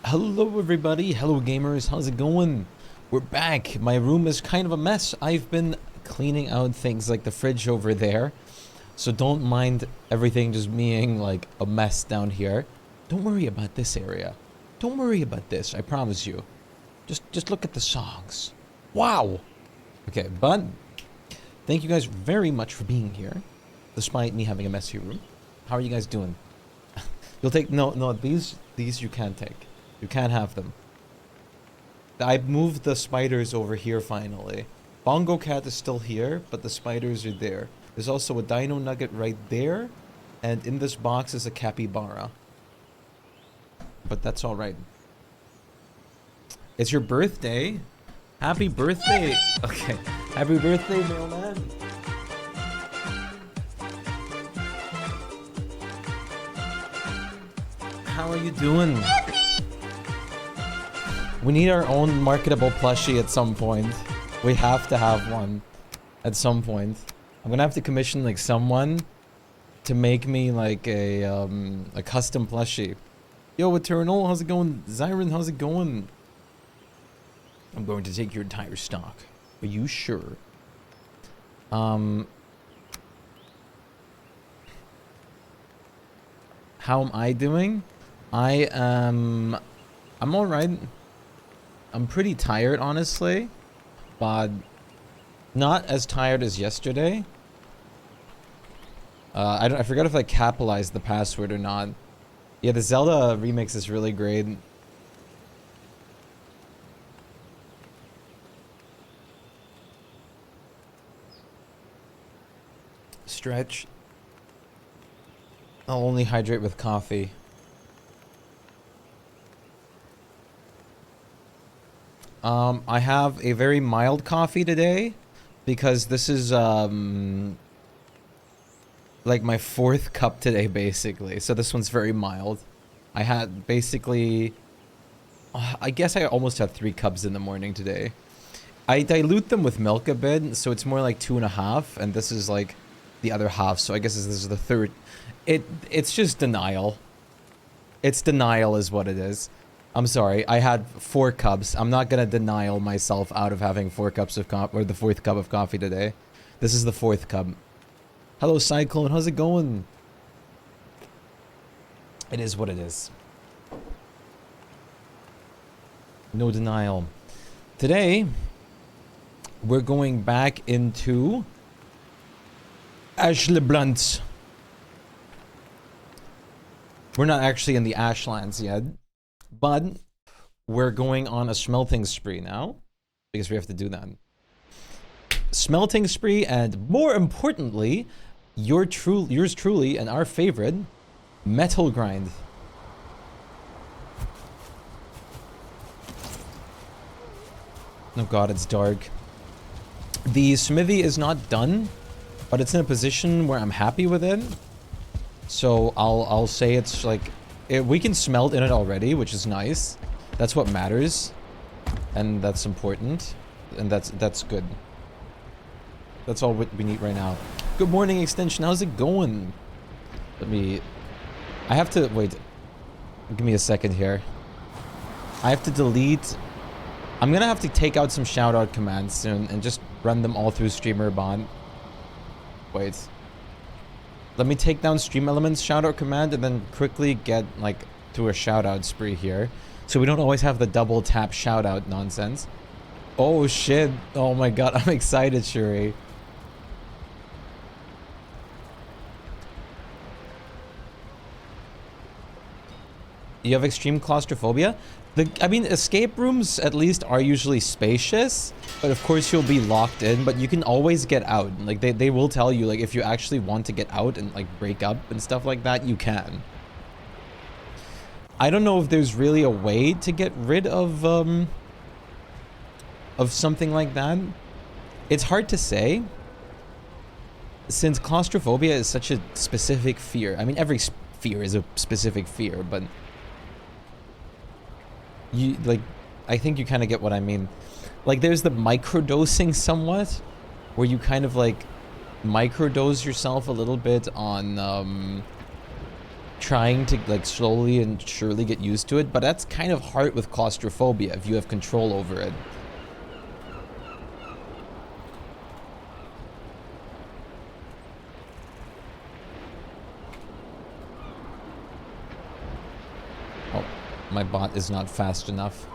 Hello everybody, hello gamers, how's it going? We're back. My room is kind of a mess. I've been cleaning out things like the fridge over there. So don't mind everything just being like a mess down here. Don't worry about this area. Don't worry about this, I promise you. Just look at the songs. Wow! Okay, but thank you guys very much for being here, despite me having a messy room. How are you guys doing? You'll take, no, these you can't take. You can't have them. I moved the spiders over here finally. Bongo Cat is still here, but the spiders are there. There's also a dino nugget right there, and in this box is a capybara. But that's alright. It's your birthday. Happy birthday. Okay. Happy birthday, mailman. How are you doing? We need our own marketable plushie at some point. We have to have one at some point. I'm gonna have to commission like someone to make me like a custom plushie. Yo, Eternal, how's it going? Zyron, how's it going? I'm going to take your entire stock. Are you sure? How am I doing? I'm alright. I'm pretty tired, honestly, but not as tired as yesterday. I forgot if I capitalized the password or not. Yeah, the Zelda remix is really great. Stretch. I'll only hydrate with coffee. I have a very mild coffee today because this is like my 4th cup today basically. So this one's very mild. I had basically I guess I almost had 3 cups in the morning today. I dilute them with milk a bit, so it's more like 2.5, and this is like the other half, so I guess this is the 3rd. It's just denial. It's denial is what it is. I'm sorry, I had 4 cups. I'm not gonna denial myself out of having 4 cups of coffee, or the 4th cup of coffee today. This is the 4th cup. Hello, Cyclone, how's it going? It is what it is. No denial. Today, we're going back into Ashlands. We're not actually in the Ashlands yet. But we're going on a smelting spree now, because we have to do that. Smelting spree, and more importantly, yours truly and our favorite, metal grind. Oh god, it's dark. The smithy is not done, but it's in a position where I'm happy with it. So I'll say it's like, we can smelt in it already, which is nice. That's what matters, and that's important, and that's good. That's all we need right now. Good morning, Extension. How's it going? I have to wait. Give me a second here. I have to delete. I'm gonna have to take out some shoutout commands soon and just run them all through Streamer Bot. Wait. Let me take down Stream Elements shoutout command and then quickly get like to a shoutout spree here, so we don't always have the double tap shoutout nonsense. Oh shit! Oh my god, I'm excited, Shuri. You have extreme claustrophobia? I mean, escape rooms at least are usually spacious, but of course you'll be locked in, but you can always get out. Like, they will tell you, like, if you actually want to get out and, like, break up and stuff like that, you can. I don't know if there's really a way to get rid of something like that. It's hard to say, since claustrophobia is such a specific fear. I mean, every fear is a specific fear, but I think you kind of get what I mean. Like, there's the microdosing somewhat, where you kind of like microdose yourself a little bit on trying to like slowly and surely get used to it, but that's kind of hard with claustrophobia if you have control over it. Oh, my bot is not fast enough.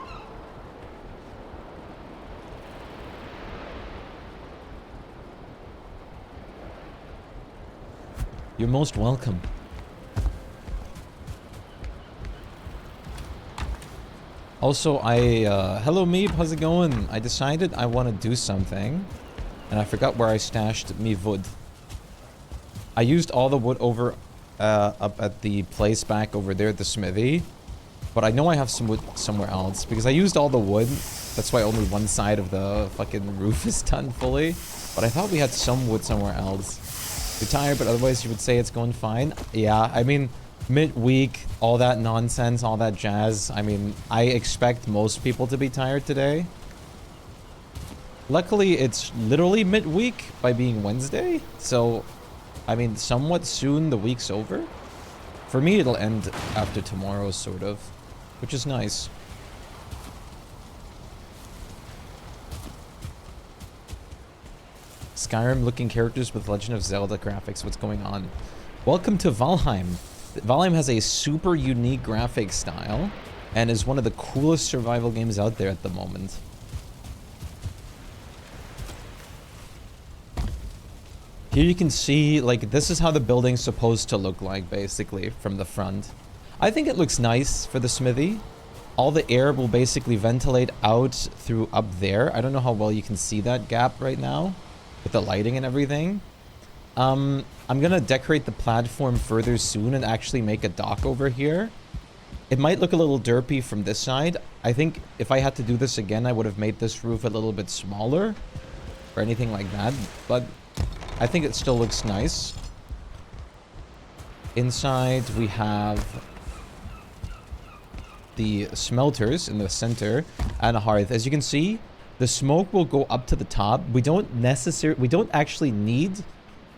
You're most welcome. Also, hello Meep, how's it going? I decided I want to do something, and I forgot where I stashed me wood. I used all the wood over, up at the place back over there at the smithy, but I know I have some wood somewhere else, because I used all the wood. That's why only one side of the fucking roof is done fully, but I thought we had some wood somewhere else. You're tired, but otherwise you would say it's going fine? Yeah, I mean, midweek, all that nonsense, all that jazz. I mean, I expect most people to be tired today. Luckily, it's literally midweek by being Wednesday. So, I mean, somewhat soon the week's over. For me, it'll end after tomorrow, sort of, which is nice. Skyrim-looking characters with Legend of Zelda graphics. What's going on? Welcome to Valheim. Valheim has a super unique graphic style and is one of the coolest survival games out there at the moment. Here you can see, like, this is how the building's supposed to look like, basically, from the front. I think it looks nice for the smithy. All the air will basically ventilate out through up there. I don't know how well you can see that gap right now with the lighting and everything. I'm gonna decorate the platform further soon and actually make a dock over here. It might look a little derpy from this side. I think if I had to do this again, I would have made this roof a little bit smaller or anything like that, but I think it still looks nice. Inside we have the smelters in the center and a hearth. As you can see, the smoke will go up to the top. We don't actually need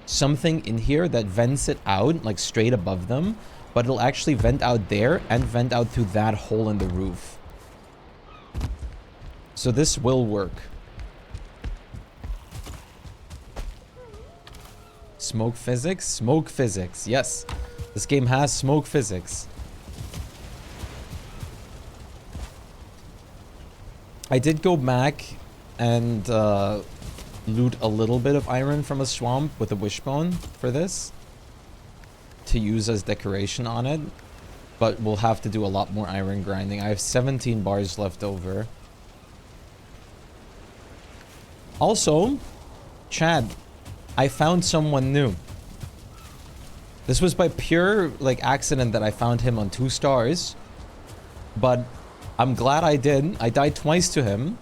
something in here that vents it out like straight above them, but it'll actually vent out there and vent out through that hole in the roof. So this will work. Smoke physics? Smoke physics, yes. This game has smoke physics. I did go back and loot a little bit of iron from a swamp with a wishbone for this to use as decoration on it, but we'll have to do a lot more iron grinding. I have 17 bars left over. Also, Chad, I found someone new. This was by pure like accident that I found him on 2 stars, but I'm glad I did. I died twice to him.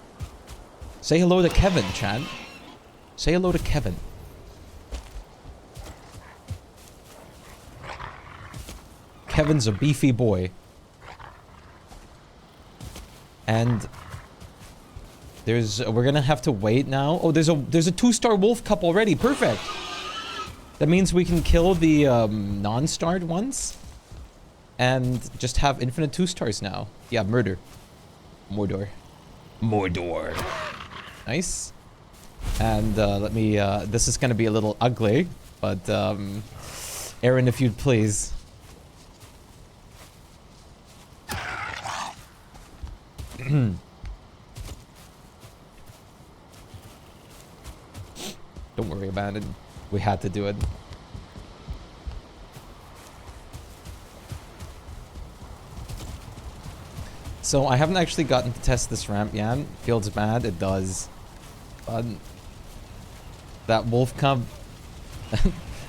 Say hello to Kevin, Chad. Say hello to Kevin. Kevin's a beefy boy. And we're gonna have to wait now. Oh, there's a 2-star wolf cup already. Perfect. That means we can kill the non-starred ones and just have infinite 2 stars now. Yeah, murder. Mordor. Mordor. Nice. And let me, this is gonna be a little ugly, but Aaron, if you'd please. Don't worry about it. We had to do it. So I haven't actually gotten to test this ramp yet. Feels bad, it does. But that wolf cub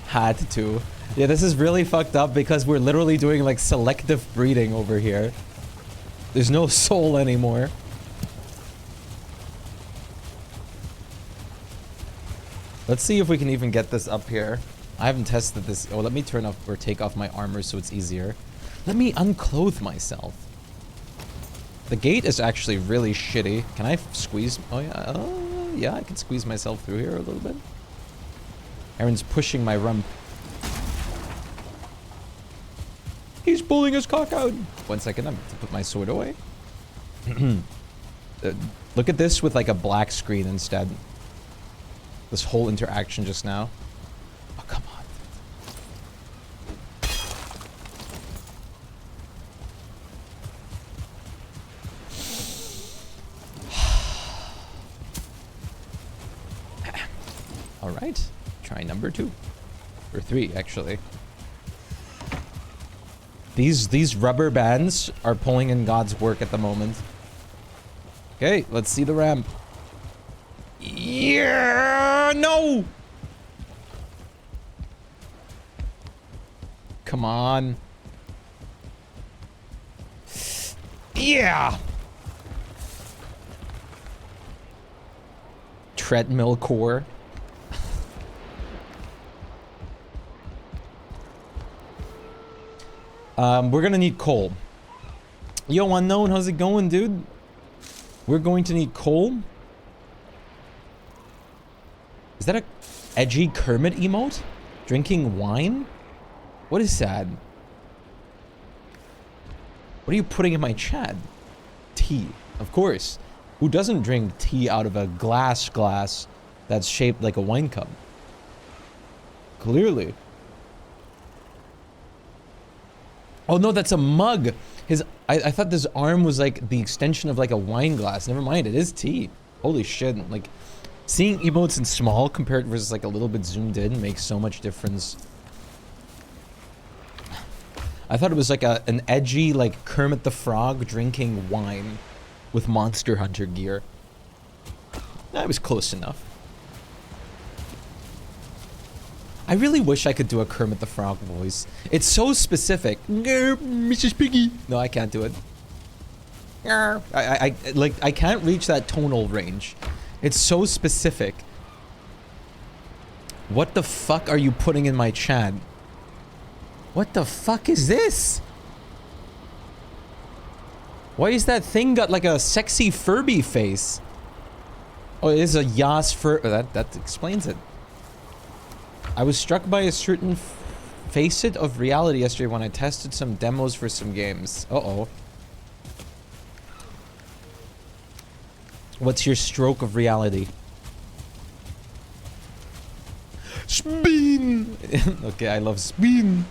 had to. Yeah, this is really fucked up because we're literally doing like selective breeding over here. There's no soul anymore. Let's see if we can even get this up here. I haven't tested this. Oh, let me turn off or take off my armor so it's easier. Let me unclothe myself. The gate is actually really shitty. Can I squeeze? Oh yeah, yeah, I can squeeze myself through here a little bit. Aaron's pushing my rump. He's pulling his cock out. 1 second, I'm going to put my sword away. Look at this with like a black screen instead. This whole interaction just now. Oh, come on. All right, try number 2. Or 3, actually. These rubber bands are pulling in God's work at the moment. Okay, let's see the ramp. Yeah, no! Come on. Yeah! Treadmill core. We're gonna need coal. Yo, Unknown, how's it going, dude? We're going to need coal. Is that a edgy Kermit emote? Drinking wine? What is that? What are you putting in my chat? Tea, of course. Who doesn't drink tea out of a glass that's shaped like a wine cup? Clearly. Oh no, that's a mug. I thought this arm was like the extension of like a wine glass. Never mind, it is tea. Holy shit. Like, seeing emotes in small compared versus like a little bit zoomed in makes so much difference. I thought it was like an edgy like Kermit the Frog drinking wine with Monster Hunter gear. That was close enough. I really wish I could do a Kermit the Frog voice. It's so specific. Mrs. Piggy. No, I can't do it. I can't reach that tonal range. It's so specific. What the fuck are you putting in my chat? What the fuck is this? Why is that thing got like a sexy Furby face? Oh, it is a Yas fur. That explains it. I was struck by a certain facet of reality yesterday when I tested some demos for some games. Uh-oh. What's your stroke of reality? Spin! Okay, I love spin.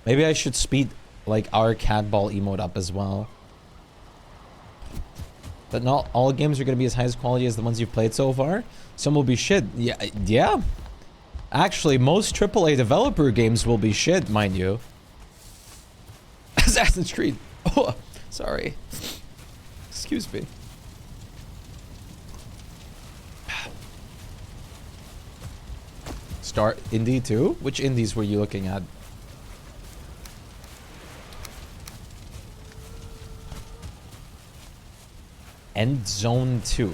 Maybe I should speed like our cat ball emote up as well. But not all games are going to be as high as quality as the ones you've played so far. Some will be shit. Yeah. Actually, most AAA developer games will be shit, mind you. Assassin's Creed. Oh, sorry. Excuse me. Start indie too? Which indies were you looking at? End Zone 2.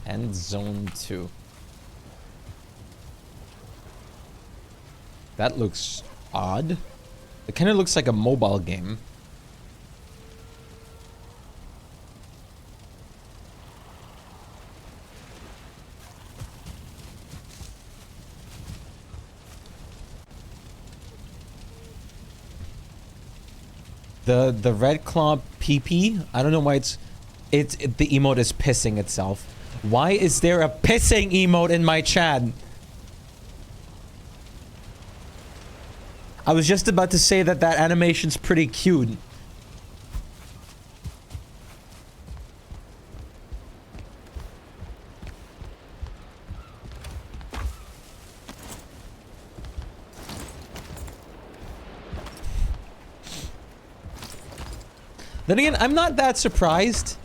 End Zone 2. That looks odd. It kind of looks like a mobile game. The Red Claw PP, I don't know why the emote is pissing itself. Why is there a pissing emote in my chat? I was just about to say that animation's pretty cute. Then again, I'm not that surprised.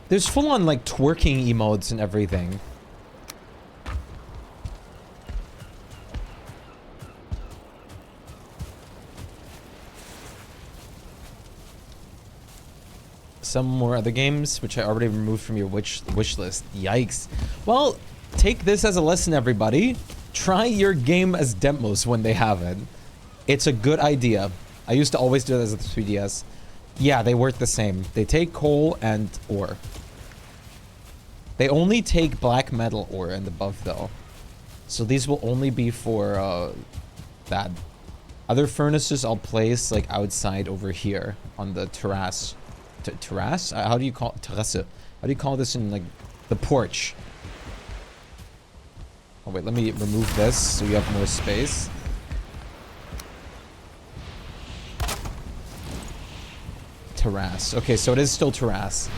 There's full-on, like, twerking emotes and everything. Some more other games, which I already removed from your wish list. Yikes. Well, take this as a lesson, everybody. Try your game as demos when they have it. It's a good idea. I used to always do that as a 3DS. Yeah, they work the same. They take coal and ore. They only take black metal ore and above, though. So these will only be for that. Other furnaces I'll place like outside over here on the terrace. Terrace? How do you call terrace? How do you call this in like the porch? Oh wait, let me remove this so you have more space. Terrace. Okay, so it is still terrace.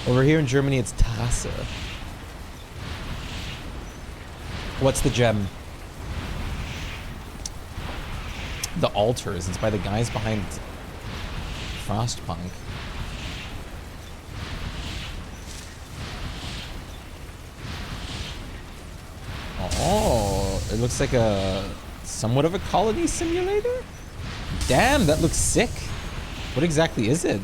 Over here in Germany, it's Terrasse. What's the gem? The altars. It's by the guys behind Frostpunk. Oh, it looks like a somewhat of a colony simulator? Damn, that looks sick. What exactly is it?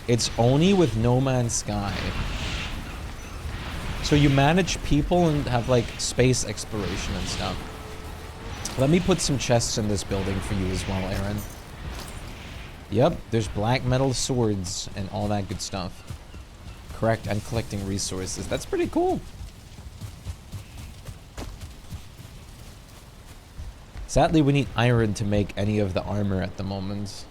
It's Oni with No Man's Sky. So you manage people and have like space exploration and stuff. Let me put some chests in this building for you as well, Aaron. Yep, there's black metal swords and all that good stuff. Correct, I'm collecting resources. That's pretty cool. Sadly, we need iron to make any of the armor at the moment.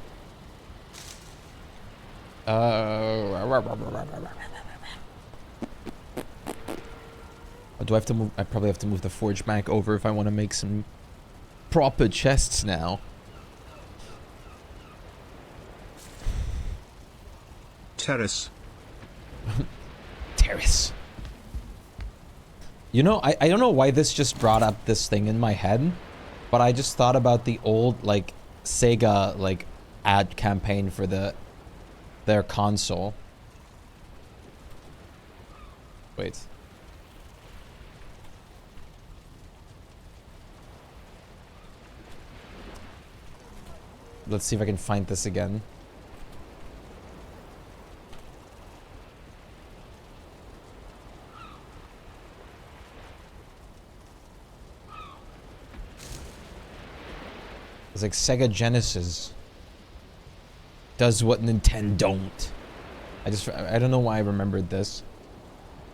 Do I have to move? I probably have to move the forge back over if I want to make some proper chests now. Terrace. Terrace. You know, I don't know why this just brought up this thing in my head, but I just thought about the old, like, Sega, like, ad campaign for their console. Wait. Let's see if I can find this again. It's like Sega Genesis does what Nintendo don't. I don't know why I remembered this.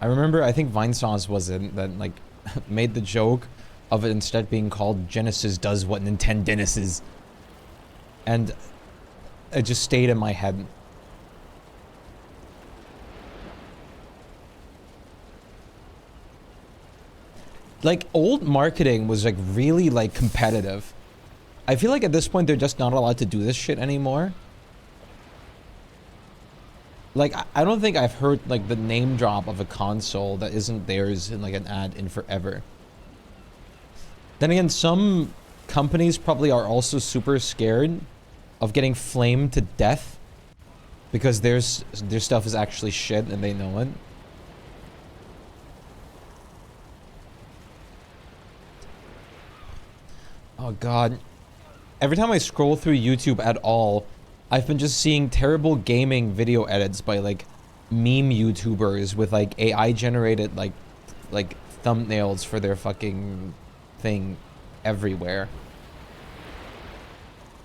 I remember, I think Vinesauce was it that like made the joke of it instead being called Genesis does what Nintendo Genesis. And it just stayed in my head. Like, old marketing was like really like competitive. I feel like at this point they're just not allowed to do this shit anymore. Like, I don't think I've heard like the name drop of a console that isn't theirs in like an ad in forever. Then again, some companies probably are also super scared of getting flamed to death because their stuff is actually shit and they know it. Oh god. Every time I scroll through YouTube at all, I've been just seeing terrible gaming video edits by like meme YouTubers with like AI generated like thumbnails for their fucking thing everywhere.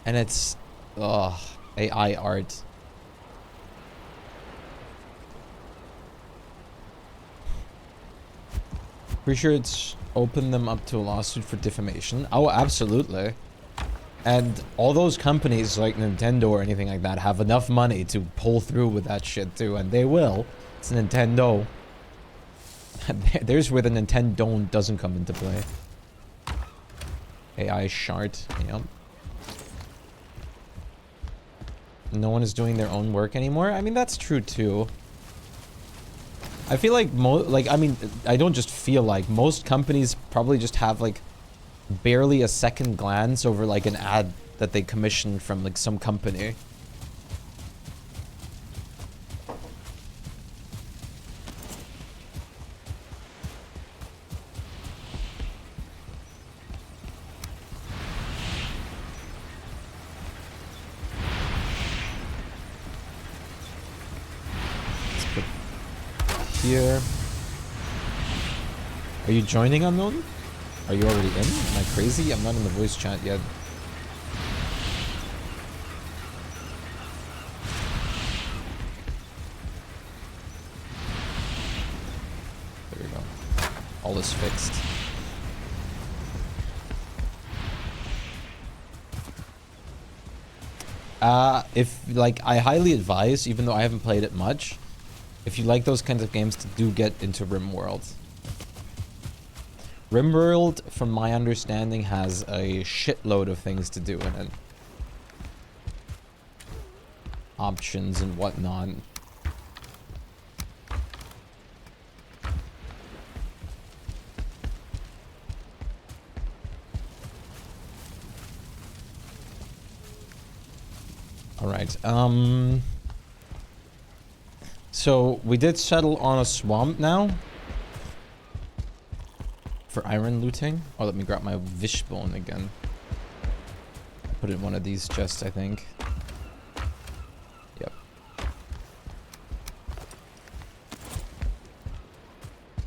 And it's ugh, AI art. Pretty sure it's opened them up to a lawsuit for defamation. Oh, absolutely. And all those companies like Nintendo or anything like that have enough money to pull through with that shit too, and they will. It's Nintendo. There's where the Nintendo doesn't come into play. AI shard, yep. No one is doing their own work anymore. I mean, that's true too. I feel like I mean, I don't just feel like most companies probably just have like barely a second glance over like an ad that they commissioned from like some company. Here. Are you joining, Unknown? Are you already in? Am I crazy? I'm not in the voice chat yet. All is fixed. If, like, I highly advise, even though I haven't played it much, if you like those kinds of games, to do get into RimWorld. RimWorld, from my understanding, has a shitload of things to do in it. Options and whatnot. Alright, so we did settle on a swamp now. For iron looting. Oh, let me grab my wishbone again. Put it in one of these chests, I think. Yep.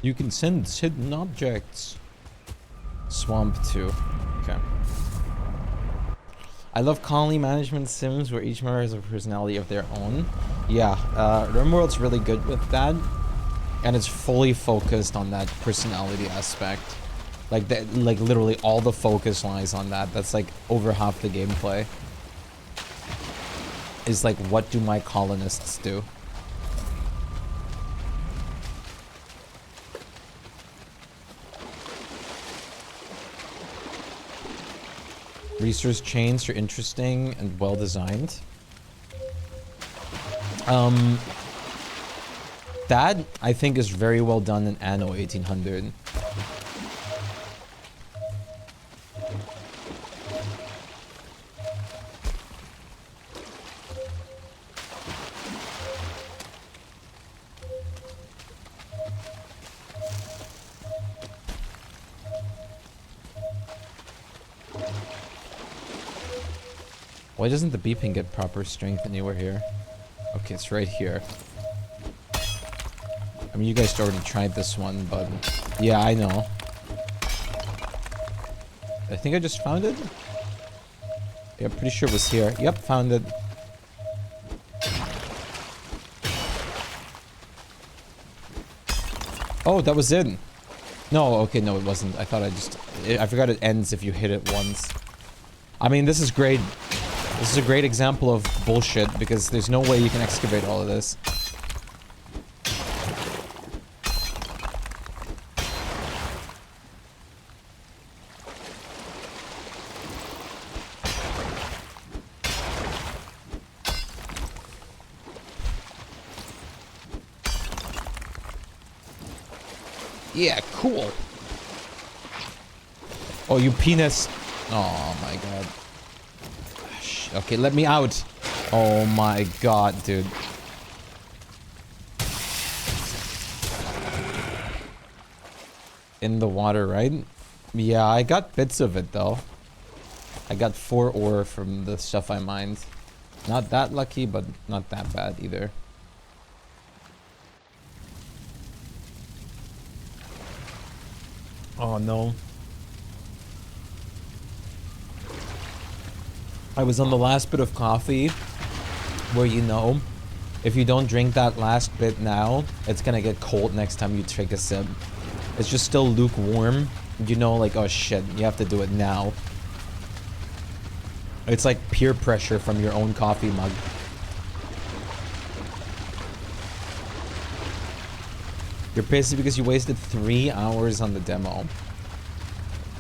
You can send hidden objects. Swamp 2. Okay. I love colony management sims where each member has a personality of their own. Yeah, RimWorld's really good with that. And it's fully focused on that personality aspect. Like, like literally all the focus lies on that. That's like over half the gameplay. Is like, what do my colonists do? Resource chains are interesting and well designed. That, I think, is very well done in Anno 1800. Why doesn't the beeping get proper strength anywhere here? Okay, it's right here. I mean, you guys already tried this one, but... Yeah, I know. I think I just found it? Yeah, I'm pretty sure it was here. Yep, found it. Oh, that was it. No, okay, no, it wasn't. I thought I forgot it ends if you hit it once. I mean, this is great. This is a great example of bullshit, because there's no way you can excavate all of this. Yeah, cool. Oh, you penis. Oh my god. Okay, let me out. Oh my god, dude. In the water, right? Yeah, I got bits of it though. I got 4 ore from the stuff I mined. Not that lucky, but not that bad either. Oh no. I was on the last bit of coffee where, you know, if you don't drink that last bit now, it's gonna get cold next time you take a sip. It's just still lukewarm. You know, like, oh shit, you have to do it now. It's like peer pressure from your own coffee mug. You're pissed because you wasted 3 hours on the demo.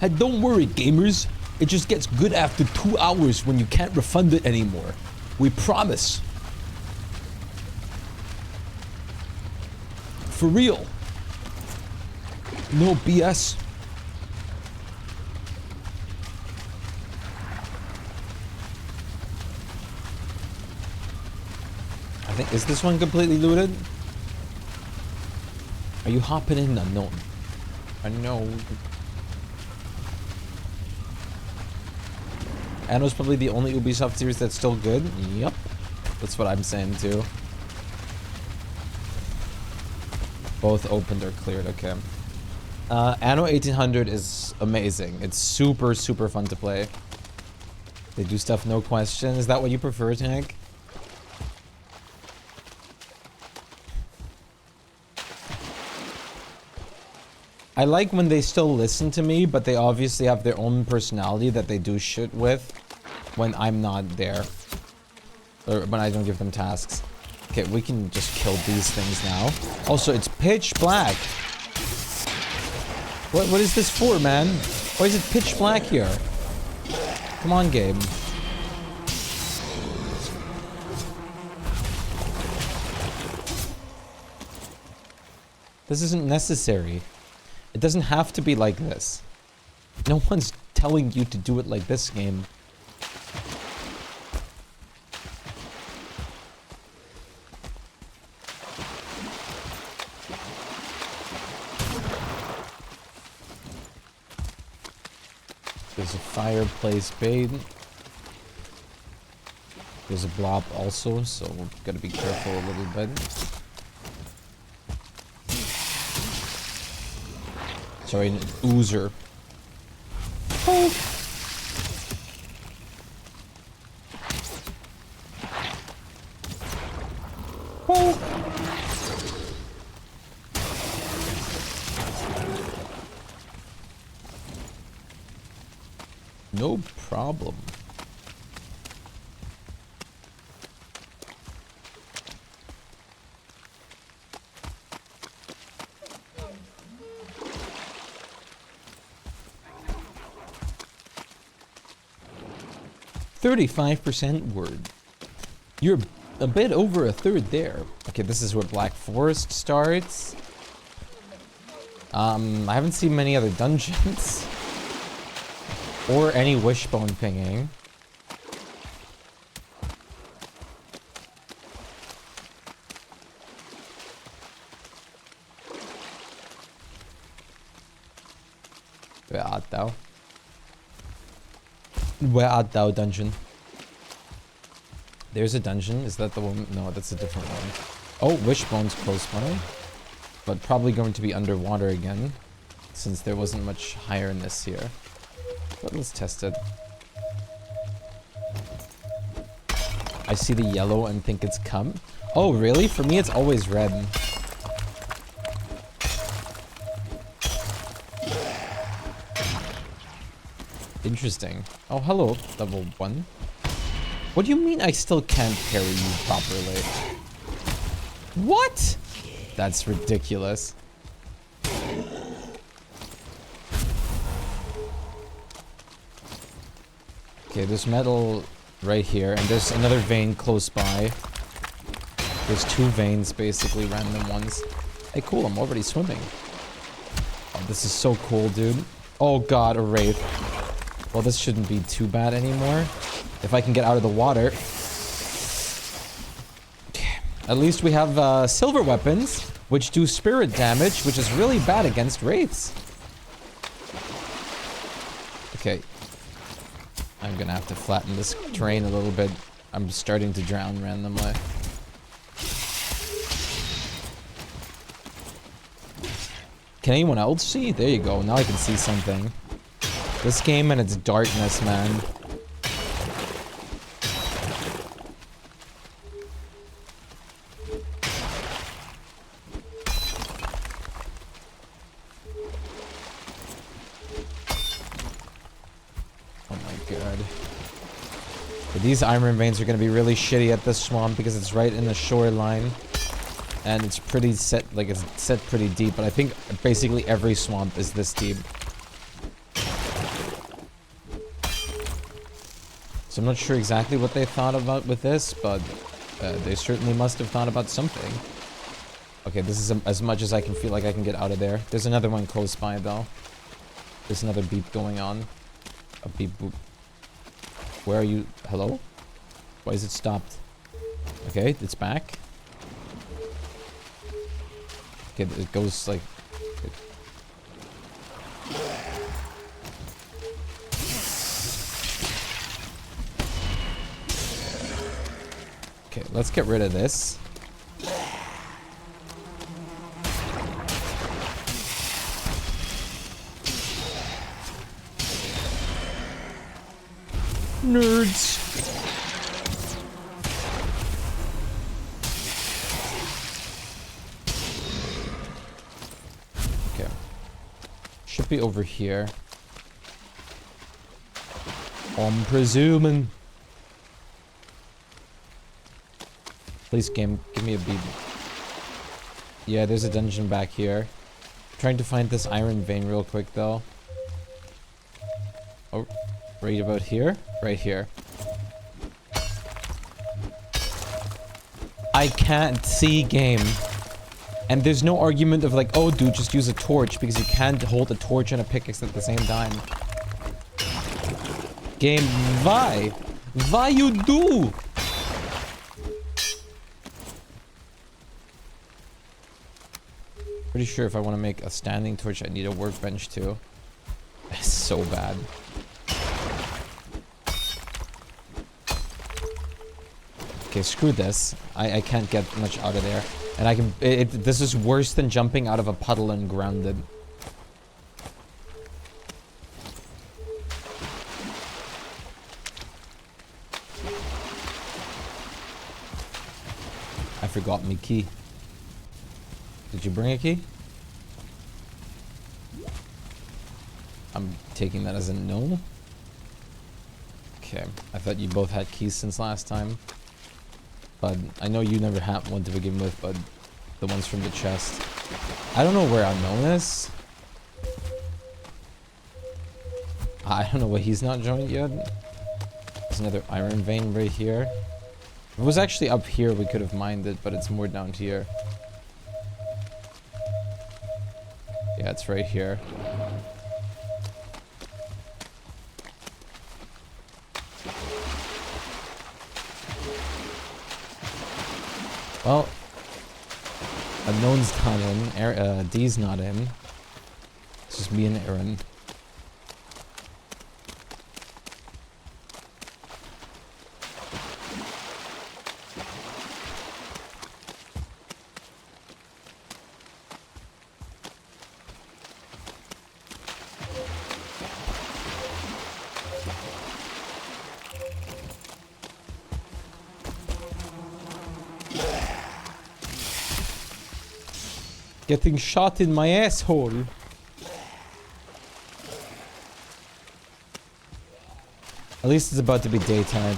Hey, don't worry, gamers. It just gets good after 2 hours when you can't refund it anymore. We promise. For real. No BS. I think, is this one completely looted? Are you hopping in? Unknown. I know. Anno's probably the only Ubisoft series that's still good. Yep. That's what I'm saying too. Both opened or cleared. Okay. Anno 1800 is amazing. It's super, super fun to play. They do stuff, no question. Is that what you prefer, Tank? I like when they still listen to me, but they obviously have their own personality that they do shit with when I'm not there. Or when I don't give them tasks. Okay, we can just kill these things now. Also, it's pitch black. What is this for, man? Why is it pitch black here? Come on, game. This isn't necessary. It doesn't have to be like this. No one's telling you to do it like this, game. There's a fireplace bait. There's a blob also, so we're gonna be careful a little bit. Sorry, an oozer. Oh. Oh. No problem. %35% word. You're a bit over a third there. Okay, this is where Black Forest starts. I haven't seen many other dungeons. Or any wishbone pinging. Where art thou? Where art thou, dungeon? There's a dungeon. Is that the one? No, that's a different one. Oh, wishbone's close by. But probably going to be underwater again. Since there wasn't much higherness here. But let's test it. I see the yellow and think it's cum. Oh, really? For me, it's always red. Interesting. Oh, hello, level 1. What do you mean I still can't carry you properly? What? That's ridiculous. Okay, there's metal right here, and there's another vein close by. There's 2 veins, basically, random ones. Hey, cool, I'm already swimming. Oh, this is so cool, dude. Oh god, a wraith. Well, this shouldn't be too bad anymore. If I can get out of the water. Okay. At least we have silver weapons, which do spirit damage, which is really bad against wraiths. Okay. I'm gonna have to flatten this terrain a little bit. I'm starting to drown randomly. Can anyone else see? There you go. Now I can see something. This game and its darkness, man. Oh my god. But these iron veins are going to be really shitty at this swamp because it's right in the shoreline. And it's pretty set, like it's set pretty deep, but I think basically every swamp is this deep. So I'm not sure exactly what they thought about with this, but they certainly must have thought about something. Okay, this is as much as I can feel like I can get out of there. There's another one close by, though. There's another beep going on. A beep boop. Where are you? Hello? Why is it stopped? Okay, it's back. Okay, it goes like... Okay, let's get rid of this. Nerds. Okay. Should be over here. I'm presuming. Please, game, give me a beat. Yeah, there's a dungeon back here. I'm trying to find this iron vein real quick, though. Oh, right about here? Right here. I can't see, game. And there's no argument of like, oh, dude, just use a torch, because you can't hold a torch and a pickaxe at the same time. Game, why? Why you do? Pretty sure if I want to make a standing torch, I need a workbench too. That's so bad. Okay, screw this. I can't get much out of there. And I can... this is worse than jumping out of a puddle and grounded. I forgot my key. Did you bring a key? I'm taking that as a no. Okay, I thought you both had keys since last time. But I know you never had one to begin with, but the ones from the chest. I don't know where Unknown is. I don't know why he's not joined yet. There's another iron vein right here. If it was actually up here, we could have mined it, but it's more down here. Yeah, it's right here. Well, Unknown's not in. D's not in. It's just me and Aaron. Getting shot in my asshole. At least it's about to be daytime.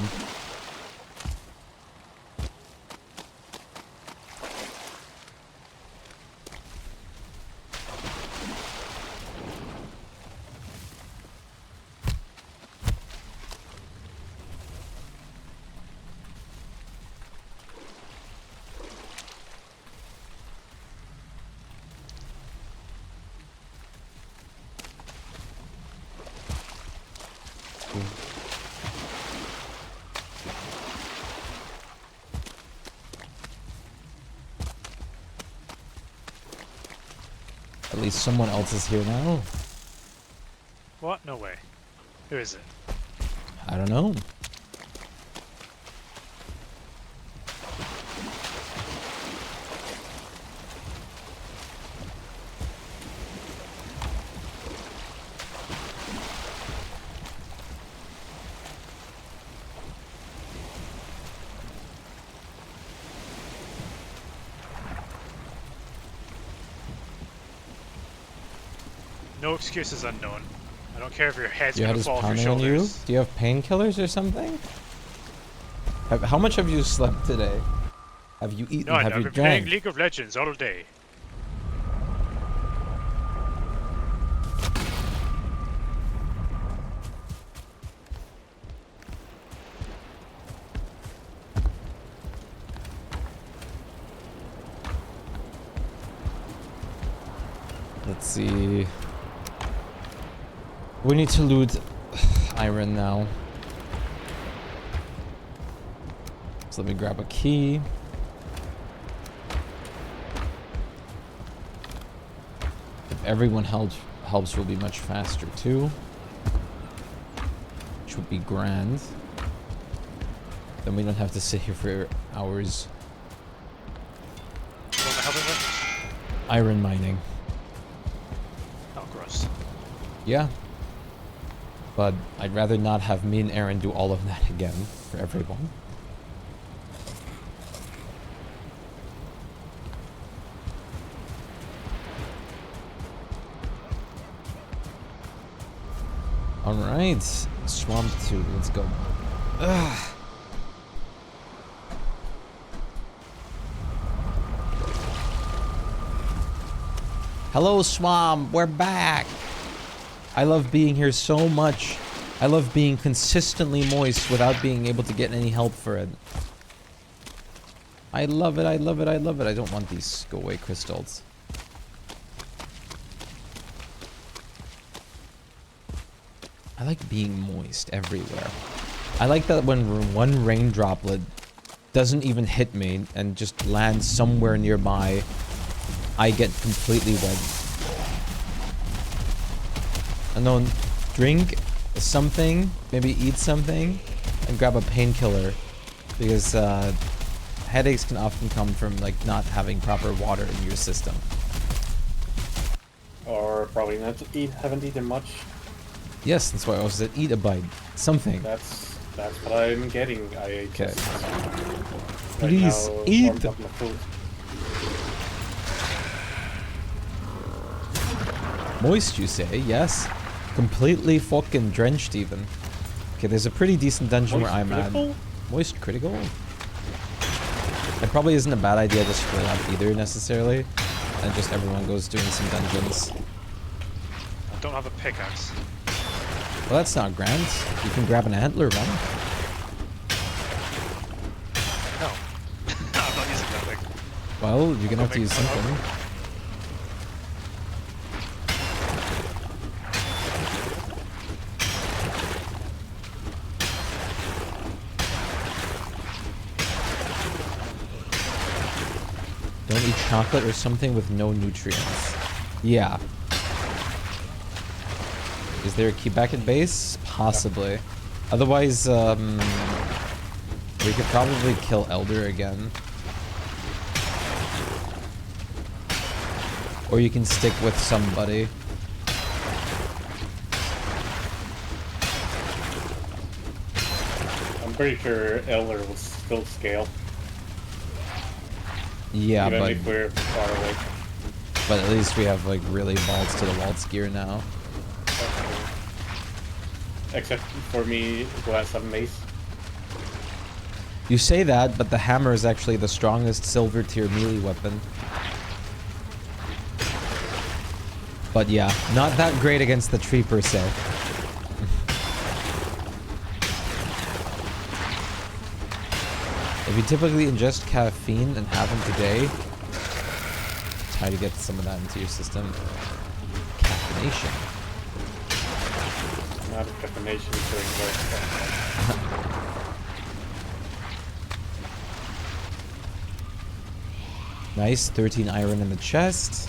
At least someone else is here now. What? No way. Who is it? I don't know. No excuses, Unknown. I don't care if your head's Your head gonna is fall off your pounding on you? shoulders. Do you have painkillers or something? How much have you slept today? Have you eaten? None. Have I've you been playing drank? League of Legends all day. Let's see. We need to loot iron now. So let me grab a key. If everyone helps will be much faster too. Which would be grand. Then we don't have to sit here for hours. What am I helping with? Iron mining. Oh, gross. Yeah. But I'd rather not have me and Aaron do all of that again for everyone. Alright. Swamp 2. Let's go. Ugh. Hello, Swamp. We're back. I love being here so much. I love being consistently moist without being able to get any help for it. I love it. I love it. I love it. I don't want these go away crystals. I like being moist everywhere. I like that when one rain droplet doesn't even hit me and just lands somewhere nearby, I get completely wet. And then drink something, maybe eat something, and grab a painkiller. Because headaches can often come from like not having proper water in your system. Or probably not haven't eaten much. Yes, that's why I also said eat a bite. Something. That's what I'm getting. I Okay. just Please right now eat. warmed up my food. Moist, you say? Yes. Completely fucking drenched even. Okay, there's a pretty decent dungeon Moist where I'm critical? at. Moist critical? It probably isn't a bad idea to split up either necessarily. And just everyone goes doing some dungeons. I don't have a pickaxe. Well, that's not grand. You can grab an antler one. No. I'm not using that thing. Well, you're gonna have to use something. Don't eat chocolate or something with no nutrients. Yeah. Is there a key back at base? Possibly. Otherwise, we could probably kill Elder again. Or you can stick with somebody. I'm pretty sure Elder will still scale. Yeah, even but if we're far away. at least we have like really balls to the waltz gear now. Except for me, who has some mace. You say that, but the hammer is actually the strongest silver tier melee weapon. But yeah, not that great against the tree per se. If you typically ingest caffeine and have them today, try to get some of that into your system. Caffeination. Not a caffeination during work. Nice, 13 iron in the chest.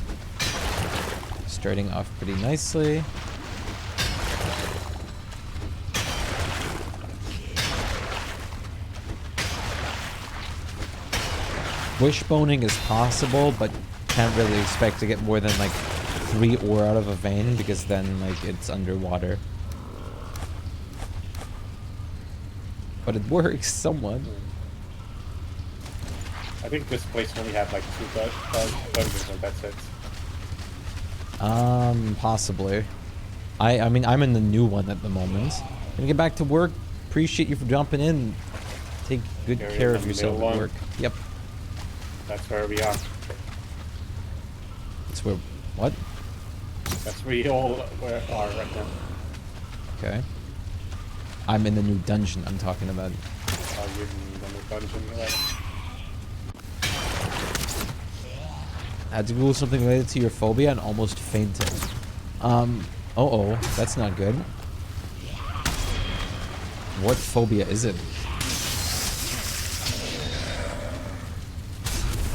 Starting off pretty nicely. Wishboning is possible, but can't really expect to get more than like 3 ore out of a vein because then like it's underwater. But it works somewhat. I think this place only had like 2 dungeons and that's it. Possibly. I mean, I'm in the new one at the moment. Gonna get back to work. Appreciate you for jumping in. Take good You're care in of the yourself middle at one. work. Yep. That's where we are. That's where... What? That's where we all are right now. Okay. I'm in the new dungeon I'm talking about. Are you in the dungeon? Right? Had to Google something related to your phobia and almost fainted. Uh-oh, that's not good. What phobia is it?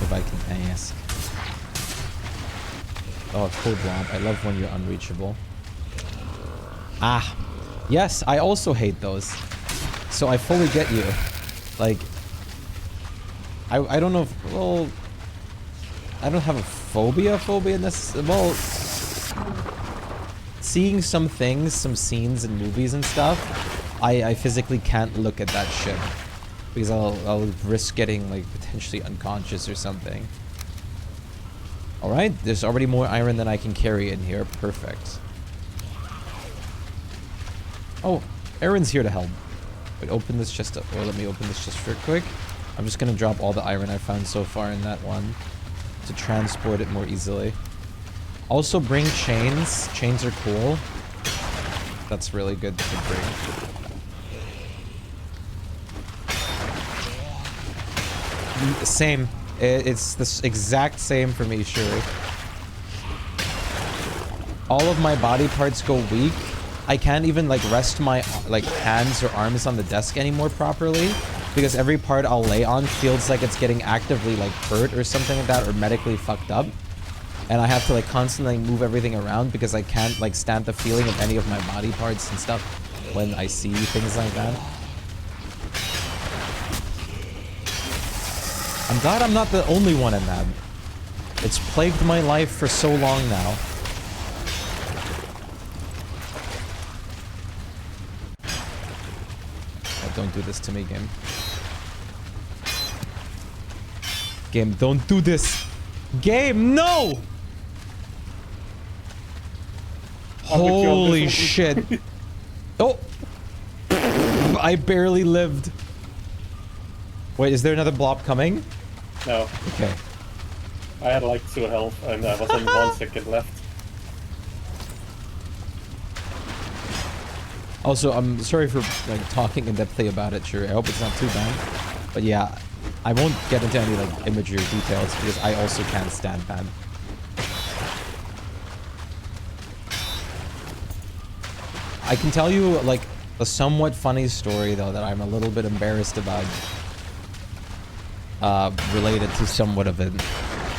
If I can ask. Oh, cold womp. I love when you're unreachable. Ah. Yes, I also hate those. So I fully get you. Like, I don't know if, well, I don't have a phobia necessarily. Well, seeing some things, some scenes in movies and stuff, I physically can't look at that shit. Because I'll risk getting, like, potentially unconscious or something. Alright, there's already more iron than I can carry in here. Perfect. Oh, Aaron's here to help. Wait, open this chest up. Or let me open this chest real quick. I'm just gonna drop all the iron I found so far in that one to transport it more easily. Also bring chains. Chains are cool. That's really good to bring. Same. It's the exact same for me, Shuri. All of my body parts go weak. I can't even like rest my like hands or arms on the desk anymore properly because every part I'll lay on feels like it's getting actively like hurt or something like that or medically fucked up. And I have to like constantly move everything around because I can't like stand the feeling of any of my body parts and stuff when I see things like that. I'm glad I'm not the only one in that. It's plagued my life for so long now. Oh, don't do this to me, game. Game, don't do this. Game, no! Holy shit. Oh! I barely lived. Wait, is there another blob coming? No. Okay. I had like 2 health and I was on 1 second left. Also, I'm sorry for like talking in depthly about it, sure. I hope it's not too bad. But yeah, I won't get into any like imagery or details because I also can't stand that. I can tell you like a somewhat funny story though that I'm a little bit embarrassed about. Related to somewhat of it.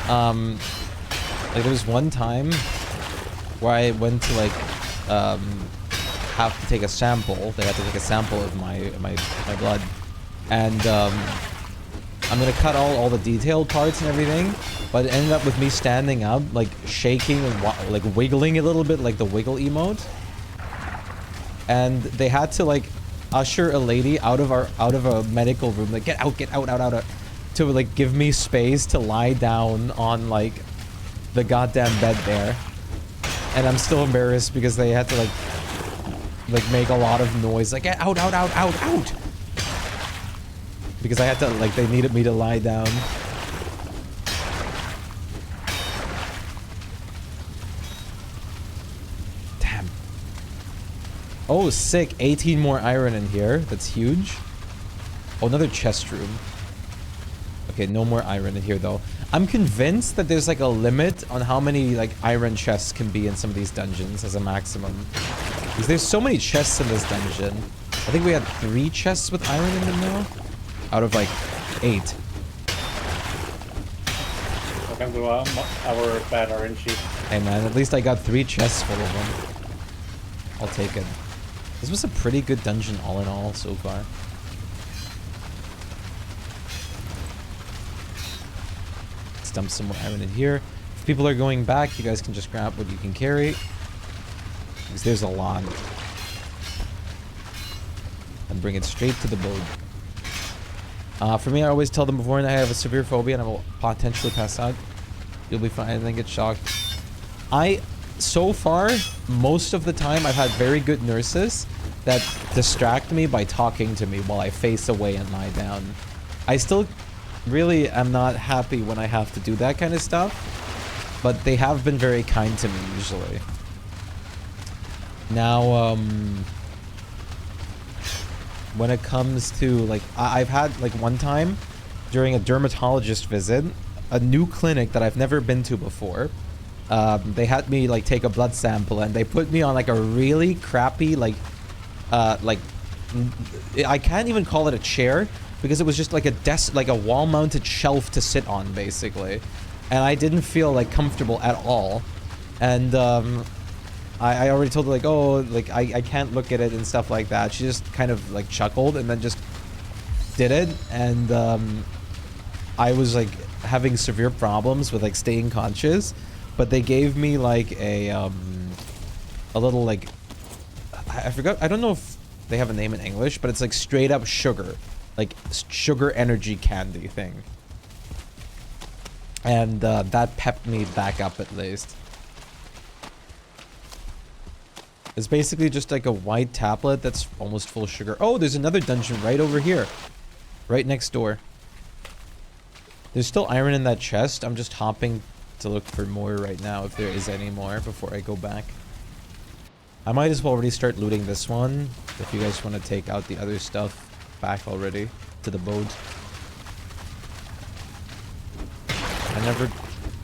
Like there was one time where I went to like have to take a sample. They had to take a sample of my blood, and I'm gonna cut all the detailed parts and everything, but it ended up with me standing up, like shaking and like wiggling a little bit, like the wiggle emote. And they had to like usher a lady out of a medical room, like get out, to like give me space to lie down on like the goddamn bed there. And I'm still embarrassed because they had to like make a lot of noise, like get out. Because I had to like, they needed me to lie down. Damn. Oh, sick. 18 more iron in here. That's huge. Oh, another chest room. Okay, no more iron in here though. I'm convinced that there's like a limit on how many like iron chests can be in some of these dungeons as a maximum. Because there's so many chests in this dungeon. I think we had 3 chests with iron in them now. Out of like 8. Welcome to our bad RNG. Hey man, at least I got 3 chests full of them. I'll take it. This was a pretty good dungeon all in all so far. Dump some more iron in here. If people are going back, you guys can just grab what you can carry. Because there's a lot. And bring it straight to the boat. For me, I always tell them beforehand I have a severe phobia and I will potentially pass out. You'll be fine and then get shocked. So far, most of the time, I've had very good nurses that distract me by talking to me while I face away and lie down. I still really am not happy when I have to do that kind of stuff, but they have been very kind to me usually. Now, when it comes to like, I've had like one time during a dermatologist visit, a new clinic that I've never been to before. They had me like take a blood sample and they put me on like a really crappy like I can't even call it a chair because it was just like a desk, like a wall-mounted shelf to sit on basically, and I didn't feel like comfortable at all. And I already told her like, oh, like I can't look at it and stuff like that. She just kind of like chuckled and then just did it, and I was like having severe problems with like staying conscious, but they gave me like a little like, I forgot, I don't know if they have a name in English, but it's like straight up sugar, like sugar energy candy thing, and that pepped me back up at least. It's basically just like a white tablet that's almost full sugar. Oh, there's another dungeon right over here. Right next door. There's still iron in that chest. I'm just hopping to look for more right now, if there is any more, before I go back. I might as well already start looting this one, if you guys want to take out the other stuff back already to the boat. I never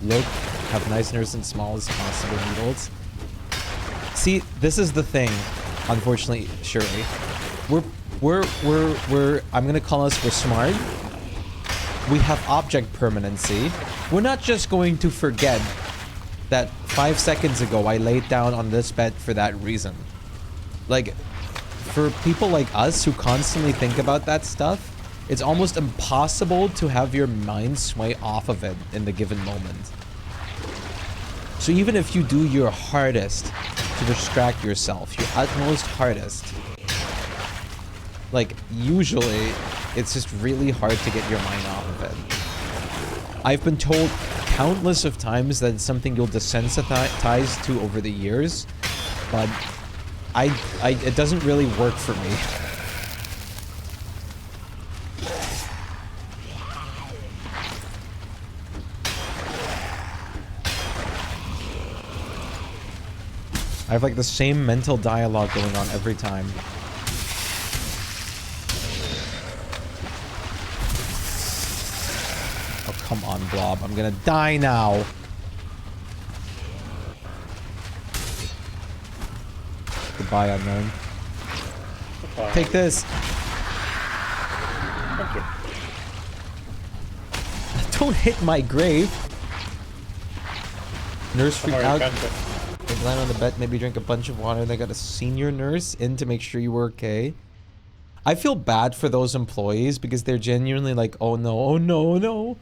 look, have nice nerves and small as possible needles. See, this is the thing, unfortunately, Shirley. I'm gonna call us, we're smart. We have object permanency. We're not just going to forget that 5 seconds ago I laid down on this bed for that reason. Like, for people like us who constantly think about that stuff, it's almost impossible to have your mind sway off of it in the given moment. So even if you do your hardest to distract yourself, your utmost hardest, like, usually, it's just really hard to get your mind off of it. I've been told countless of times that it's something you'll desensitize to over the years, but it doesn't really work for me. I have like the same mental dialogue going on every time. Oh, come on, Blob. I'm gonna die now. Goodbye, unknown. Goodbye. Take this. Thank you. Don't hit my grave. Nurse freaked out. They land on the bed, maybe drink a bunch of water. They got a senior nurse in to make sure you were okay. I feel bad for those employees because they're genuinely like, oh no, oh no, oh no.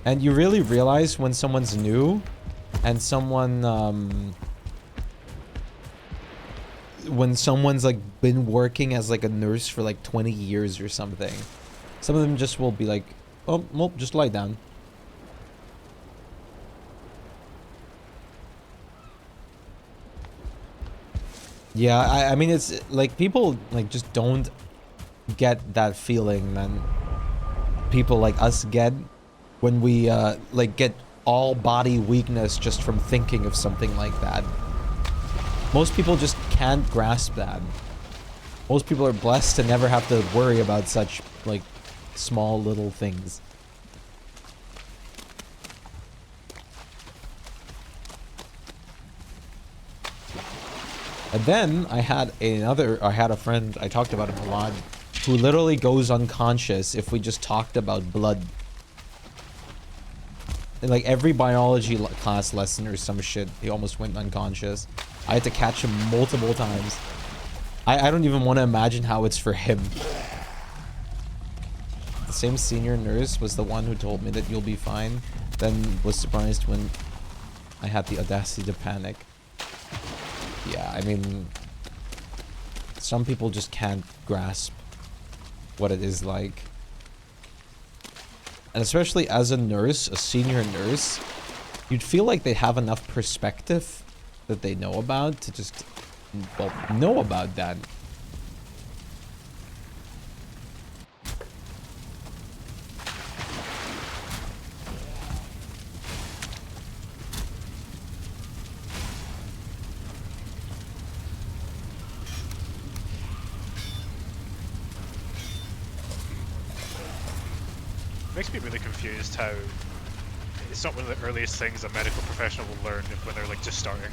And you really realize when someone's new and when someone's like been working as like a nurse for like 20 years or something. Some of them just will be like, oh, well, just lie down. Yeah, I mean, it's like people like just don't get that feeling, man. People like us get when we like get all body weakness just from thinking of something like that. Most people just can't grasp that. Most people are blessed to never have to worry about such like small little things. And then I had a friend, I talked about him a lot, who literally goes unconscious if we just talked about blood. In like every biology class lesson or some shit, he almost went unconscious. I had to catch him multiple times. I don't even want to imagine how it's for him. The same senior nurse was the one who told me that you'll be fine, then was surprised when I had the audacity to panic. Yeah, I mean, some people just can't grasp what it is like. And especially as a nurse, a senior nurse, you'd feel like they have enough perspective that they know about to just, well, know about that. Makes me really confused how it's not one of the earliest things a medical professional will learn when they're like just starting.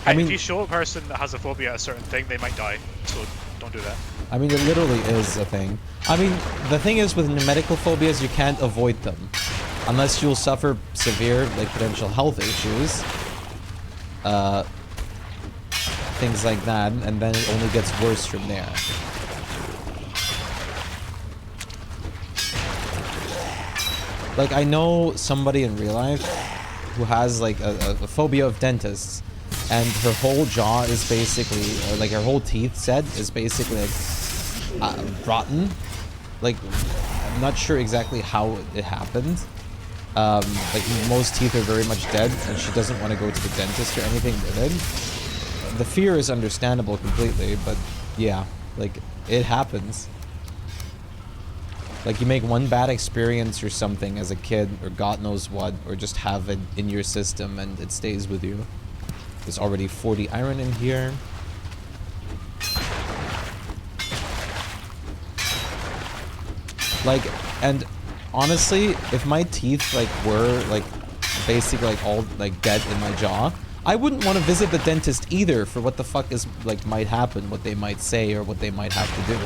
I mean, if you show a person that has a phobia at a certain thing, they might die. So don't do that. I mean, it literally is a thing. I mean, the thing is with medical phobias, you can't avoid them. Unless you'll suffer severe, like, potential health issues. Things like that, and then it only gets worse from there. Like, I know somebody in real life who has, like, a phobia of dentists. And her whole jaw is basically, or, like, her whole teeth set is basically, like, rotten. Like, I'm not sure exactly how it happened. Like most teeth are very much dead, and she doesn't want to go to the dentist or anything with it. The fear is understandable completely, but yeah, like it happens. Like you make one bad experience or something as a kid, or God knows what, or just have it in your system and it stays with you. There's already 40 iron in here. Like, and honestly, if my teeth like were like basically like all like dead in my jaw, I wouldn't want to visit the dentist either for what the fuck is like might happen, what they might say or what they might have to do.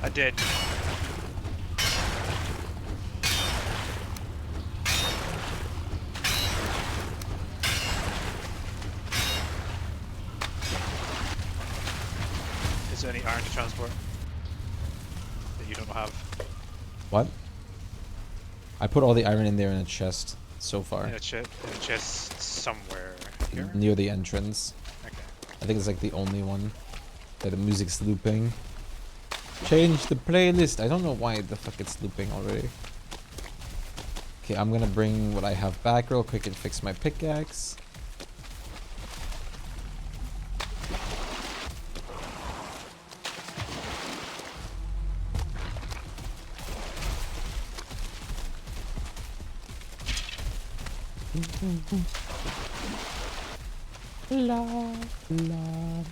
I did. Is there any iron to transport that you don't have? What? I put all the iron in there in a chest so far. In a chest somewhere here? Near the entrance. Okay. I think it's like the only one. That the music's looping. Change the playlist. I don't know why the fuck it's looping already. Okay, I'm gonna bring what I have back real quick and fix my pickaxe. La la.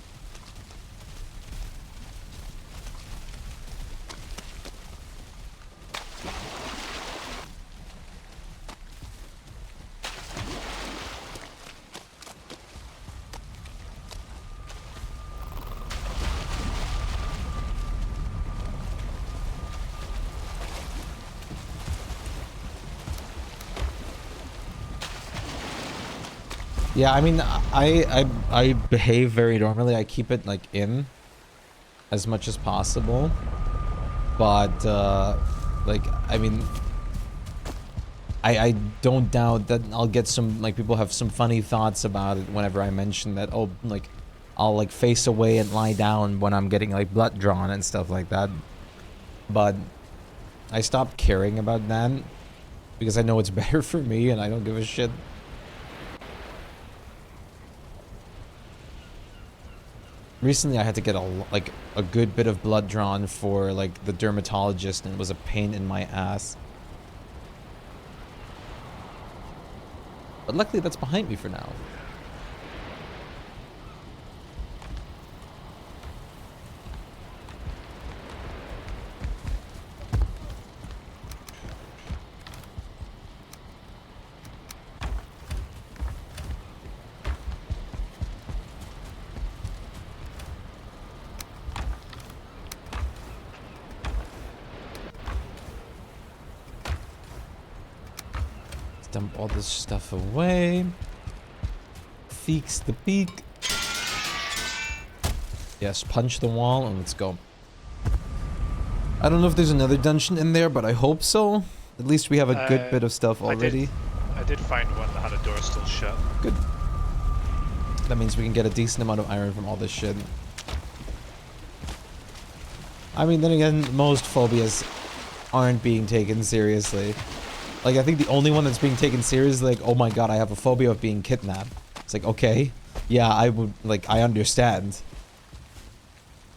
Yeah, I mean, I behave very normally. I keep it like in as much as possible, but like I mean, I don't doubt that I'll get some like people have some funny thoughts about it whenever I mention that. Oh, like I'll like face away and lie down when I'm getting like blood drawn and stuff like that. But I stopped caring about that because I know it's better for me and I don't give a shit. Recently I had to get a good bit of blood drawn for like the dermatologist and it was a pain in my ass. But luckily that's behind me for now. Dump all this stuff away. Feeks the peak. Yes, punch the wall and let's go. I don't know if there's another dungeon in there, but I hope so. At least we have a good bit of stuff already. I did find one that had a door still shut. Good. That means we can get a decent amount of iron from all this shit. I mean, then again, most phobias aren't being taken seriously. Like, I think the only one that's being taken seriously, like, oh my god, I have a phobia of being kidnapped. It's like, okay. Yeah, I would, like, I understand.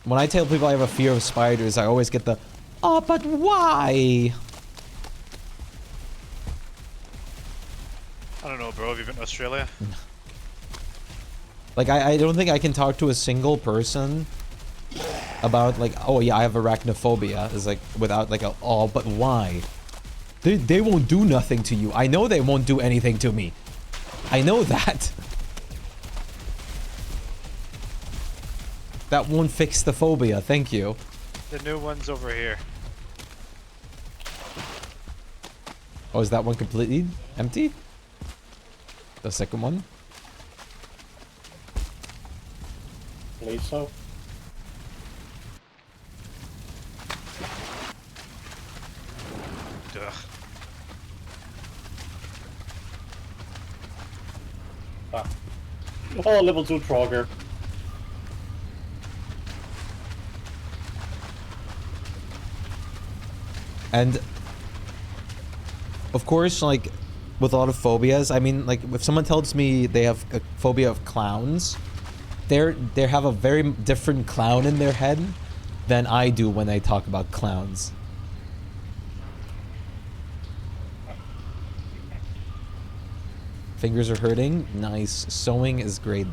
When I tell people I have a fear of spiders, I always get the, oh, but why? I don't know, bro. Have you been to Australia? Like, I don't think I can talk to a single person about, like, oh yeah, I have arachnophobia. It's like, without, like, a, oh, but why? They won't do nothing to you. I know they won't do anything to me. I know that. That won't fix the phobia, thank you. The new one's over here. Oh, is that one completely empty? The second one? Believe so. Ugh. Ah. Oh, level 2 Trogger. And of course, like with a lot of phobias, I mean, like if someone tells me they have a phobia of clowns, they have a very different clown in their head than I do when I talk about clowns. Fingers are hurting. Nice. Sewing is great.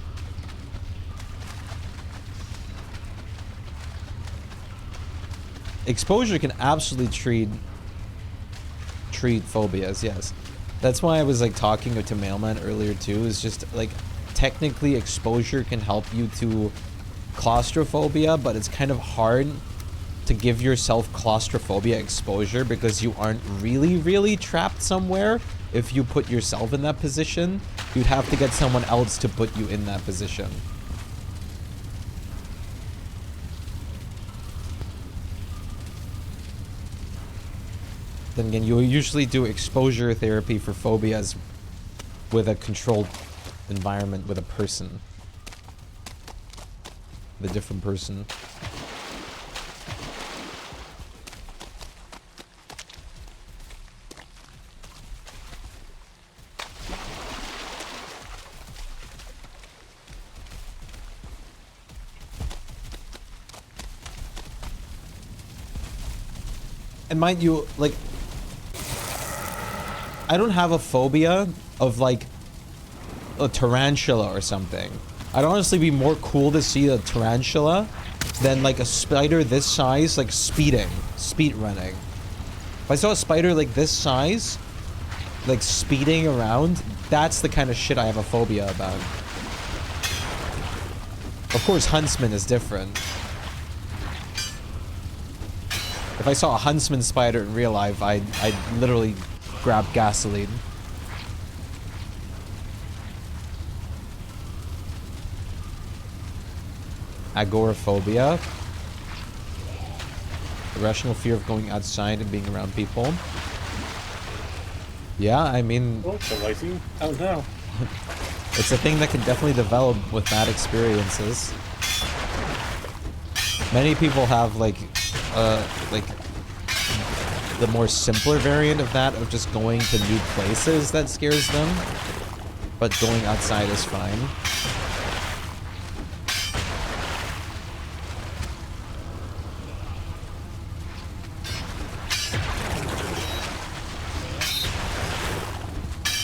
Exposure can absolutely treat phobias, yes. That's why I was like talking to Mailman earlier too, is just like technically exposure can help you to claustrophobia, but it's kind of hard to give yourself claustrophobia exposure because you aren't really trapped somewhere. If you put yourself in that position, you'd have to get someone else to put you in that position. Then again, you usually do exposure therapy for phobias with a controlled environment with a person. With a different person. And mind you, like, I don't have a phobia of, like, a tarantula or something. I'd honestly be more cool to see a tarantula than, like, a spider this size, like, speed running. If I saw a spider, like, this size, like, speeding around, that's the kind of shit I have a phobia about. Of course, huntsman is different. If I saw a huntsman spider in real life, I'd literally grab gasoline. Agoraphobia. Irrational fear of going outside and being around people. Yeah, I mean... Oh, the lighting? Oh no. It's a thing that can definitely develop with bad experiences. Many people have, like the more simpler variant of that, of just going to new places that scares them. But going outside is fine.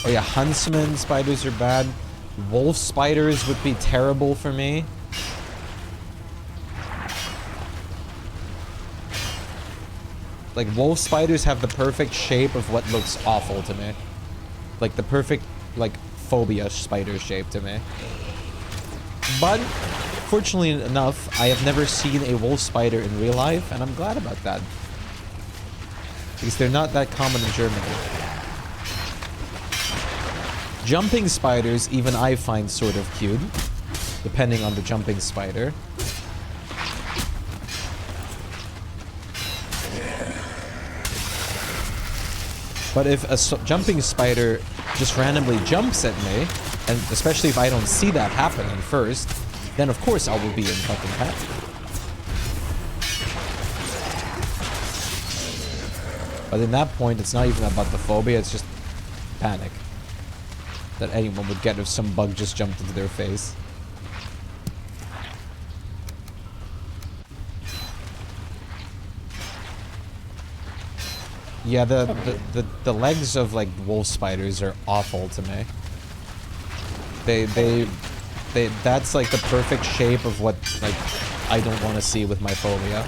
Oh yeah, huntsman spiders are bad. Wolf spiders would be terrible for me. Like, wolf spiders have the perfect shape of what looks awful to me. Like, the perfect, like, phobia spider shape to me. But, fortunately enough, I have never seen a wolf spider in real life, and I'm glad about that. Because they're not that common in Germany. Jumping spiders, even I find sort of cute, depending on the jumping spider. But if a jumping spider just randomly jumps at me, and especially if I don't see that happening first, then of course I will be in fucking panic. But in that point, it's not even about the phobia, it's just panic that anyone would get if some bug just jumped into their face. Yeah, the legs of, like, wolf spiders are awful to me. That's, like, the perfect shape of what, like, I don't want to see with my phobia.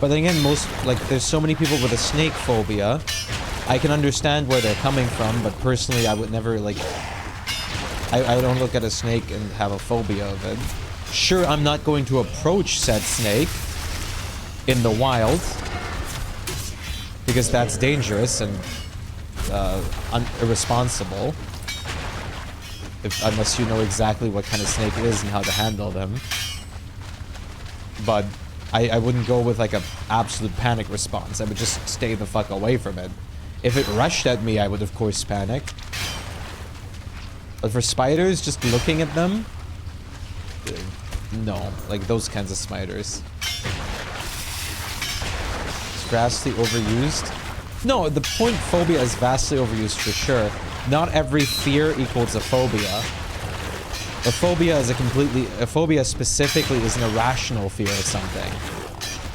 But then again, there's so many people with a snake phobia. I can understand where they're coming from, but personally, I would never, like... I don't look at a snake and have a phobia of it. Sure, I'm not going to approach said snake in the wild, because that's dangerous and irresponsible. Unless you know exactly what kind of snake it is and how to handle them. But I wouldn't go with like a absolute panic response. I would just stay the fuck away from it. If it rushed at me, I would of course panic. But for spiders, just looking at them, no, like those kinds of spiders. It's vastly overused. No, the point phobia is vastly overused for sure. Not every fear equals a phobia. A phobia is a phobia specifically is an irrational fear of something.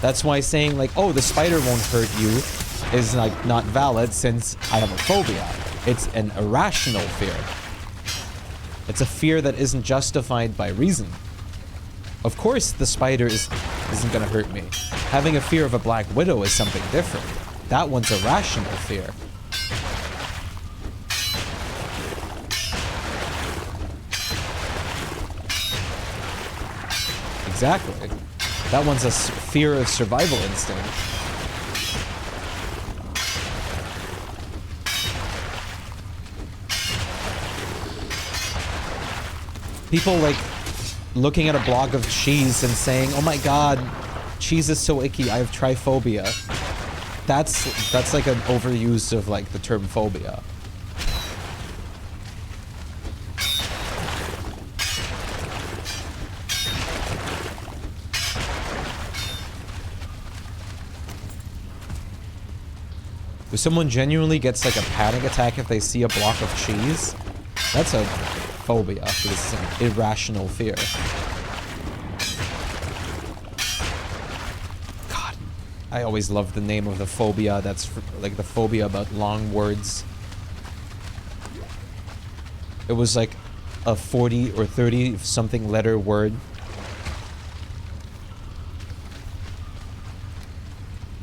That's why saying like, oh, the spider won't hurt you is like not valid since I have a phobia. It's an irrational fear. It's a fear that isn't justified by reason. Of course, the spider isn't gonna hurt me. Having a fear of a black widow is something different. That one's a rational fear. Exactly. That one's a fear of survival instinct. People like looking at a block of cheese and saying, "Oh my god, cheese is so icky, I have tryphobia." That's like an overuse of like the term phobia. If someone genuinely gets like a panic attack if they see a block of cheese, that's a phobia, because it's an irrational fear. God, I always loved the name of the phobia. That's like the phobia about long words. It was like a 40 or 30 something letter word.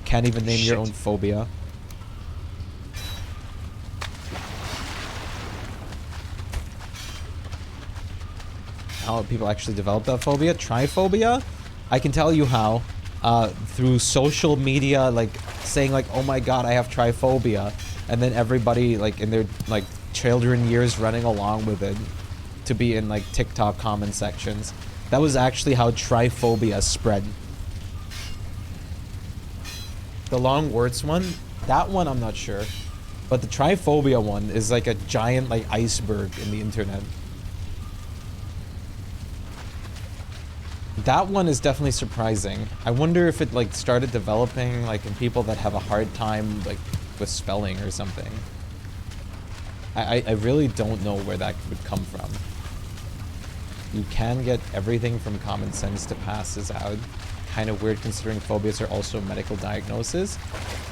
Can't even name your own phobia. How people actually develop that phobia? Tryphobia? I can tell you how. Through social media, like saying like, "Oh my god, I have tryphobia," and then everybody like in their like children years running along with it to be in like TikTok comment sections. That was actually how tryphobia spread. The long words one, that one I'm not sure, but the tryphobia one is like a giant like iceberg in the internet. That one is definitely surprising. I wonder if it like started developing like in people that have a hard time like with spelling or something. I really don't know where that would come from. You can get everything from common sense to passes out. Kind of weird considering phobias are also a medical diagnosis.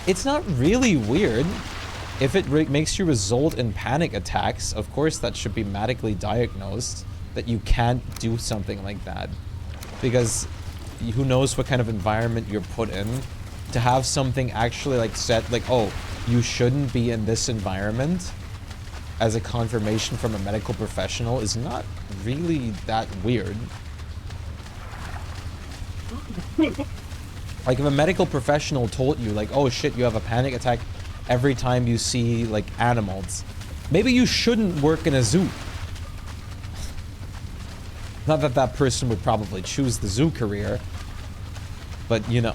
It's not really weird. If it makes you result in panic attacks, of course that should be medically diagnosed, that you can't do something like that. Because who knows what kind of environment you're put in. To have something actually like set like, oh, you shouldn't be in this environment as a confirmation from a medical professional is not really that weird. Like if a medical professional told you like, oh shit, you have a panic attack every time you see like animals, maybe you shouldn't work in a zoo. Not that that person would probably choose the zoo career, but you know.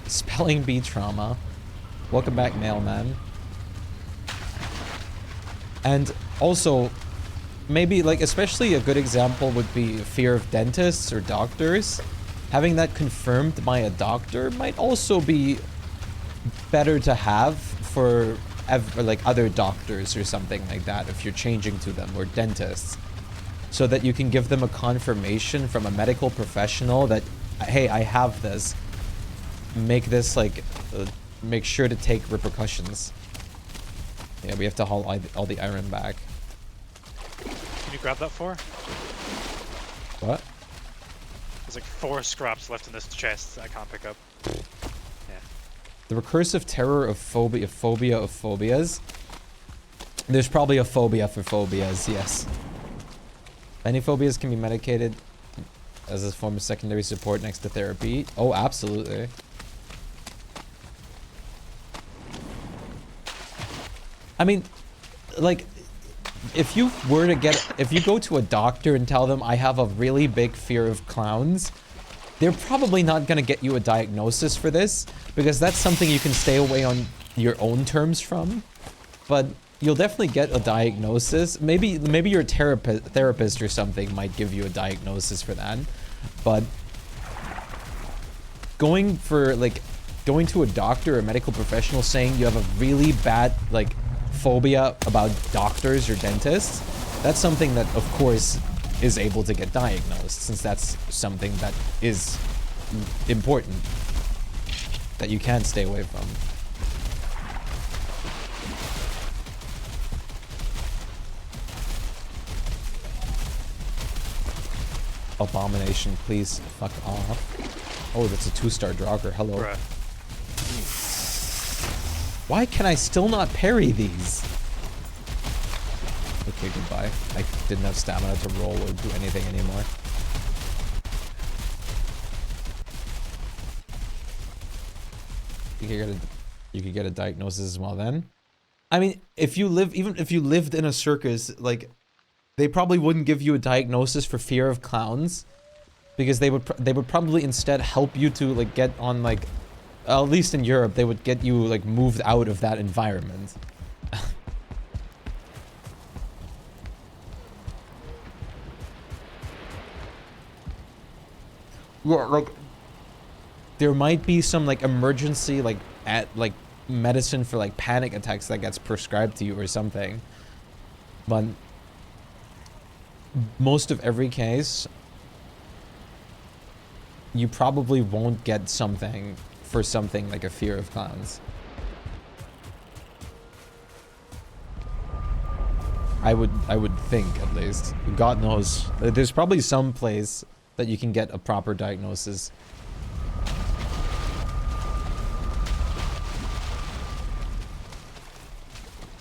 Spelling bee trauma. Welcome back, mailman. And also, maybe like especially a good example would be fear of dentists or doctors. Having that confirmed by a doctor might also be better to have for like other doctors or something like that if you're changing to them, or dentists, so that you can give them a confirmation from a medical professional that, hey, I have this. Make this like make sure to take repercussions. Yeah, we have to haul all the iron back. Can you grab that 4? What? There's like 4 scraps left in this chest that I can't pick up. Yeah. The recursive terror of phobia of phobias. There's probably a phobia for phobias, yes. Many phobias can be medicated as a form of secondary support next to therapy. Oh, absolutely. I mean, like, if you go to a doctor and tell them I have a really big fear of clowns, they're probably not gonna get you a diagnosis for this, because that's something you can stay away on your own terms from. But you'll definitely get a diagnosis. Maybe your therapist or something might give you a diagnosis for that. But going to a doctor or a medical professional saying you have a really bad phobia about doctors or dentists, that's something that of course is able to get diagnosed, since that's something that is important that you can't stay away from. Abomination, please fuck off. Oh, that's a 2-star Draugr. Hello. Bruh. Why can I still not parry these? Okay, goodbye. I didn't have stamina to roll or do anything anymore. You could get a diagnosis as well then. I mean, even if you lived in a circus, they probably wouldn't give you a diagnosis for fear of clowns, because they would probably instead help you to get on at least in Europe, they would get you moved out of that environment. Yeah, there might be some emergency medicine for panic attacks that gets prescribed to you or something, but most of every case you probably won't get something for something like a fear of clowns. I would think, at least. God knows. There's probably some place that you can get a proper diagnosis.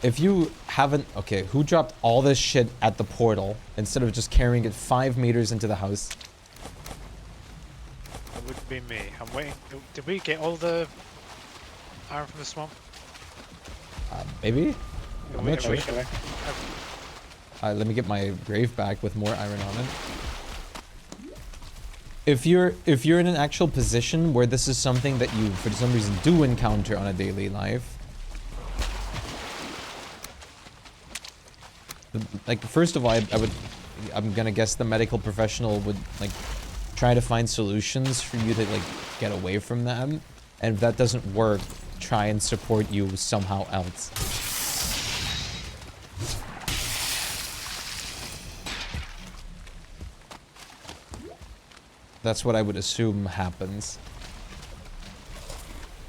If you haven't... Okay, who dropped all this shit at the portal instead of just carrying it 5 meters into the house? That would be me. I'm waiting. Did we get all the iron from the swamp? Maybe? I'm not sure. Wait. Let me get my grave back with more iron on it. If you're in an actual position where this is something that you, for some reason, do encounter on a daily life, first of all, I'm gonna guess the medical professional would try to find solutions for you to get away from that, and if that doesn't work, try and support you somehow else. That's what I would assume happens.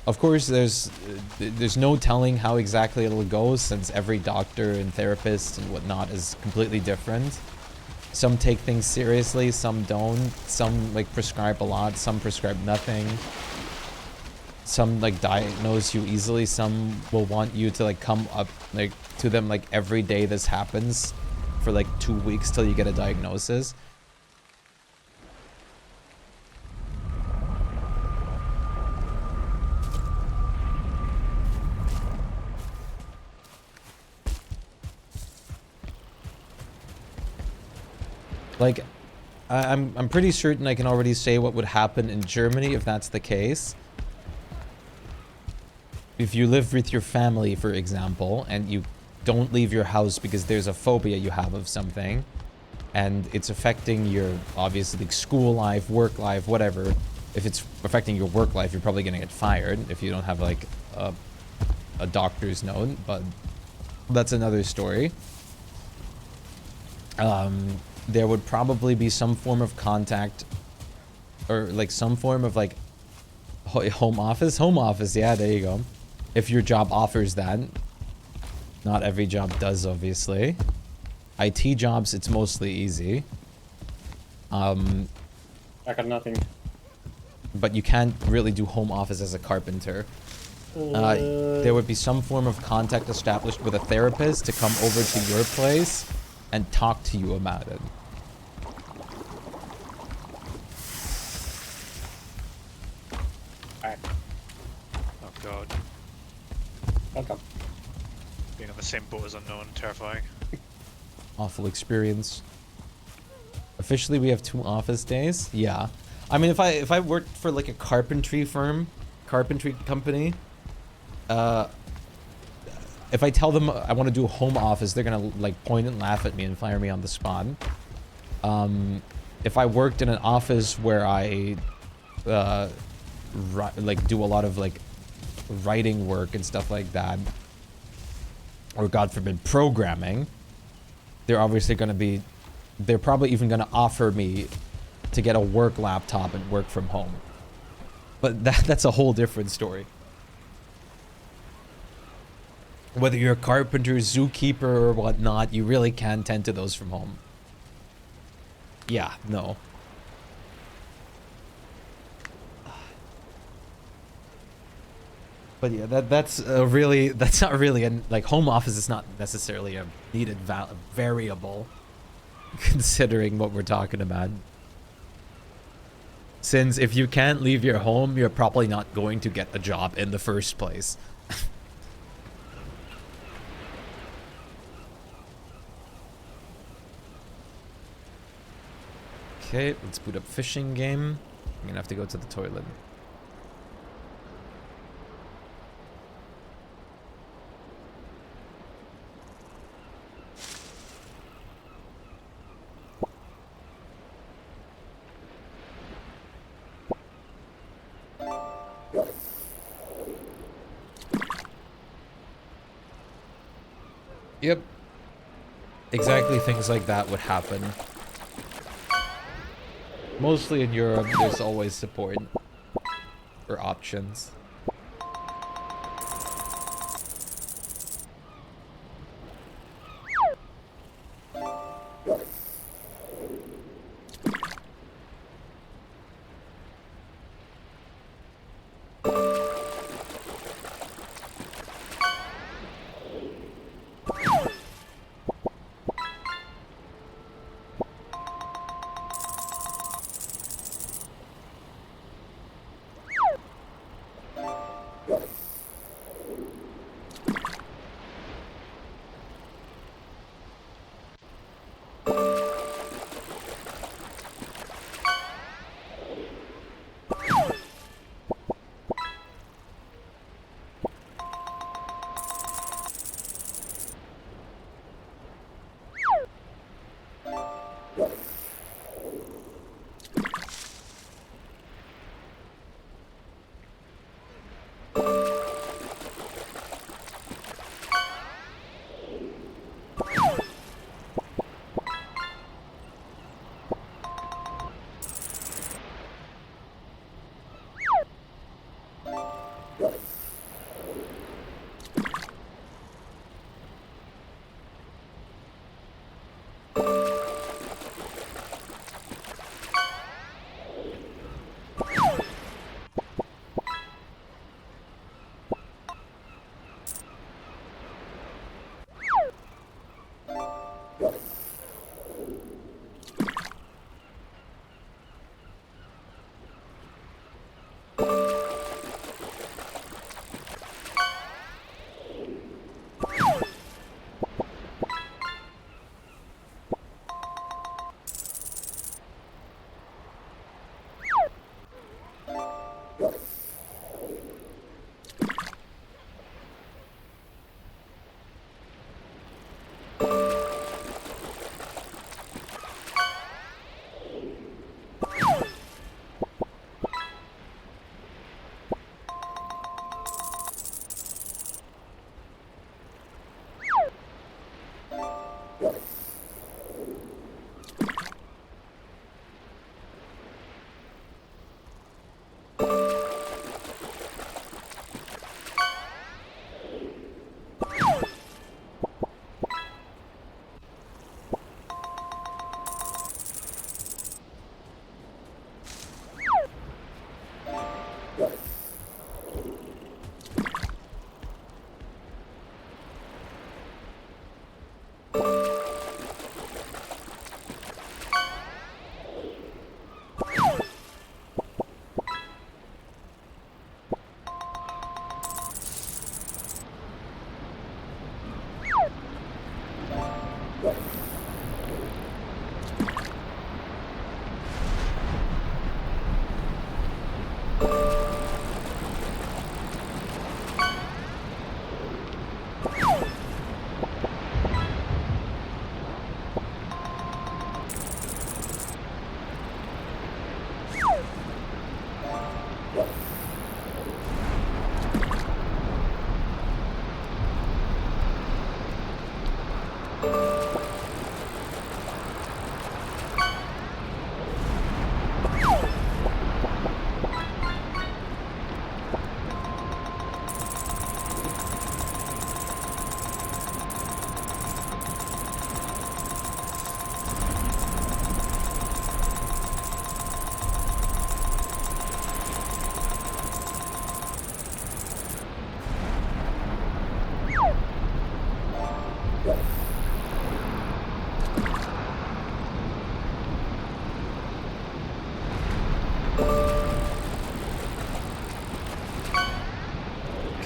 Of course, there's no telling how exactly it'll go, since every doctor and therapist and whatnot is completely different. Some take things seriously, some don't. Some prescribe a lot, some prescribe nothing. Some diagnose you easily, some will want you to come up to them every day this happens for 2 weeks till you get a diagnosis. I'm pretty certain I can already say what would happen in Germany if that's the case. If you live with your family, for example, and you don't leave your house because there's a phobia you have of something, and it's affecting your, obviously, school life, work life, whatever. If it's affecting your work life, you're probably gonna get fired if you don't have a doctor's note, but that's another story. There would probably be some form of contact, or some form of home office, yeah, there you go. If your job offers that. Not every job does, obviously. IT jobs, it's mostly easy. I got nothing. But you can't really do home office as a carpenter. There would be some form of contact established with a therapist to come over to your place and talk to you about it. Alright. Oh god. Welcome. Being on the same boat as unknown, terrifying. Awful experience. Officially, we have 2 office days. Yeah. I mean, if I worked for like a carpentry company, if I tell them I want to do a home office, they're gonna like point and laugh at me and fire me on the spot. If I worked in an office where I like do a lot of like writing work and stuff like that, or God forbid programming, they're probably even gonna offer me to get a work laptop and work from home. But that's a whole different story. Whether you're a carpenter, zookeeper, or whatnot, you really can tend to those from home. Yeah, no. But yeah, that's not really like home office is not necessarily a needed variable, considering what we're talking about. Since if you can't leave your home, you're probably not going to get a job in the first place. Okay, let's boot up fishing game. I'm gonna have to go to the toilet. Yep. Exactly, things like that would happen. Mostly in Europe, there's always support or options.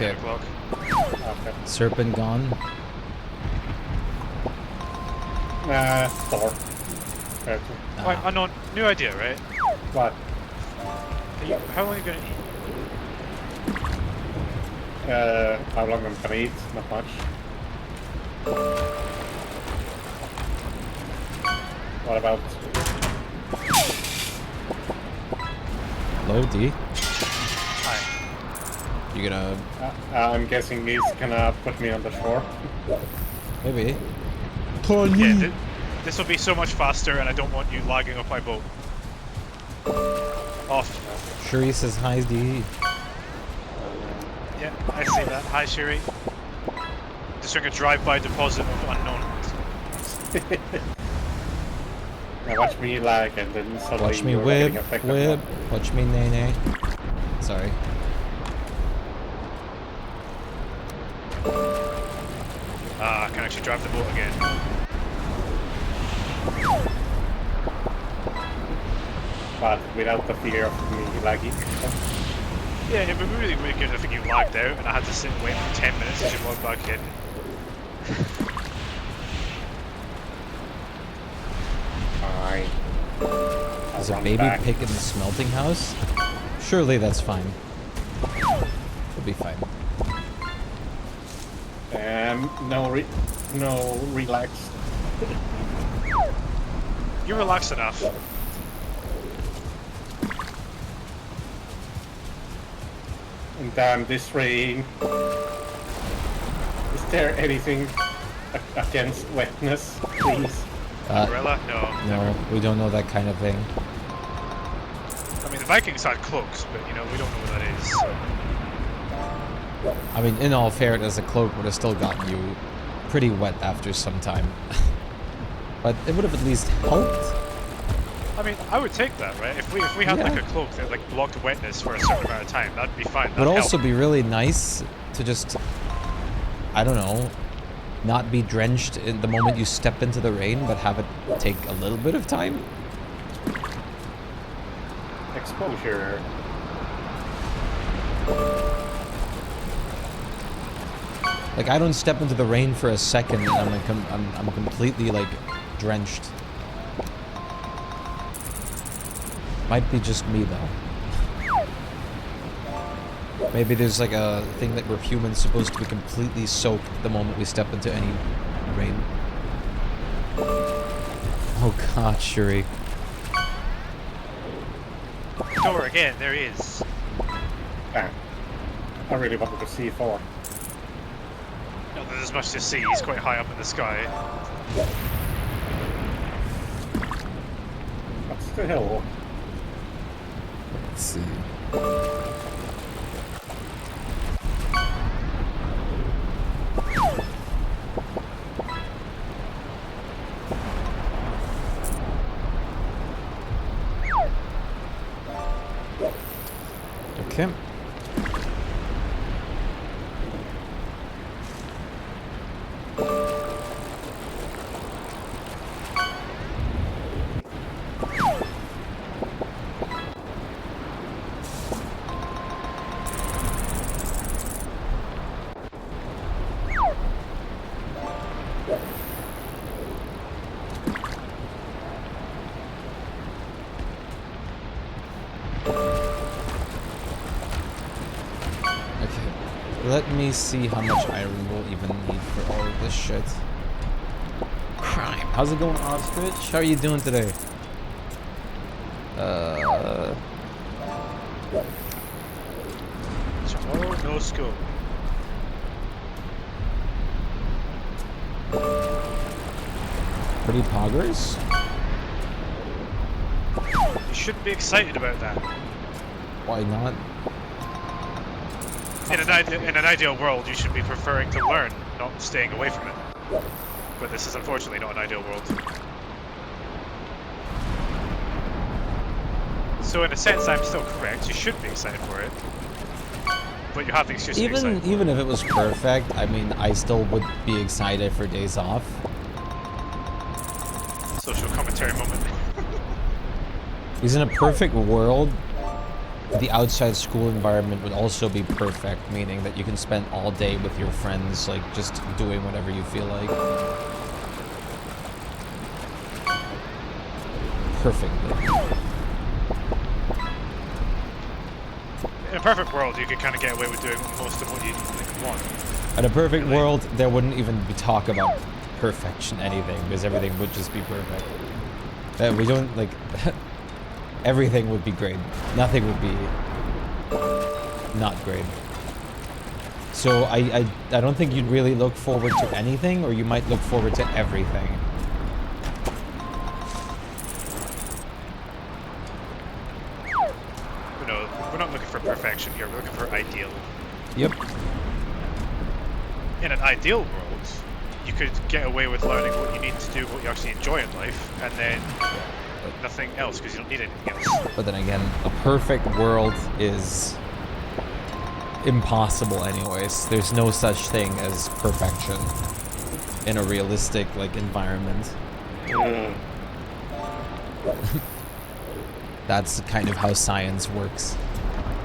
Okay. 8 o'clock. Okay. Serpent gone. Door. Right, unknown. New idea, right? What? How long are you gonna eat? How long I'm gonna eat? Not much. What about? Hello, D. Hi. You gonna... I'm guessing he's gonna put me on the shore. Maybe. Yeah, this will be so much faster, and I don't want you lagging off my boat. Off. Shuri says hi, D. Yeah, I see that. Hi, Shiri. Just doing a drive-by deposit of unknown. Now watch me lag and then suddenly Watch me you're whip, getting affected. whip. Watch me nay nay. Sorry. Ah, I can actually drive the boat again. But without the fear of me lagging. Yeah, it would be really good if you lagged out and I had to sit and wait for 10 minutes as you log back in. Fine. There's a baby pig in the smelting house? Surely that's fine. It'll be fine. No relax. You're relaxed enough. And damn this rain. Is there anything against wetness, please? Umbrella? No. No, we don't know that kind of thing. I mean, the Vikings had cloaks, but you know, we don't know what that is. So. I mean, in all fairness, a cloak would have still gotten you pretty wet after some time. But it would have at least helped. I mean, I would take that, right? If we had like a cloak that like blocked wetness for a certain amount of time, that'd be fine. It would That'd also help. be really nice to just, I don't know, not be drenched in the moment you step into the rain, but have it take a little bit of time. Exposure. Like, I don't step into the rain for a second and I'm like, I'm completely like drenched. Might be just me though. Maybe there's like a thing that we're humans supposed to be completely soaked the moment we step into any rain. Oh god, Shuri. Door again, there he is. Damn. I really wanted to see 4. Not that there's much to see, he's quite high up in the sky. But still. Let's see. Okay. Let me see how much iron we'll even need for all of this shit. Crime. How's it going, Ostrich? How are you doing today? Tomorrow, no school. Pretty poggers? You shouldn't be excited about that. Why not? In an ideal world, you should be preferring to learn, not staying away from it. But this is unfortunately not an ideal world. So in a sense, I'm still correct. You should be excited for it. But you have the excuse to be excited for Even if it was perfect, I mean, I still would be excited for days off. Social commentary moment. Because in a perfect world, the outside school environment would also be perfect, meaning that you can spend all day with your friends, like, just doing whatever you feel like. Perfectly. In a perfect world, you could kind of get away with doing most of what you want. In a perfect world, there wouldn't even be talk about perfection anything, because everything would just be perfect. We don't, like... everything would be great. Nothing would be... not great. So I don't think you'd really look forward to anything, or you might look forward to everything. No, we're not looking for perfection here, we're looking for ideal. Yep. In an ideal world, you could get away with learning what you need to do, what you actually enjoy in life, and then nothing else, because you don't need anything else. But then again, a perfect world is impossible anyways. There's no such thing as perfection in a realistic, like, environment. That's kind of how science works.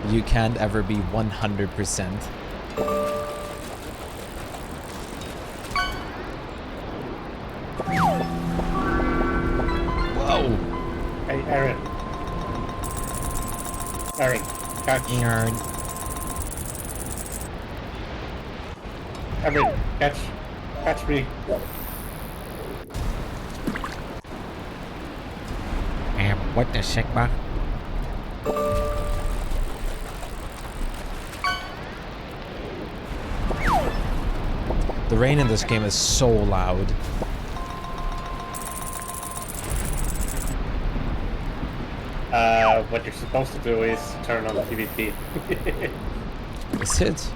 You can't ever be 100%. Whoa! Hey, Aaron. Aaron, catch. Aaron. Aaron, catch. Catch me. What the Sigma? The rain in this game is so loud. What you're supposed to do is turn on the PvP. Is it?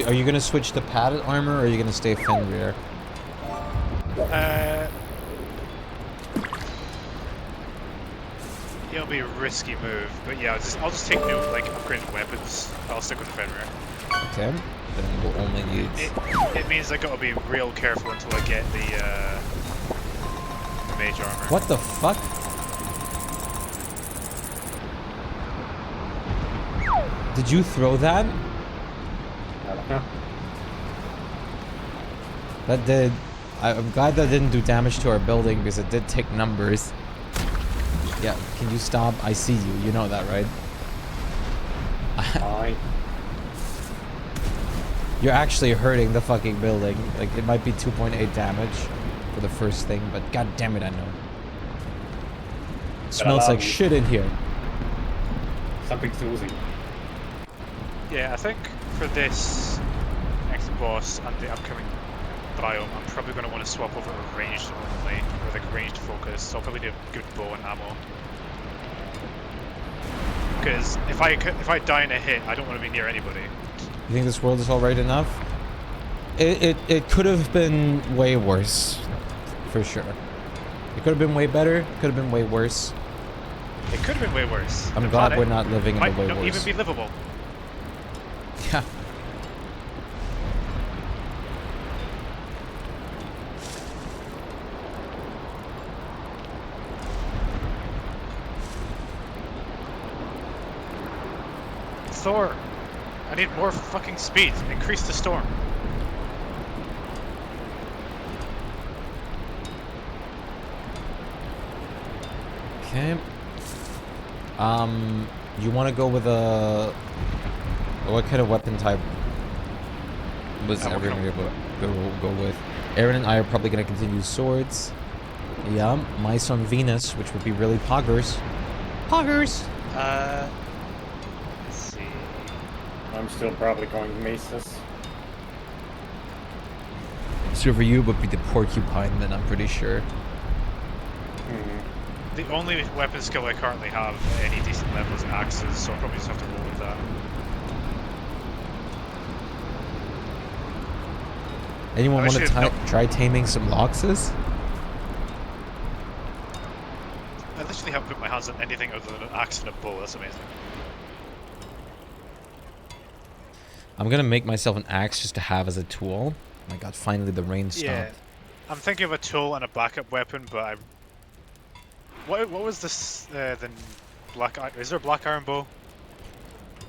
Are you gonna switch to padded armor, or are you gonna stay Fenrir? It'll be a risky move, but yeah, I'll just take new, like, upgraded weapons. I'll stick with Fenrir. Okay, then we'll only need... It means I gotta be real careful until I get the mage armor. What the fuck? Did you throw that? That did... I'm glad that didn't do damage to our building, because it did take numbers. Yeah, can you stop? I see you. You know that, right? Fine. You're actually hurting the fucking building. Like, it might be 2.8 damage for the first thing, but god damn it, I know. It smells like shit in here. Something's oozing. Yeah, I think for this next boss and the upcoming biome, I'm probably going to want to swap over to ranged only, or like ranged focus, so I'll probably do a good bow and ammo. Because if I die in a hit, I don't want to be near anybody. You think this world is alright enough? It could have been way worse, for sure. It could have been way better, it could have been way worse. It could have been way worse. I'm glad we're not living in the way might not worse. even be livable. Yeah. Thor, I need more fucking speed. Increase the storm. Okay. You want to go with a... What kind of weapon type was everyone gonna go with? Aaron and I are probably going to continue swords. Yeah, mice on Venus, which would be really poggers. Poggers! Let's see. I'm still probably going maces. So for you, it would be the porcupine, then, I'm pretty sure. The only weapon skill I currently have at any decent level is axes, so I'll probably just have to roll with that. Anyone want to try taming some loxes? I literally haven't put my hands on anything other than an axe and a bow, that's amazing. I'm gonna make myself an axe just to have as a tool. Oh my god, finally the rain stopped. Yeah. I'm thinking of a tool and a backup weapon, but I. What was this? The black. Is there a black iron bow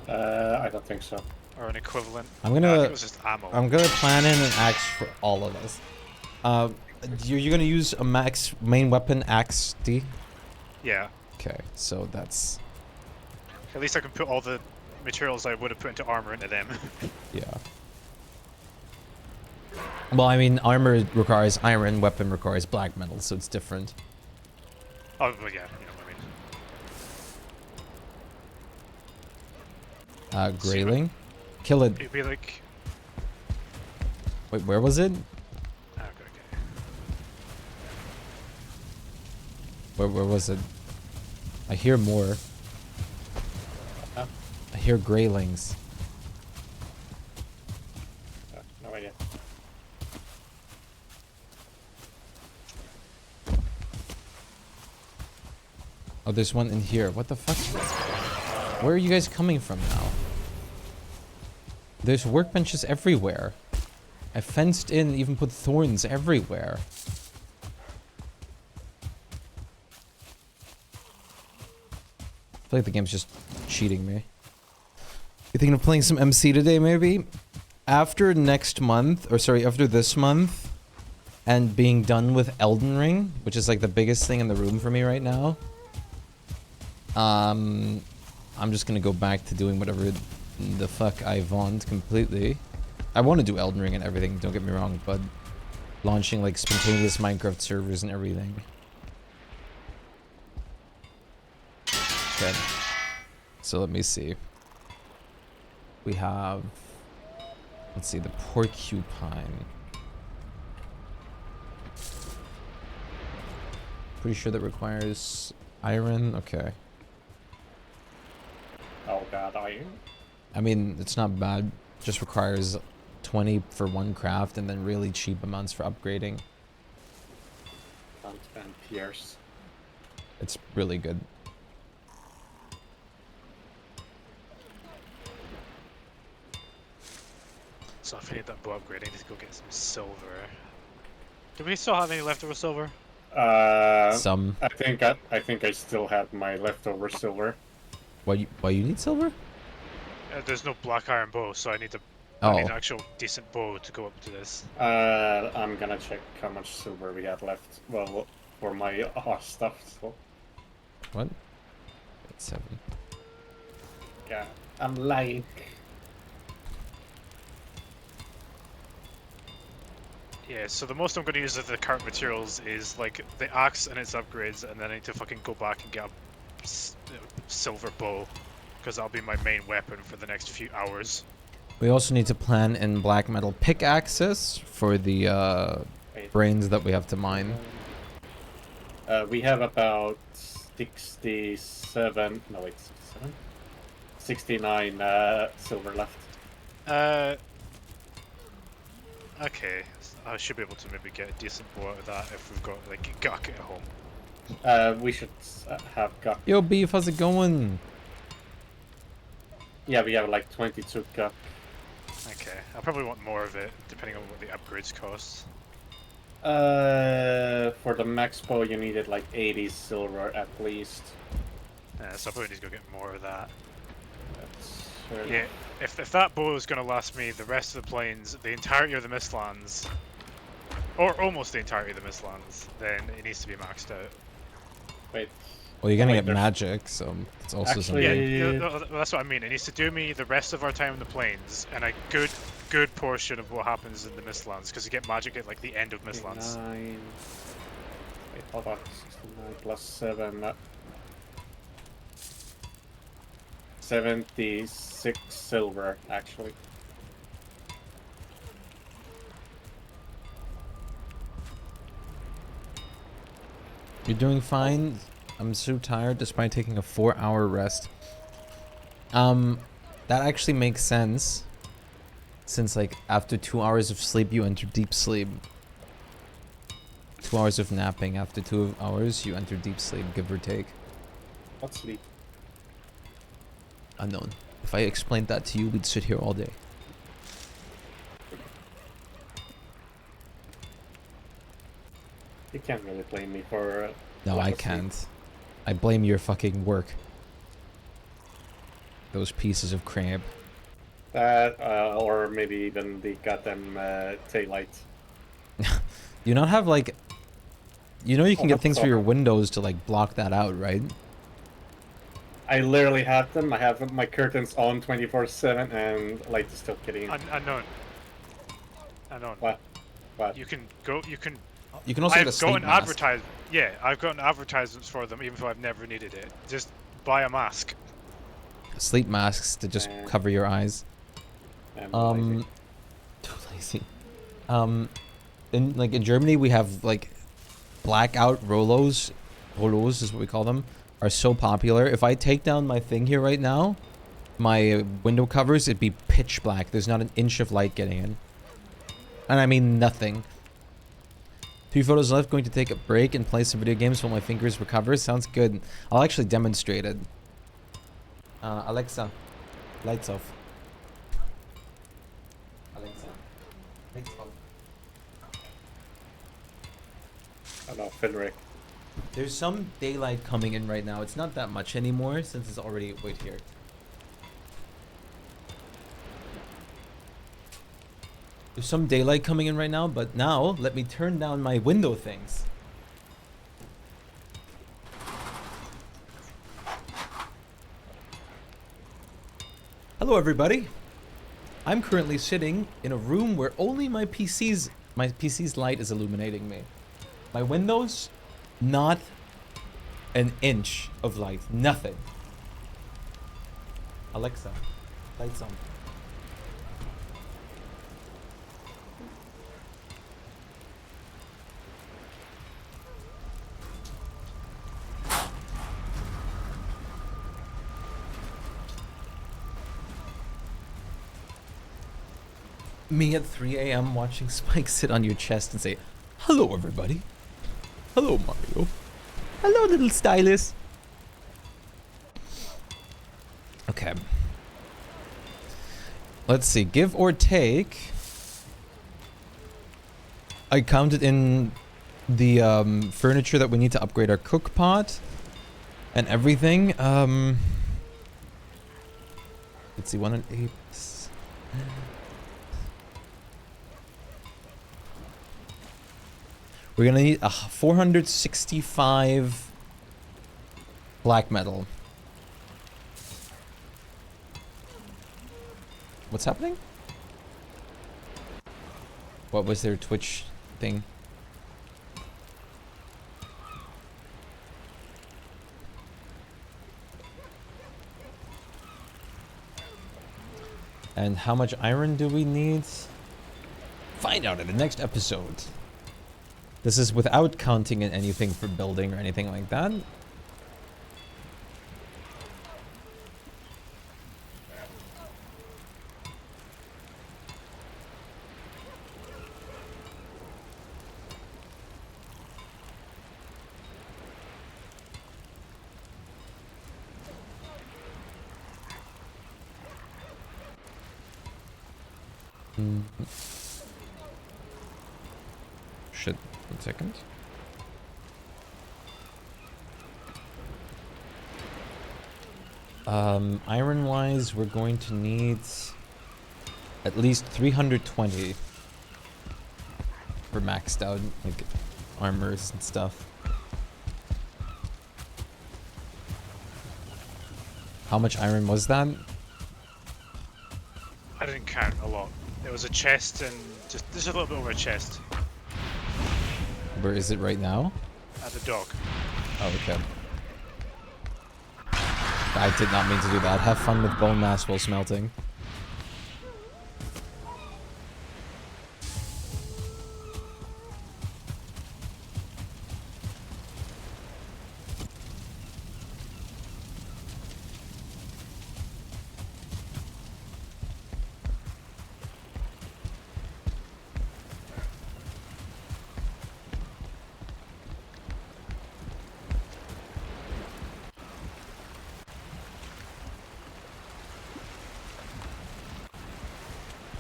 I don't think so. or an equivalent? I'm No, I gonna think it was just ammo. I'm gonna plan in an axe for all of us. You're gonna use a max main weapon axe D? Yeah. Okay, so that's At least I can put all the materials I would have put into armor into them. yeah. Well, I mean, armor requires iron, weapon requires black metal, so it's different. Oh, well, yeah, you know what I mean. Grayling? Kill it. It'd be like. Wait, where was it? Oh, okay. Where was it? I hear more. I hear graylings. No idea. Oh, there's one in here. What the fuck? Where are you guys coming from now? There's workbenches everywhere. I fenced in, even put thorns everywhere. I feel like the game's just cheating me. You thinking of playing some MC today, maybe? After next month, or sorry, after this month, and being done with Elden Ring, which is like the biggest thing in the room for me right now, I'm just gonna go back to doing whatever the fuck I want completely. I want to do Elden Ring and everything, don't get me wrong, but launching like spontaneous Minecraft servers and everything. Okay. So let me see. We have, let's see, the porcupine. Pretty sure that requires iron. Okay. Oh god, iron? I mean, it's not bad. Just requires 20 for one craft and then really cheap amounts for upgrading. And pierce. It's really good. So if I need that bow upgrade, I need to go get some silver. Do we still have any leftover silver? Some. I think I still have my leftover silver. Why you need silver? There's no black iron bow, so I need to. Oh. I need an actual decent bow to go up to this. I'm gonna check how much silver we have left. Well, for my stuff. So. What? 7. Yeah, I'm lying. Yeah, so the most I'm going to use of the current materials is like the axe and its upgrades, and then I need to fucking go back and get a silver bow, because that'll be my main weapon for the next few hours. We also need to plan in black metal pickaxes for the brains that we have to mine. We have about 67. No wait, 67. 69 silver left. Okay, I should be able to maybe get a decent bow out of that if we've got like guk at home. We should have got. Yo, Beef, how's it going? Yeah, we have like 22 got. Okay, I'll probably want more of it depending on what the upgrades cost. For the max bow, you needed like 80 silver at least. So I probably need to go get more of that. That's fair Yeah, if that bow is going to last me the rest of the plains, the entirety of the Mistlands, or almost the entirety of the Mistlands, then it needs to be maxed out. Wait. Well, you're gonna Wait, get magic, so it's also Actually, something. Yeah, that's what I mean. It needs to do me the rest of our time in the plains, and a good portion of what happens in the Mistlands, because you get magic at like the end of Mistlands. 69. Wait, hold on. 69 plus 7. 76 silver, actually. You're doing fine. I'm so tired despite taking a 4-hour rest. That actually makes sense. Since like after 2 hours of sleep you enter deep sleep. 2 hours of napping, after 2 hours you enter deep sleep, give or take. What sleep? Unknown. If I explained that to you, we'd sit here all day. You can't really blame me for. No, lack I of sleep. can't. I blame your fucking work. Those pieces of crap. That, or maybe even the goddamn taillight. You not have like, you know, you can get that's things for all. your windows to like block that out, right? I literally have them. I have my curtains on 24/7, and light is still getting in. Unknown. Unknown. What? What? You can go. You can. You can also get a I've sleep gotten mask. advertise. Yeah, I've gotten advertisements for them, even though I've never needed it. Just buy a mask. Sleep masks to just cover your eyes. I'm lazy. Too lazy. In Germany we have like blackout Rolos is what we call them, are so popular. If I take down my thing here right now, my window covers, it'd be pitch black. There's not an inch of light getting in. And I mean nothing. 3 photos left, going to take a break and play some video games while my fingers recover. Sounds good. I'll actually demonstrate it. Alexa, lights off. Alexa, lights off. Oh no, Fenric. There's some daylight coming in right now. It's not that much anymore since it's already... Wait here. There's some daylight coming in right now, but now let me turn down my window things. Hello everybody. I'm currently sitting in a room where only my PC's light is illuminating me. My windows, not an inch of light. Nothing. Alexa, lights on. Me at 3 a.m. watching Shpyke sit on your chest and say, "Hello, everybody. Hello, Mario. Hello, little stylus." Okay. Let's see. Give or take. I counted in the furniture that we need to upgrade our cook pot and everything. Let's see. 108. We're gonna need 465 black metal. What's happening? What was their Twitch thing? And how much iron do we need? Find out in the next episode. This is without counting in anything for building or anything like that. Shit. 1 second. Iron wise, we're going to need at least 320 for maxed out like armors and stuff. How much iron was that? I didn't count a lot. There was a chest and just a little bit over a chest Where is it right now? at the dock. Oh, okay. I did not mean to do that. Have fun with bone mass while smelting.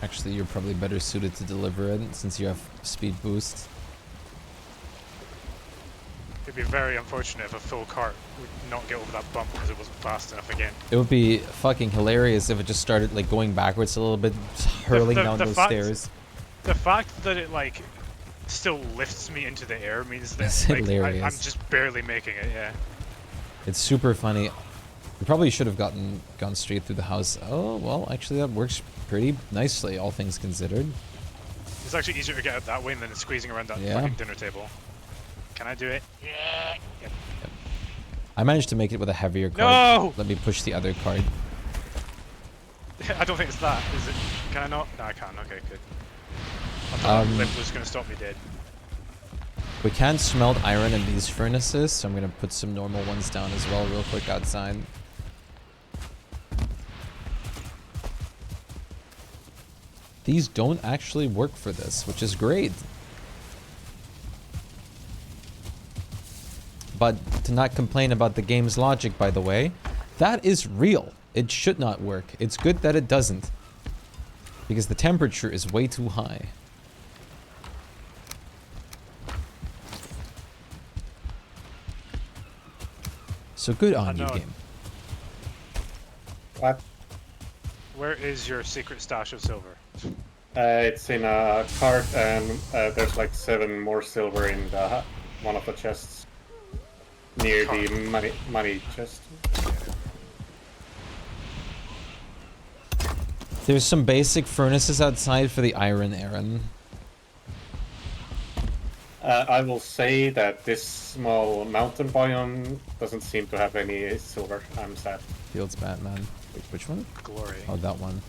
Actually, you're probably better suited to deliver it since you have speed boost. It'd be very unfortunate if a full cart would not get over that bump because it wasn't fast enough again. It would be fucking hilarious if it just started like going backwards a little bit, hurling down those stairs. The fact that it like still lifts me into the air means that That's like, hilarious. I'm just barely making it. Yeah. It's super funny. We probably should have gone straight through the house. Oh well, actually that works pretty nicely, all things considered. It's actually easier to get out that way than squeezing around that Yeah. fucking dinner table. Can I do it? Yeah. Yep. I managed to make it with a heavier card. No! Let me push the other card. I don't think it's that, is it? Can I not? No, I can. Okay, good. I thought that lift was going to stop me dead. We can't smelt iron in these furnaces, so I'm gonna put some normal ones down as well real quick outside. These don't actually work for this, which is great. But to not complain about the game's logic, by the way, that is real. It should not work. It's good that it doesn't. Because the temperature is way too high. So good on you, game. What? Where is your secret stash of silver? It's in a cart, and there's like 7 more silver in one of the chests near the money chest. There's some basic furnaces outside for the iron, Aaron. I will say that this small mountain biome doesn't seem to have any silver. I'm sad. Fields Batman. Wait, which one? Glory. Oh, that one.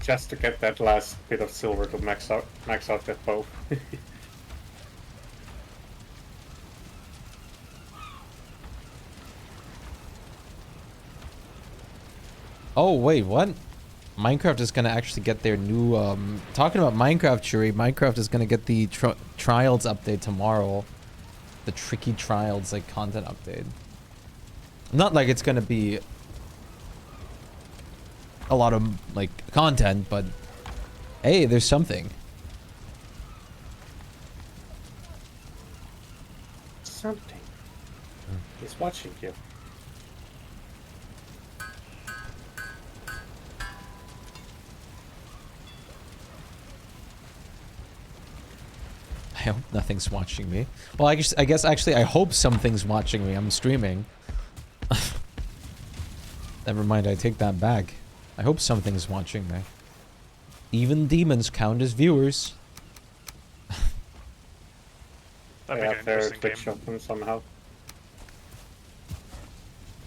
Just to get that last bit of silver to max out that bow. Oh, wait, what? Minecraft is going to actually get their new, talking about Minecraft, Shuri, Minecraft is going to get the Trials update tomorrow. The Tricky Trials, like, content update. Not like it's going to be a lot of, like, content, but hey, there's something. Something is watching you. I hope nothing's watching me. Well, I guess actually I hope something's watching me. I'm streaming. Never mind, I take that back. I hope something's watching me. Even demons count as viewers. That'd make an Their interesting Twitch game. open somehow.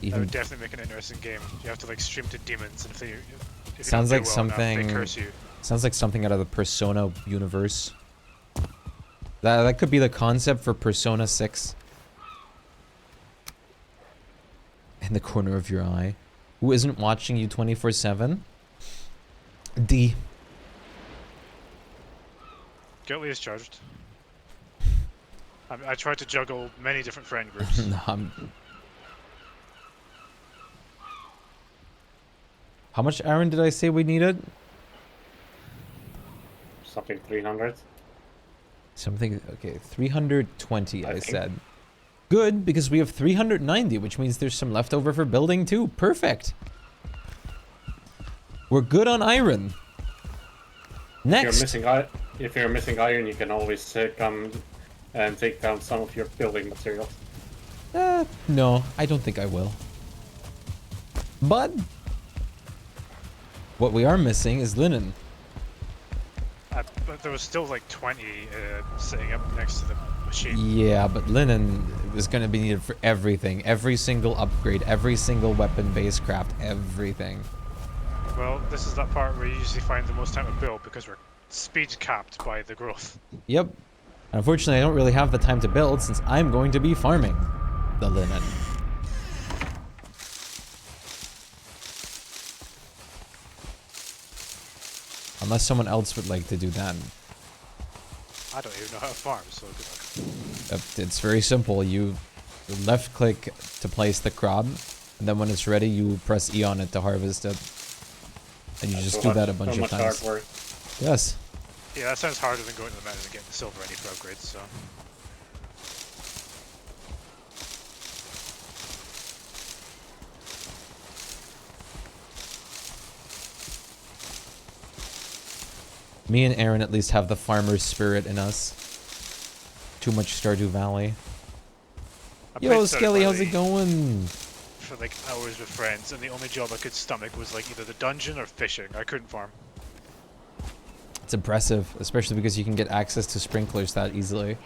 That would definitely make an interesting game. You have to like stream to demons, and if you Sounds don't like do well enough, something. they curse you. Sounds like something out of the Persona universe. That could be the concept for Persona 6. In the corner of your eye. Who isn't watching you 24/7? D. Guilty is charged. I tried to juggle many different friend groups. No, How much iron did I say we needed? Something 300. Something, okay, 320 I think. said. Good, because we have 390, which means there's some left over for building too. Perfect. We're good on iron. Next. If you're missing iron, you can always come and take down some of your building materials. No, I don't think I will. But what we are missing is linen. But there was still like 20 sitting up next to the machine. Yeah, but linen is going to be needed for everything. Every single upgrade, every single weapon base craft, everything. Well, this is that part where you usually find the most time to build because we're speed capped by the growth. Yep. Unfortunately, I don't really have the time to build since I'm going to be farming the linen. Unless someone else would like to do that. I don't even know how to farm, so good luck. It's very simple. You left click to place the crop, and then when it's ready, you press E on it to harvest it. And you just do that a bunch of times. Hard work. Yes. Yeah, that sounds harder than going to the mountain and getting the silver I need for upgrades, so... Me and Aaron at least have the farmer's spirit in us. Too much Stardew Valley. I Yo, played Stardew Skelly, how's Valley it going? for like hours with friends, and the only job I could stomach was like either the dungeon or fishing. I couldn't farm. It's impressive, especially because you can get access to sprinklers that easily.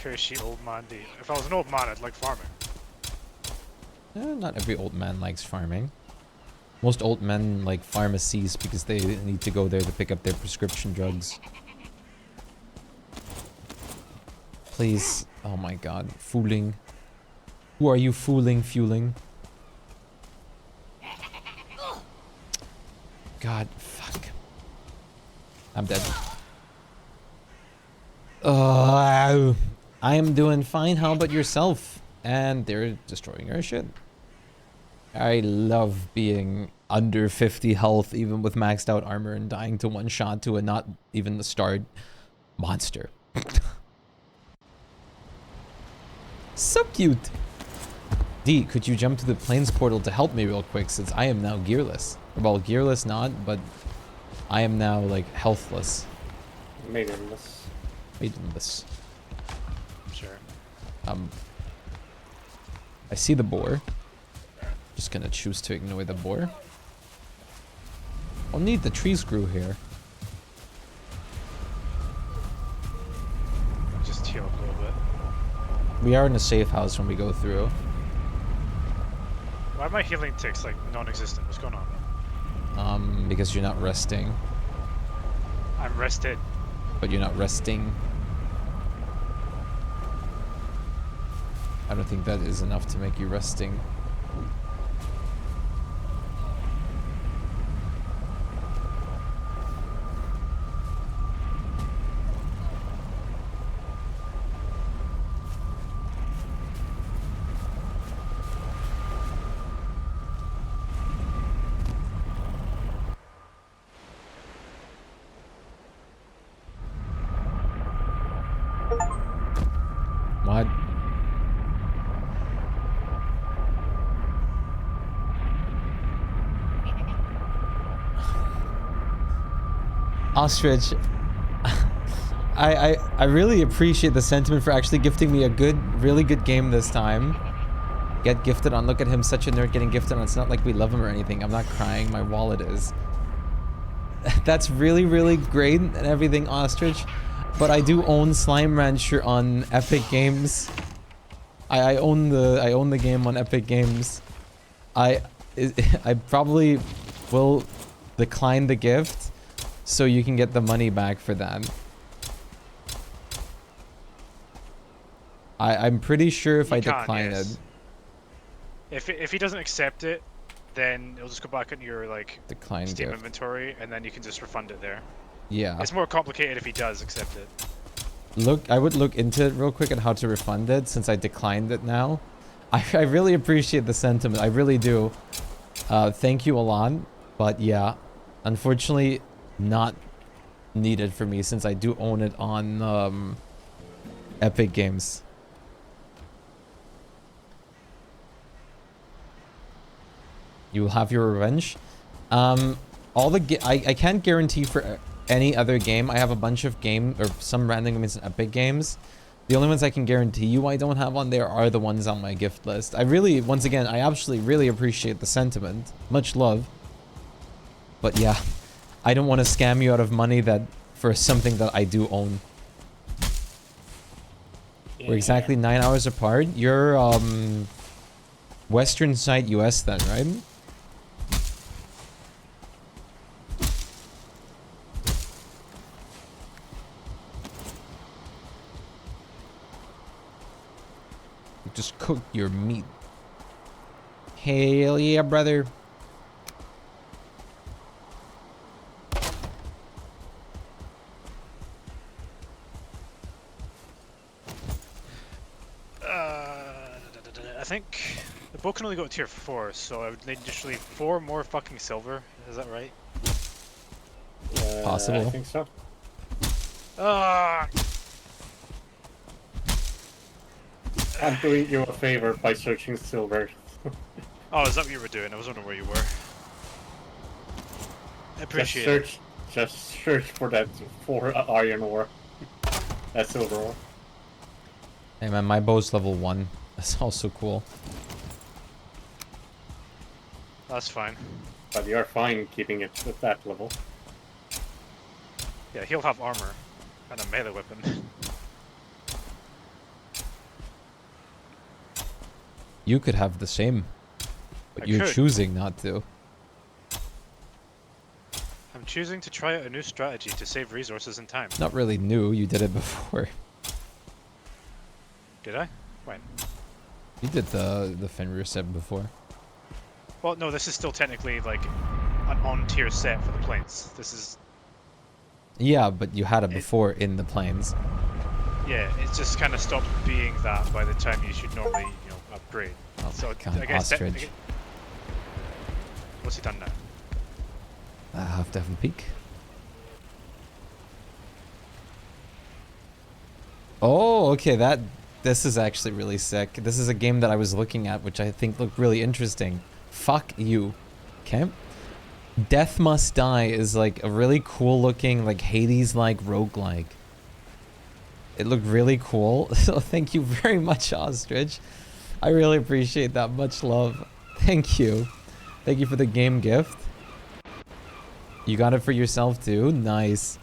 Cursey old man D. If I was an old man, I'd like farming. Not every old man likes farming. Most old men like pharmacies because they need to go there to pick up their prescription drugs. Please. Oh my god. Fooling. Who are you fooling, fueling? God, fuck. I'm dead. I am doing fine. How about yourself? And they're destroying our shit. I love being under 50 health, even with maxed out armor, and dying to one shot to a not even the starred monster. So cute. D, could you jump to the plains portal to help me real quick, since I am now gearless? Well, gearless not, but I am now, like, healthless. Maidenless. Maidenless. Sure. I see the boar. Just gonna choose to ignore the boar. I'll need the trees grew here. Just heal up a little bit. We are in a safe house when we go through. Why are my healing ticks like non-existent? What's going on? Because you're not resting. I'm rested. But you're not resting. I don't think that is enough to make you resting. What? Ostrich, I really appreciate the sentiment for actually gifting me a really good game this time. Get gifted on. Look at him, such a nerd getting gifted on. It's not like we love him or anything. I'm not crying. My wallet is. That's really, really great and everything, Ostrich. But I do own Slime Rancher on Epic Games. I own the game on Epic Games. I probably will decline the gift so you can get the money back for that. I'm pretty sure if I decline it. If he doesn't accept it, then it'll just go back into your like Decline Steam gift. inventory, and then you can just refund it there. Yeah. It's more complicated if he does accept it. Look, I would look into it real quick at how to refund it since I declined it now. I really appreciate the sentiment. I really do. Thank you a lot. But yeah, unfortunately, not needed for me since I do own it on Epic Games. You will have your revenge. I can't guarantee for any other game. I have a bunch of some random games in Epic Games. The only ones I can guarantee you I don't have on there are the ones on my gift list. Once again, I actually really appreciate the sentiment. Much love. But yeah, I don't want to scam you out of money for something that I do own. Yeah. We're exactly 9 hours apart. You're western side US then, right? Just cook your meat. Hell yeah, brother. I I think the bow can only go to tier 4, so I would need literally 4 more fucking silver. Is that right? Possible. I think so. Ah! I'm doing you a favor by searching silver. Oh, is that what you were doing? I was wondering where you were. I appreciate it. Just search for that iron ore. That silver ore. Hey man, my bow's level 1. That's also cool. That's fine. But you're fine keeping it at that level. Yeah, he'll have armor and a melee weapon. You could have the same, but I you're could. choosing not to. I'm choosing to try out a new strategy to save resources and time. Not really new, you did it before. Did I? When? You did the Fenrir set before. Well, no, this is still technically like an on-tier set for the planes. This is... Yeah, but you had it before in the planes. Yeah, it's just kind of stopped being that by the time you should normally, you know, upgrade. Oh So my god, I guess ostrich. What's he done now? I have to have a peek. Oh, okay, this is actually really sick. This is a game that I was looking at, which I think looked really interesting. Fuck you. Okay. Death Must Die is like a really cool looking, like Hades-like roguelike. It looked really cool. So thank you very much, Ostrich. I really appreciate that. Much love. Thank you. Thank you for the game gift. You got it for yourself too? Nice.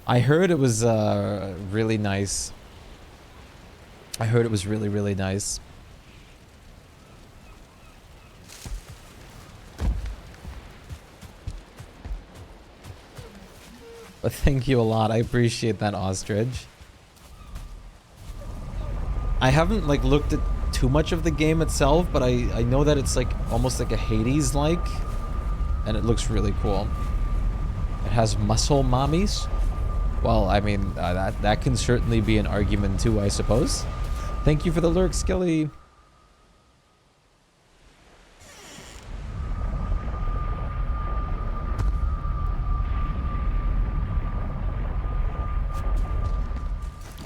I heard it was really nice. I heard it was really, really nice. But thank you a lot. I appreciate that, Ostrich. I haven't like looked at too much of the game itself, but I know that it's like almost like a Hades-like, and it looks really cool. It has muscle mommies. Well, I mean, that can certainly be an argument too, I suppose. Thank you for the lurk, Skilly.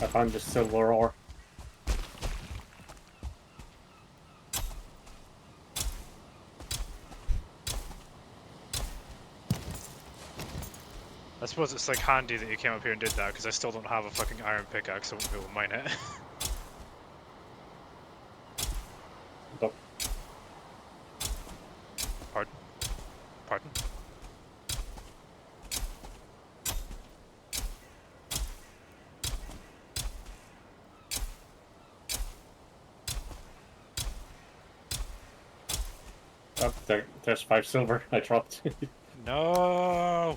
I found the silver ore. I suppose it's like handy that you came up here and did that, because I still don't have a fucking iron pickaxe, so I won't be able to mine it. Nope. Pardon? Pardon? Oh, there's 5 silver. I dropped. No.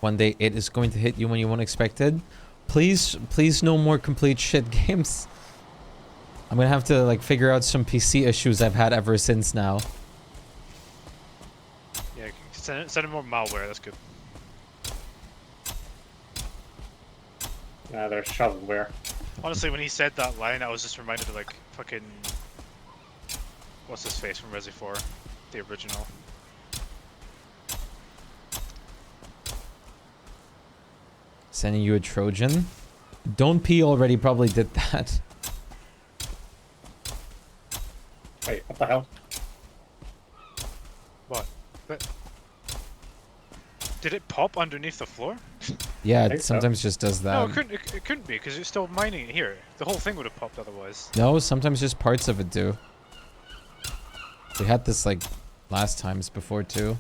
One day it is going to hit you when you won't expect it. Please, please no more complete shit games. I'm gonna have to like figure out some PC issues I've had ever since now. Yeah, send him more malware, that's good. There's shovelware. Honestly, when he said that line, I was just reminded of like fucking... What's his face from Resi 4? The original. Sending you a Trojan. Don't Pee already probably did that. Wait, what the hell? What? But... Did it pop underneath the floor? Yeah, think it so. sometimes just does that. No, it couldn't be, because it's still mining it here. The whole thing would have popped otherwise. No, sometimes just parts of it do. We had this like last times before too.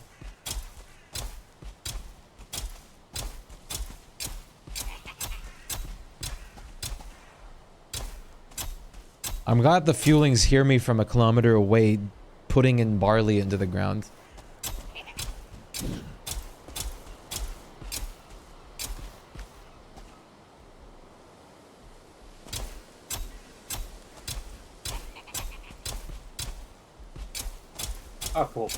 I'm glad the fuelings hear me from a kilometer away putting in barley into the ground. Oh, cool.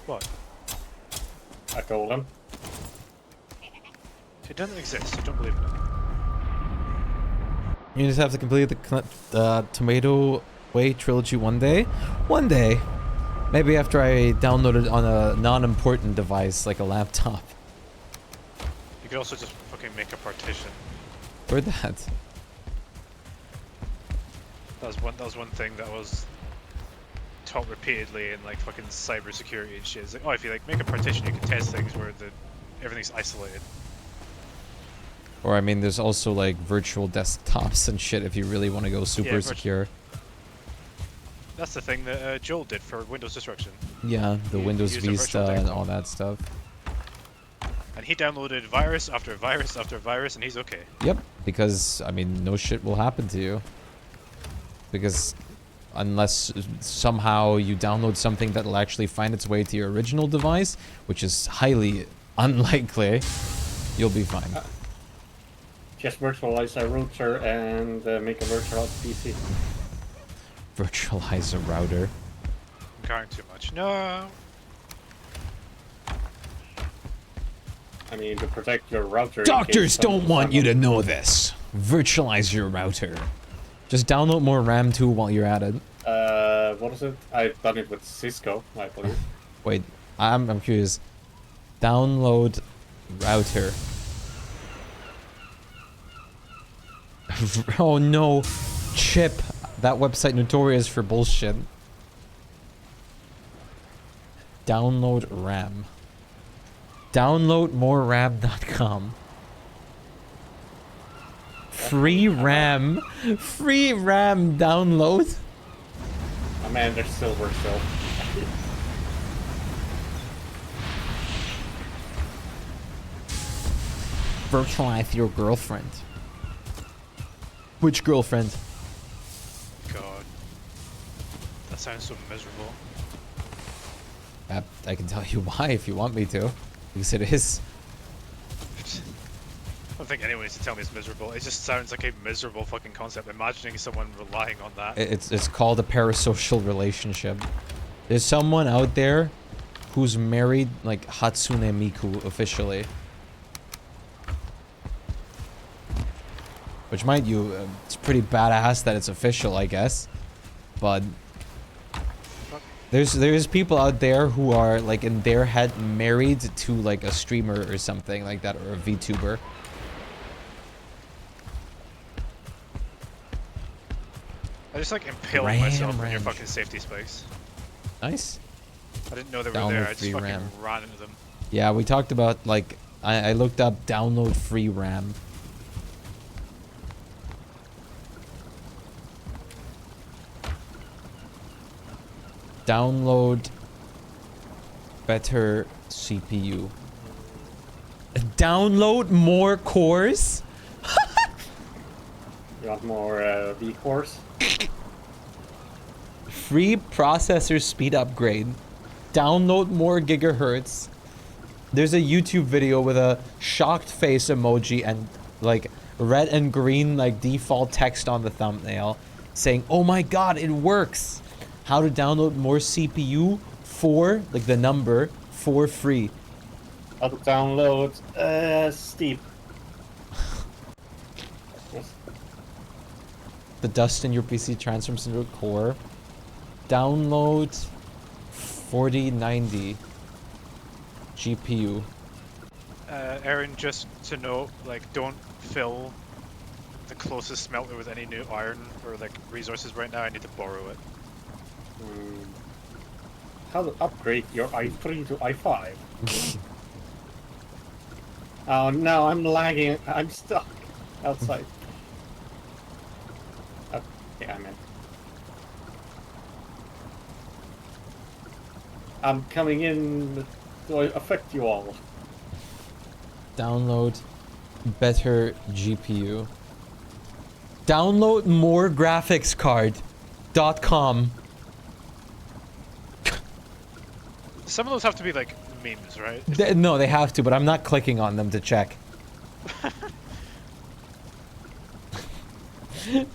What? A golem. It doesn't exist, I don't believe in it. You just have to complete the Tomato Way trilogy one day. One day. Maybe after I download it on a non-important device like a laptop. You could also just fucking make a partition. Or that. That was one thing that was taught repeatedly in like fucking cybersecurity and shit. It's like, oh, if you like make a partition, you can test things where everything's isolated. Or I mean, there's also like virtual desktops and shit if you really want to go super secure. That's the thing that Joel did for Windows Destruction. Yeah, the Windows used a virtual Vista and desktop. all that stuff. And he downloaded virus after virus after virus, and he's okay. Yep, because, I mean, no shit will happen to you. Because unless somehow you download something that will actually find its way to your original device, which is highly unlikely, you'll be fine. Just virtualize a router and make a virtual PC. Virtualize a router. I'm carrying too much. No. I mean, to protect your router. Doctors don't want you to know this. Virtualize your router. Just download more RAM too while you're at it. What is it? I've done it with Cisco, I believe. Wait, I'm curious. Download router. Oh no, Chip. That website notorious for bullshit. Download RAM. Downloadmoreram.com. Free RAM. Free RAM download. Oh man, there's silver still. Virtualize your girlfriend. Which girlfriend? God. That sounds so miserable. I can tell you why if you want me to. Because it is. I don't think anyone needs to tell me it's miserable. It just sounds like a miserable fucking concept. Imagining someone relying on that. It's called a parasocial relationship. There's someone out there who's married like Hatsune Miku officially. Which, mind you, it's pretty badass that it's official, I guess. But there's people out there who are like in their head married to like a streamer or something like that, or a VTuber. I just like impaled myself in your fucking safety spikes. Nice. I didn't know they were Download there. I just free fucking RAM. ran into them. Yeah, we talked about like I looked up download free RAM. Download better CPU. Download more cores? You want more V cores? Free processor speed upgrade. Download more gigahertz. There's a YouTube video with a shocked face emoji and like red and green like default text on the thumbnail saying, "Oh my god, it works." How to download more CPU for like the number for free. How to download Steep. Yes. The dust in your PC transforms into a core. Download 4090 GPU. Aaron, just to note, like, don't fill the closest smelter with any new iron or like resources right now. I need to borrow it. How to upgrade your i3 to i5? Oh no, I'm lagging. I'm stuck outside. Okay, I'm in. I'm coming in to affect you all. Download better GPU. Download more graphics card.com. Some of those have to be like memes, right? No, they have to, but I'm not clicking on them to check.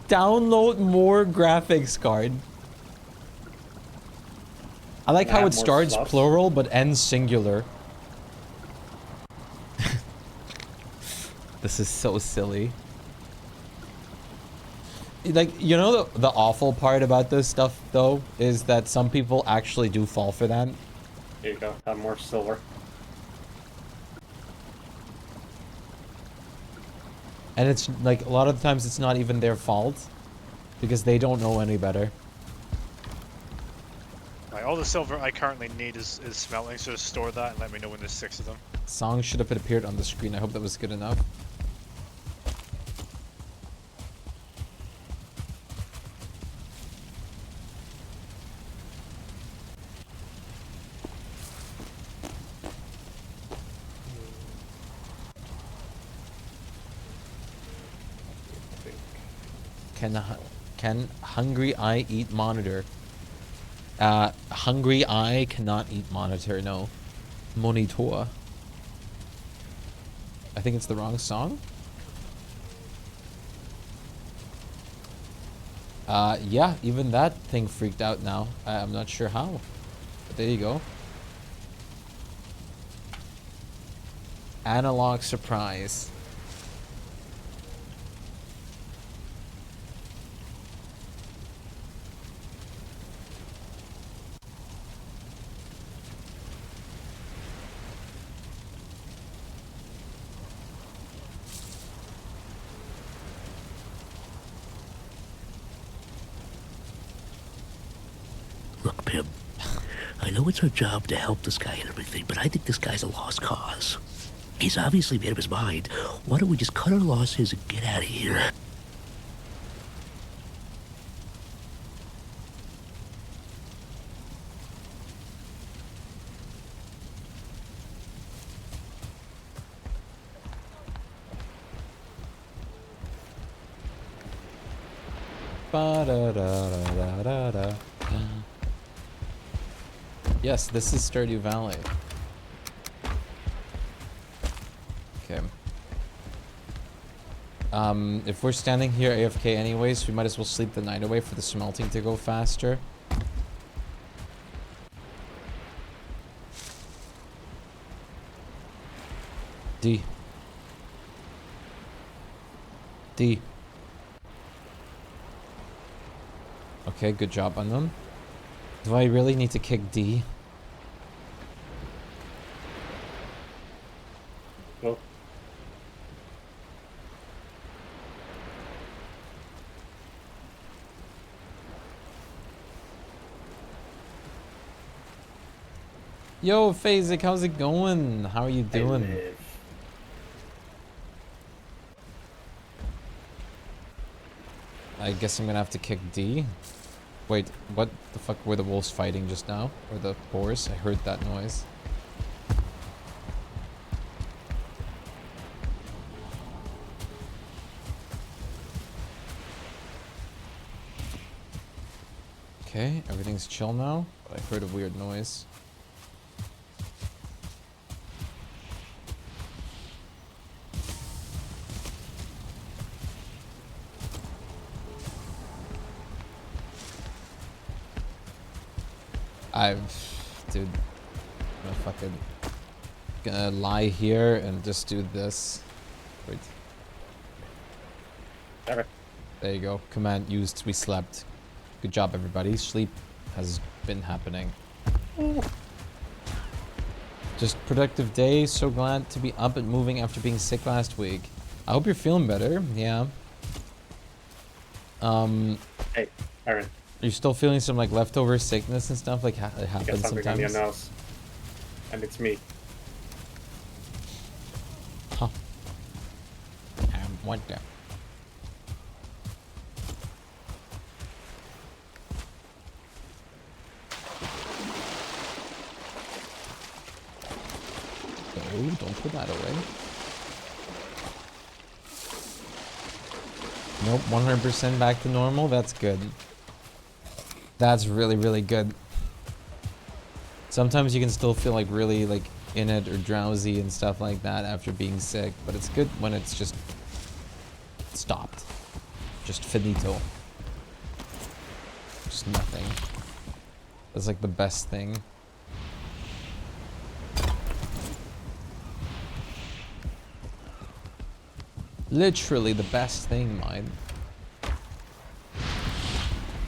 Download more graphics card. I like how it starts plural but ends singular. This is so silly. Like, you know, the awful part about this stuff, though, is that some people actually do fall for that. Here you go. Have more silver. And it's, like, a lot of times it's not even their fault. Because they don't know any better. Right, all the silver I currently need is smelting, so just store that and let me know when there's 6 of them. Song should have appeared on the screen. I hope that was good enough. Can hungry eye eat monitor? Hungry eye cannot eat monitor, no. Monitor. I think it's the wrong song. Yeah, even that thing freaked out now. I'm not sure how. But there you go. Analog surprise. Look, Pim, I know it's our job to help this guy and everything, but I think this guy's a lost cause. He's obviously made up his mind. Why don't we just cut our losses and get out of here? Ba-da-da-da-da-da. Yes, this is Stardew Valley. Okay. If we're standing here AFK anyways, we might as well sleep the night away for the smelting to go faster. D. Okay, good job on them. Do I really need to kick D? Well, Yo, Phasic, how's it going? How are you doing? I guess I'm gonna have to kick D. Wait, what the fuck were the wolves fighting just now? Or the boars? I heard that noise. Okay, everything's chill now, but I heard a weird noise. Dude, I'm gonna fucking gonna lie here and just do this. Wait. okay. There you go. Command used. We slept. Good job, everybody. Sleep has been happening. Just productive day. So glad to be up and moving after being sick last week. I hope you're feeling better. Yeah. Hey, Aaron. You're still feeling some like leftover sickness and stuff? Like it Get happens something on your sometimes. nose. And it's me. Huh. What the? No, don't put that away. Nope, 100% back to normal. That's good. That's really, really good. Sometimes you can still feel like really like in it or drowsy and stuff like that after being sick, but it's good when it's just stopped. Just finito. Just nothing. That's like the best thing. Literally the best thing, mine.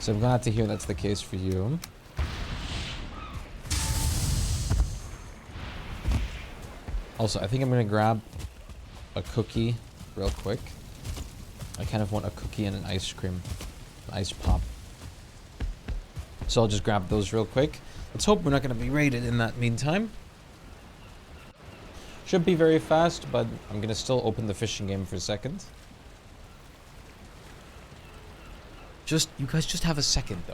So I'm glad to hear that's the case for you. Also, I think I'm gonna grab a cookie real quick. I kind of want a cookie and an ice cream, an ice pop. So I'll just grab those real quick. Let's hope we're not gonna be raided in that meantime. Should be very fast, but I'm gonna still open the fishing game for a second. You guys just have a second though.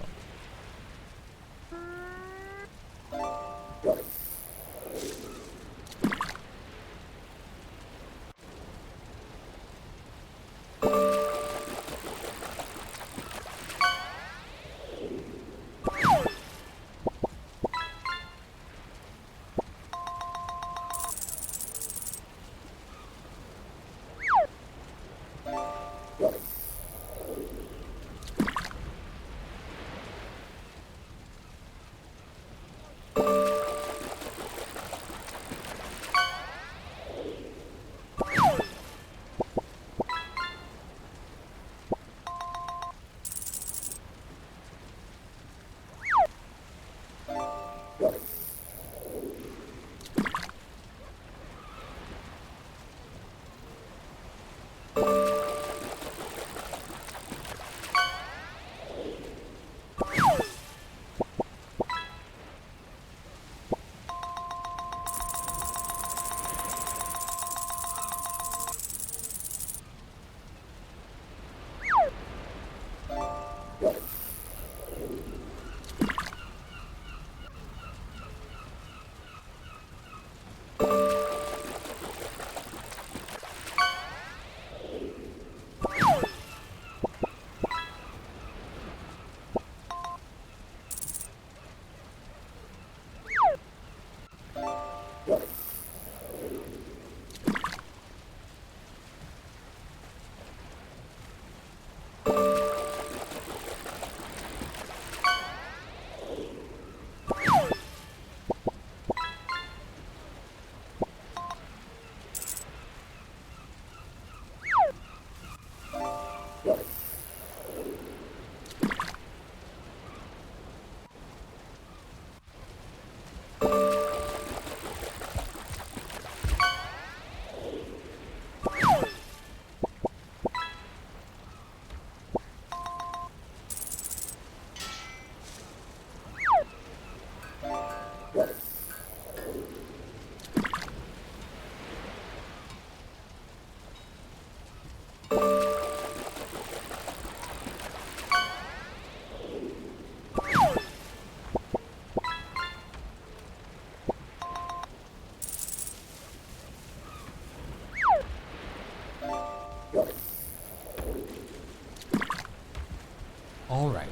All right.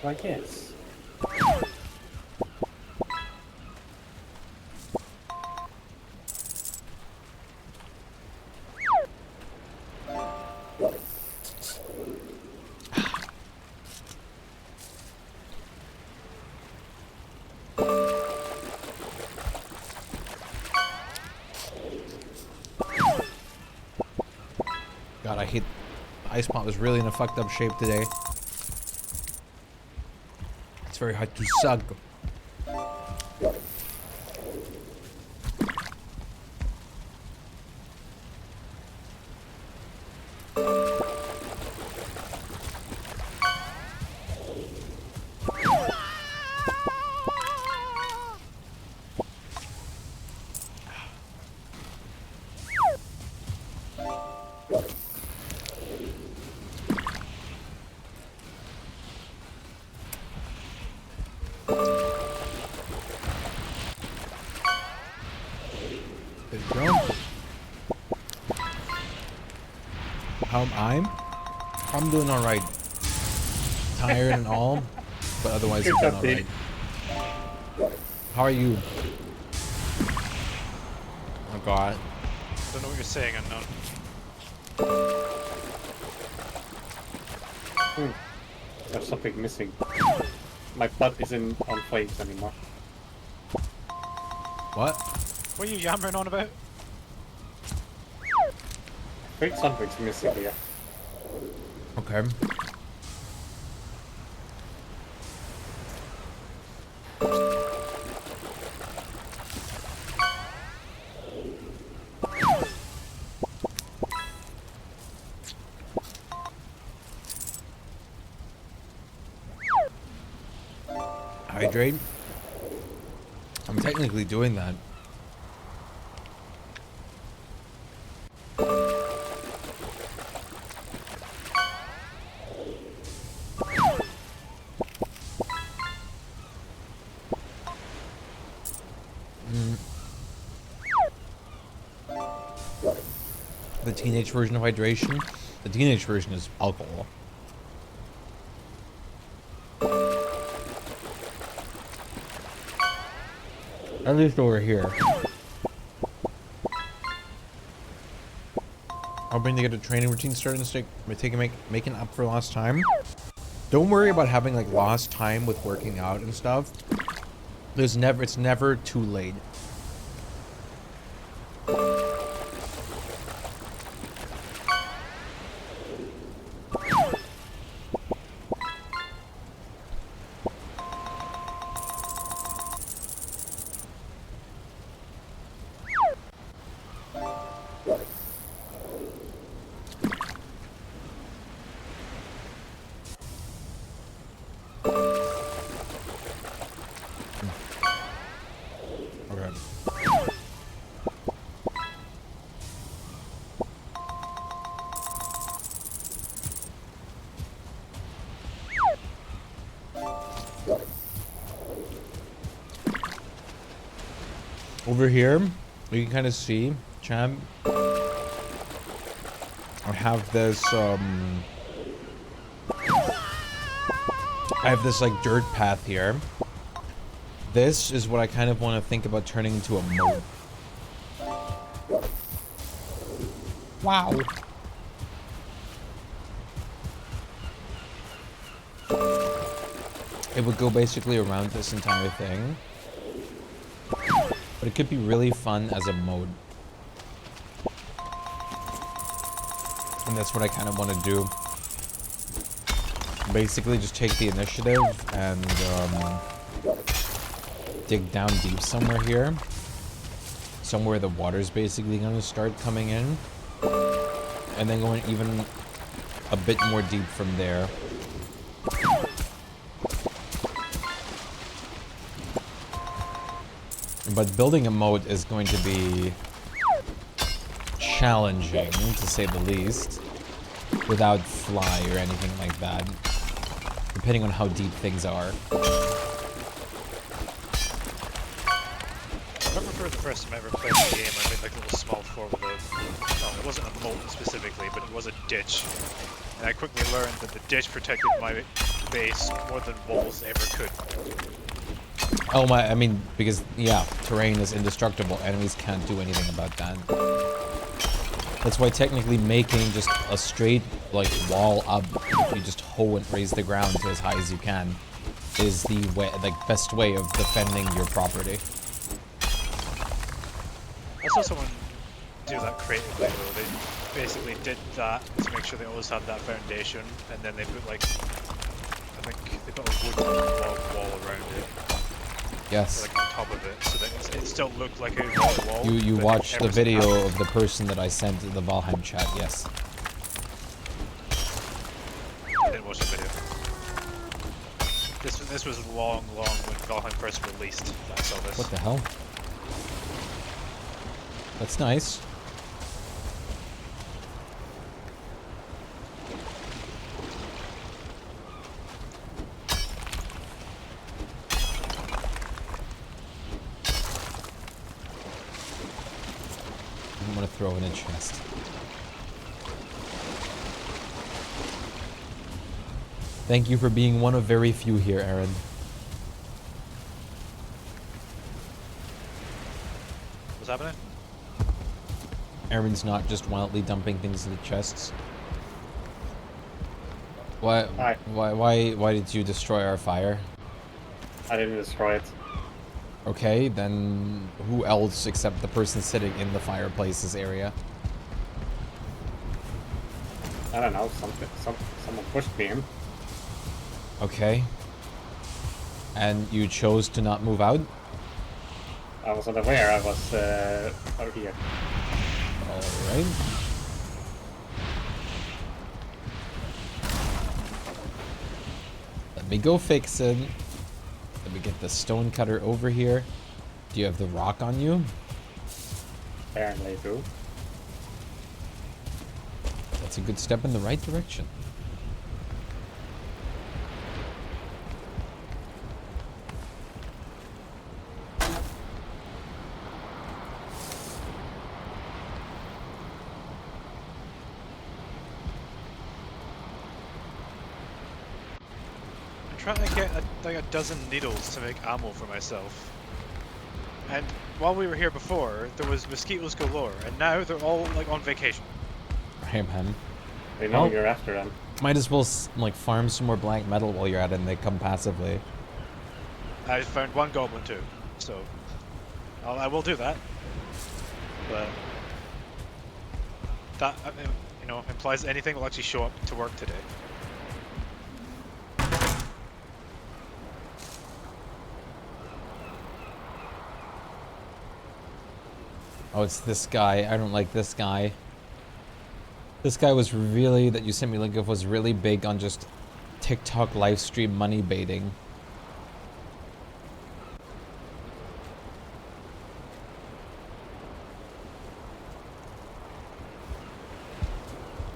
I guess. God, I hate... The ice pop is really in a fucked up shape today. It's very hard to suck. There you go. How am I? I'm doing alright. Tired and all, but otherwise I'm doing alright. How are you? Oh god. Don't know what you're saying, unknown. There's something missing. My butt isn't on flames anymore. What? What are you yammering on about? think something's missing here. Okay. Hydrate. I'm technically doing that. The teenage version of hydration. The teenage version is alcohol. At least over here. Hoping to get a training routine started and making up for lost time. Don't worry about having like lost time with working out and stuff. It's never too late. Over here, you can kind of see, champ. I have this, like dirt path here. This is what I kind of want to think about turning into a moat. Wow. It would go basically around this entire thing. But it could be really fun as a mode. And that's what I kind of want to do. Basically just take the initiative and dig down deep somewhere here. Somewhere the water's basically going to start coming in. And then going even a bit more deep from there. But building a moat is going to be challenging, to say the least, without fly or anything like that, depending on how deep things are. I remember the first time I ever played the game, I made like a little small fort with well, it wasn't a moat specifically, but it was a ditch. And I quickly learned that the ditch protected my base more than walls ever could. Oh my, I mean, because, yeah, terrain is indestructible. Enemies can't do anything about that. That's why technically making just a straight, like, wall up, if you just hoe and raise the ground to as high as you can, is the way, like, best way of defending your property. I saw someone do that creatively, though. They basically did that to make sure they always had that foundation, and then they put, like, I think they put a wooden wall around it. Yes. Like on top of it, so that it still looked like a wall. You watched the video of the person that I sent to the Valheim chat, yes. I didn't watch the video. This was long when Valheim first released that I saw this. What the hell? That's nice. I'm gonna throw in a chest. Thank you for being one of very few here, Aaron. What's happening? Aaron's not just wildly dumping things into chests. Why did you destroy our fire? I didn't destroy it. Okay, then who else except the person sitting in the fireplace's area? I don't know, someone pushed me in. Okay. And you chose to not move out? I was unaware I was out here. Alright. Let me go fix it. Let me get the stone cutter over here. Do you have the rock on you? Apparently do. That's a good step in the right direction. I'm trying to get like a dozen needles to make ammo for myself. And while we were here before, there was mosquitoes galore, and now they're all like on vacation. Hey, man. They know Oh. you're after them. Might as well like farm some more black metal while you're at it and they come passively. I found one goblin too, so I will do that. But that you know implies that anything will actually show up to work today. Oh, it's this guy. I don't like this guy. This guy was really, that you sent me a link of, was really big on just TikTok live stream money baiting.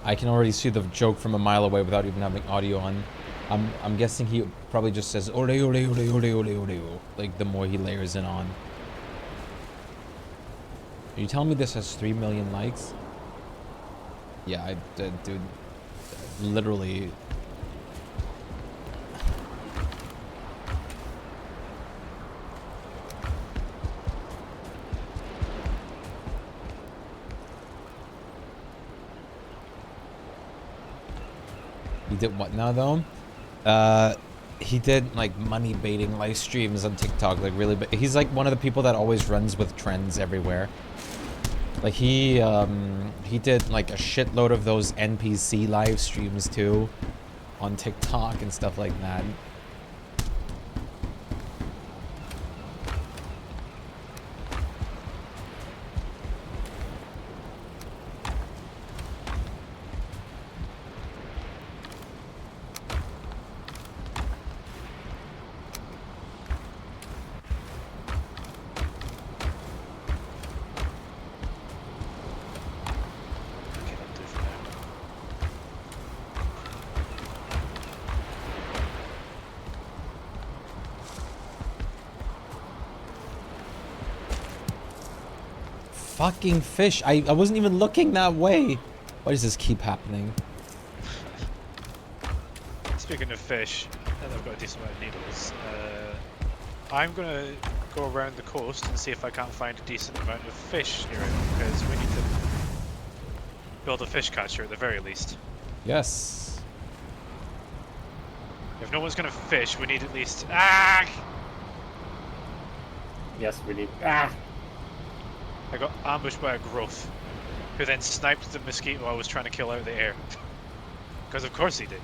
I can already see the joke from a mile away without even having audio on. I'm guessing he probably just says ole ole ole ole ole ole, like the more he layers it on. Are you telling me this has 3 million likes? Yeah, dude, literally. He did what now, though? He did like money baiting live streams on TikTok, like really. He's like one of the people that always runs with trends everywhere. Like he did like a shitload of those NPC live streams too, on TikTok and stuff like that. Fucking fish. I wasn't even looking that way. Why does this keep happening? Speaking of fish, and I've got a decent amount of needles, I'm gonna go around the coast and see if I can't find a decent amount of fish here, because we need to build a fish catcher at the very least. Yes. If no one's gonna fish, we need at least. Ah! Yes, we need. Ah! I got ambushed by a growth, who then sniped the mosquito I was trying to kill out of the air. Because of course he did.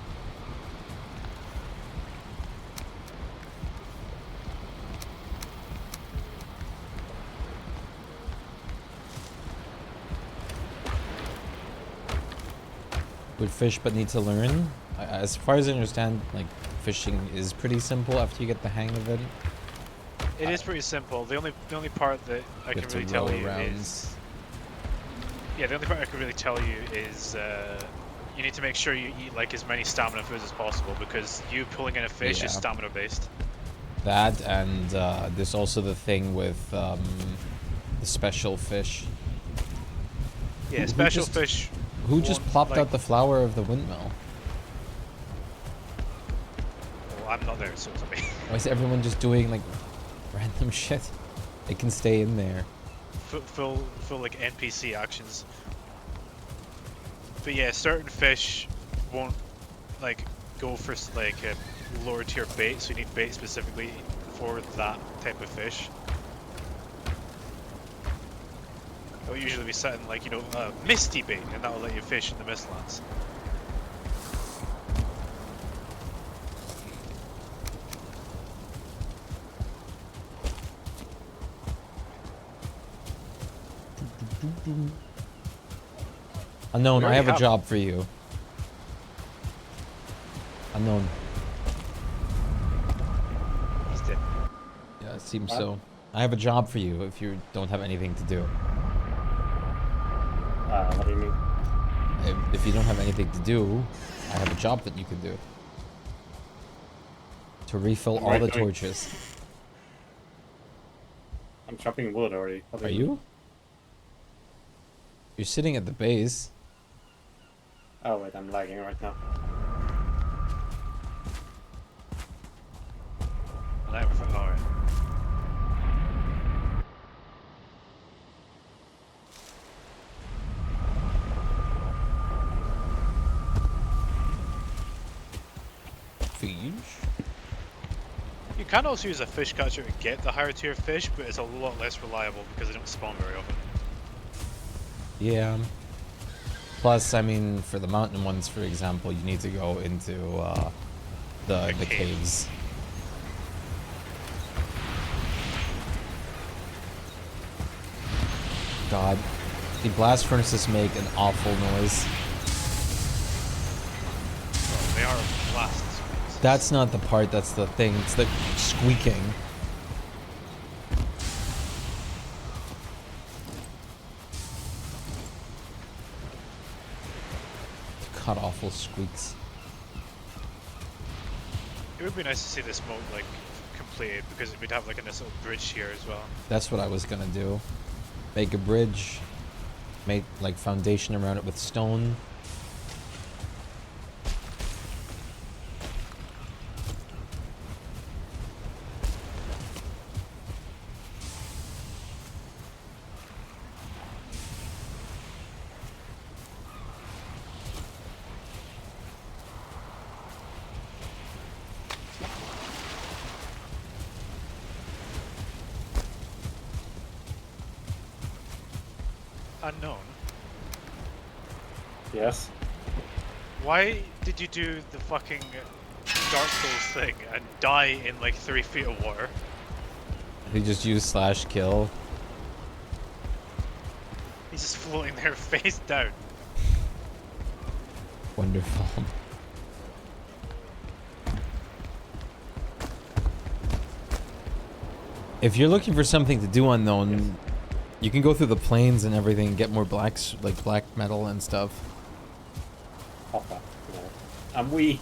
Would fish but need to learn. As far as I understand, like fishing is pretty simple after you get the hang of it. It is pretty simple. The only part that I can really tell you is. Yeah, the only part I can really tell you is you need to make sure you eat like as many stamina foods as possible, because you pulling in a fish is stamina based. That and there's also the thing with the special fish. Yeah, special fish. Who just plopped out the flower of the windmill? Well, I'm not there, so it's me. Why is everyone just doing like random shit? It can stay in there. Full like NPC actions. But yeah, certain fish won't like go for like a lower tier bait, so you need bait specifically for that type of fish. It'll usually be set in like, you know, misty bait, and that'll let you fish in the Mistlands. Unknown, We I have a already job for you. Unknown. He's dead. Yeah, it seems What? so. I have a job for you if you don't have anything to do. What do you mean? If you don't have anything to do, I have a job that you can do. To refill I'm all right the doing- torches. I'm chopping wood already. What do Are mean? you? You're sitting at the base. Oh wait, I'm lagging right now. And I have alright. Fish. You can also use a fish catcher to get the higher tier fish, but it's a lot less reliable because they don't spawn very often. Yeah. Plus, I mean, for the mountain ones, for example, you need to go into the The caves. God, the blast furnaces make an awful noise. Well, they are blasts. That's not the part, that's the thing. It's the squeaking. God, awful squeaks. It would be nice to see this mode like completed because we'd have like a nice little bridge here as well. That's what I was gonna do. Make a bridge. Make like foundation around it with stone. Unknown. Yes. Why did you do the fucking Dark Souls thing and die in like 3 feet of water? He just used slash kill. He's just floating there face down. Wonderful. If you're looking for something to do unknown, you can go through the plains and everything and get more blacks, like black metal and stuff. Hoppa. No. I'm weak.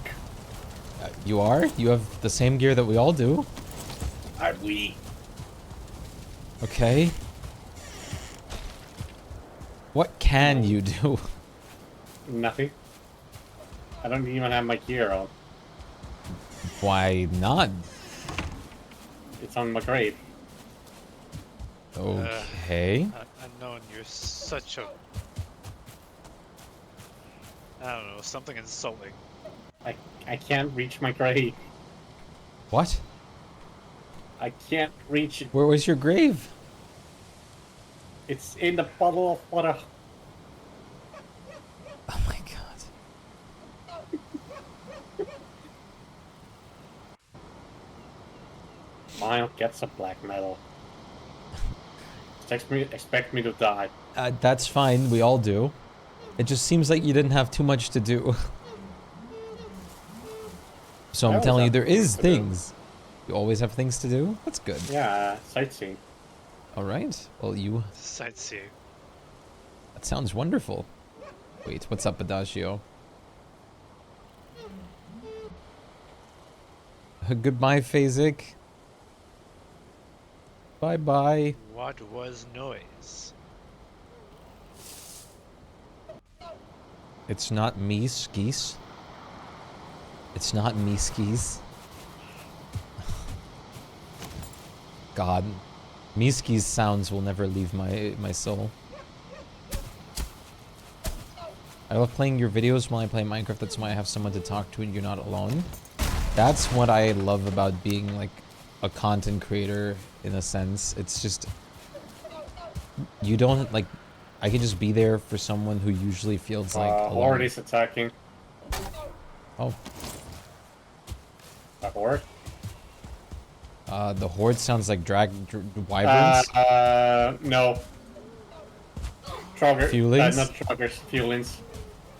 You are? You have the same gear that we all do. I'm weak. Okay. What can you do? Nothing. I don't even have my gear on. Why not? It's on my grave. Okay. Unknown, you're such a... I don't know, something insulting. I can't reach my grave. What? I can't reach it. Where was your grave? It's in the bottle of water. Oh my god. Mile gets a black metal. Expect me to die. That's fine, we all do. It just seems like you didn't have too much to do. So I I'm always telling you, have there things is to do. things. You always have things to do? That's good. Yeah, sightseeing. Alright. Well, you... Sightseeing. That sounds wonderful. Wait, what's up, Adagio? Goodbye, Phasic. Bye-bye. What was noise? It's not me, skis. It's not me, skis. God. Me, skis sounds will never leave my soul. I love playing your videos while I play Minecraft. That's why I have someone to talk to and you're not alone. That's what I love about being like a content creator in a sense. It's just... You don't like... I can just be there for someone who usually feels like alone. Horde is attacking. Oh. A horde? The horde sounds like wyverns. No. Fuelings? Not truckers, fuelings.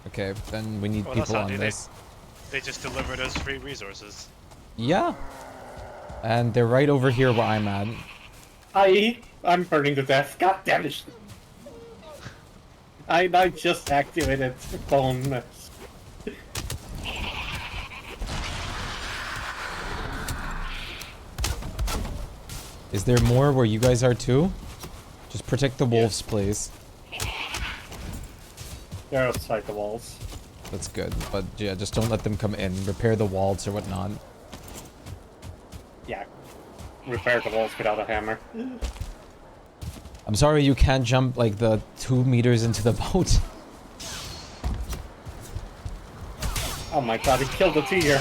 Okay, then we need Well, that's people on handy. this. They just delivered us free resources. Yeah. And they're right over here where I'm at. I'm burning to death. God damn it. I just activated bone. Is there more where you guys are too? Just protect the wolves, please. They're outside the walls. That's good, but yeah, just don't let them come in. Repair the walls or whatnot. Yeah. Repair the walls without a hammer. I'm sorry you can't jump like the 2 meters into the boat. Oh my god, he killed the tiger.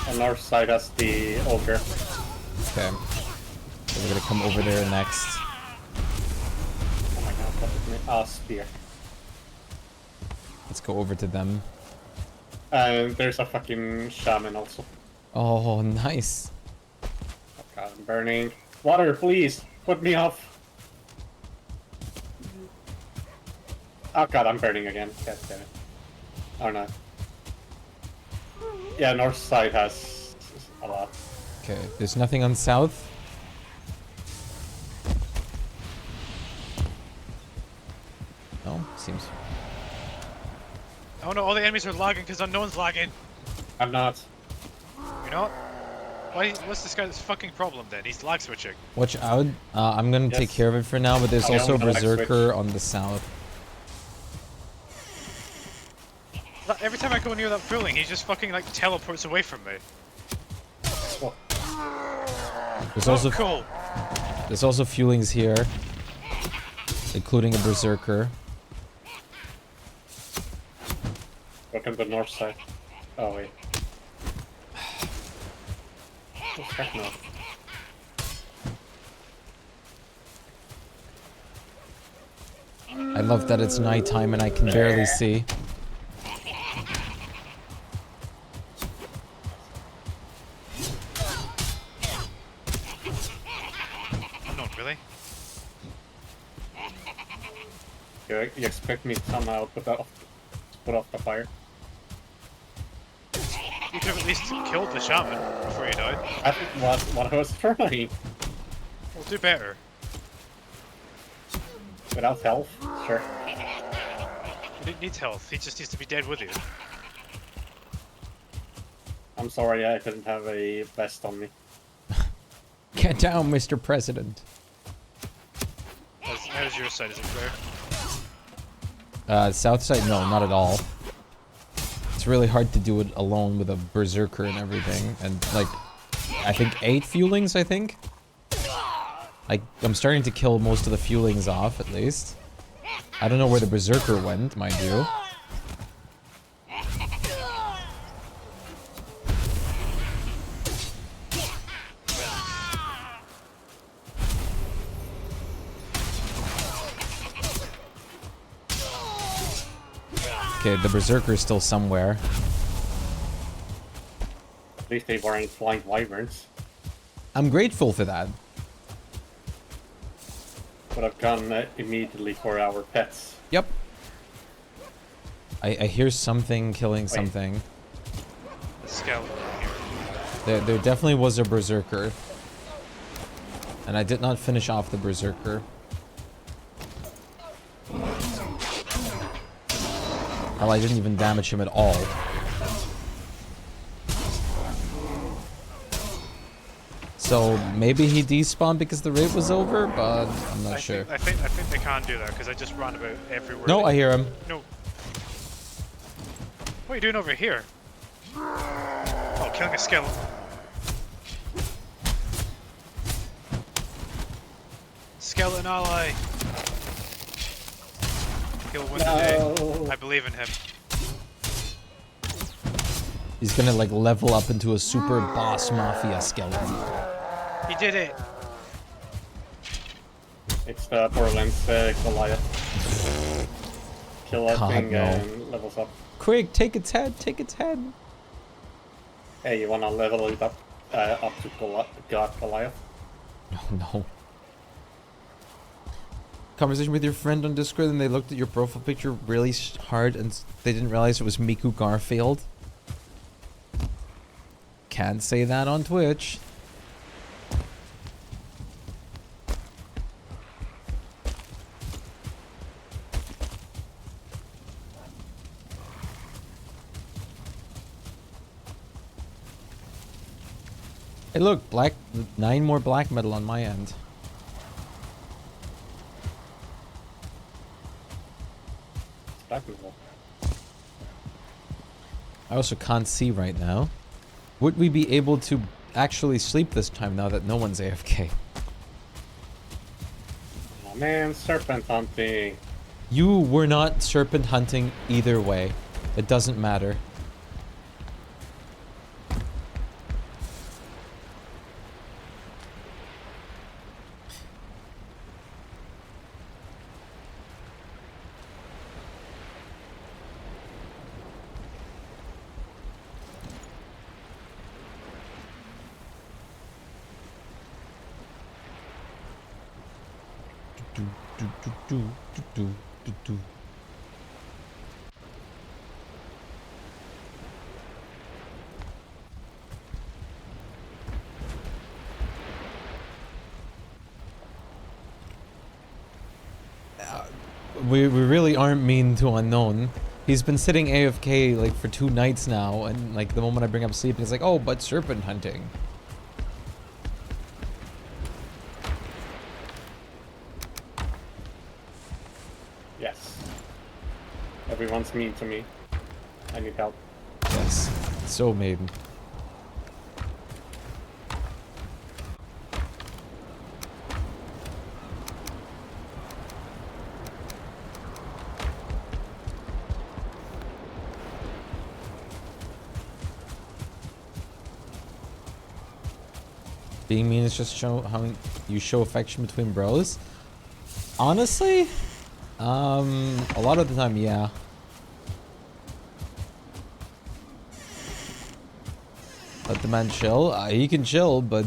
On our side has the ogre. Okay. So we're gonna come over there next. Oh my god, what is it? Spear. Let's go over to them. And there's a fucking shaman also. Oh, nice. Oh god, I'm burning. Water, please! Put me off! Oh god, I'm burning again. God damn it. Or not. Yeah, north side has a lot. Okay, there's nothing on south. No, seems. Oh no, all the enemies are lagging because unknown's lagging. I'm not. You're not? Why? What's this guy's fucking problem then? He's lag switching. Watch out. I'm gonna take Yes. care of it for now, but there's Okay, also a I'm gonna, like, berserker on the south. Every time I go near that building, he just fucking like teleports away from me. Oh, There's also Cool. there's also fuelings here, including a berserker. welcome to the north side. Oh wait. Oh, heck no. I love that it's nighttime and I can barely see. Oh no, really? You expect me to somehow put off the fire? You could have at least killed the shaman before you died. I think what I was trying. Well, do better. Without health? Sure. He didn't need health. He just needs to be dead with you. I'm sorry, I couldn't have a vest on me. Get down, Mr. President. How's your side? Is it clear? South side, no, not at all. It's really hard to do it alone with a berserker and everything, and like, I think 8 fuelings. I think. I'm starting to kill most of the fuelings off, at least. I don't know where the berserker went, mind you. Okay, the berserker's still somewhere. At least they weren't flying wyverns. I'm grateful for that. Would have gone immediately for our pets. Yep. I hear something killing something. The skeleton here. There definitely was a berserker. And I did not finish off the berserker. Well, I didn't even damage him at all. So maybe he despawned because the raid was over, but I'm not sure. I think they can do that because I just ran about everywhere. No, I hear him. No. What are you doing over here? Oh, killing a skeleton. Skeleton ally. Kill one today. I believe in him. He's gonna like level up into a super boss mafia skeleton. He did it. It's the Borderlands Goliath. Kill that God, thing no. and levels up. Quick, take its head, take its head. Hey, you wanna level it up to God Goliath? No, no. conversation with your friend on Discord and they looked at your profile picture really hard and they didn't realize it was Miku Garfield? Can't say that on Twitch. Hey look, 9 more black metal on my end. Black metal. I also can't see right now. Would we be able to actually sleep this time now that no one's AFK? Oh man, serpent hunting. You were not serpent hunting either way. It doesn't matter. We really aren't mean to Unknown. He's been sitting AFK like for 2 nights now, and like the moment I bring up sleep, he's like, "Oh, but serpent hunting." Yes. Everyone's mean to me. I need help. Yes, so mean. Being mean is just show how you show affection between bros. Honestly, a lot of the time, yeah. Let the man chill. He can chill, but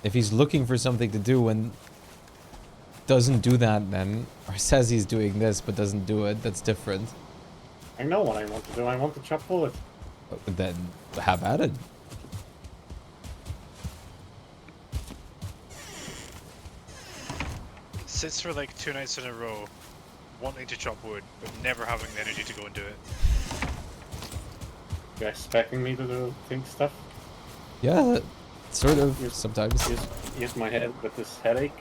if he's looking for something to do and doesn't do that, then or says he's doing this but doesn't do it, that's different. I know what I want to do. I want to chop wood. Then have at it. Sits for like 2 nights in a row, wanting to chop wood, but never having the energy to go and do it. You expecting me to do think stuff? Yeah, sort of. Sometimes. Use my head with this headache.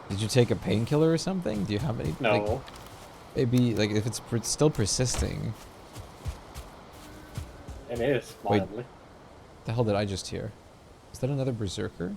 Did you take a painkiller or something? Do you have any? No. Like, maybe like if it's still persisting. It is Wait. mildly. What the hell did I just hear? Is that another berserker?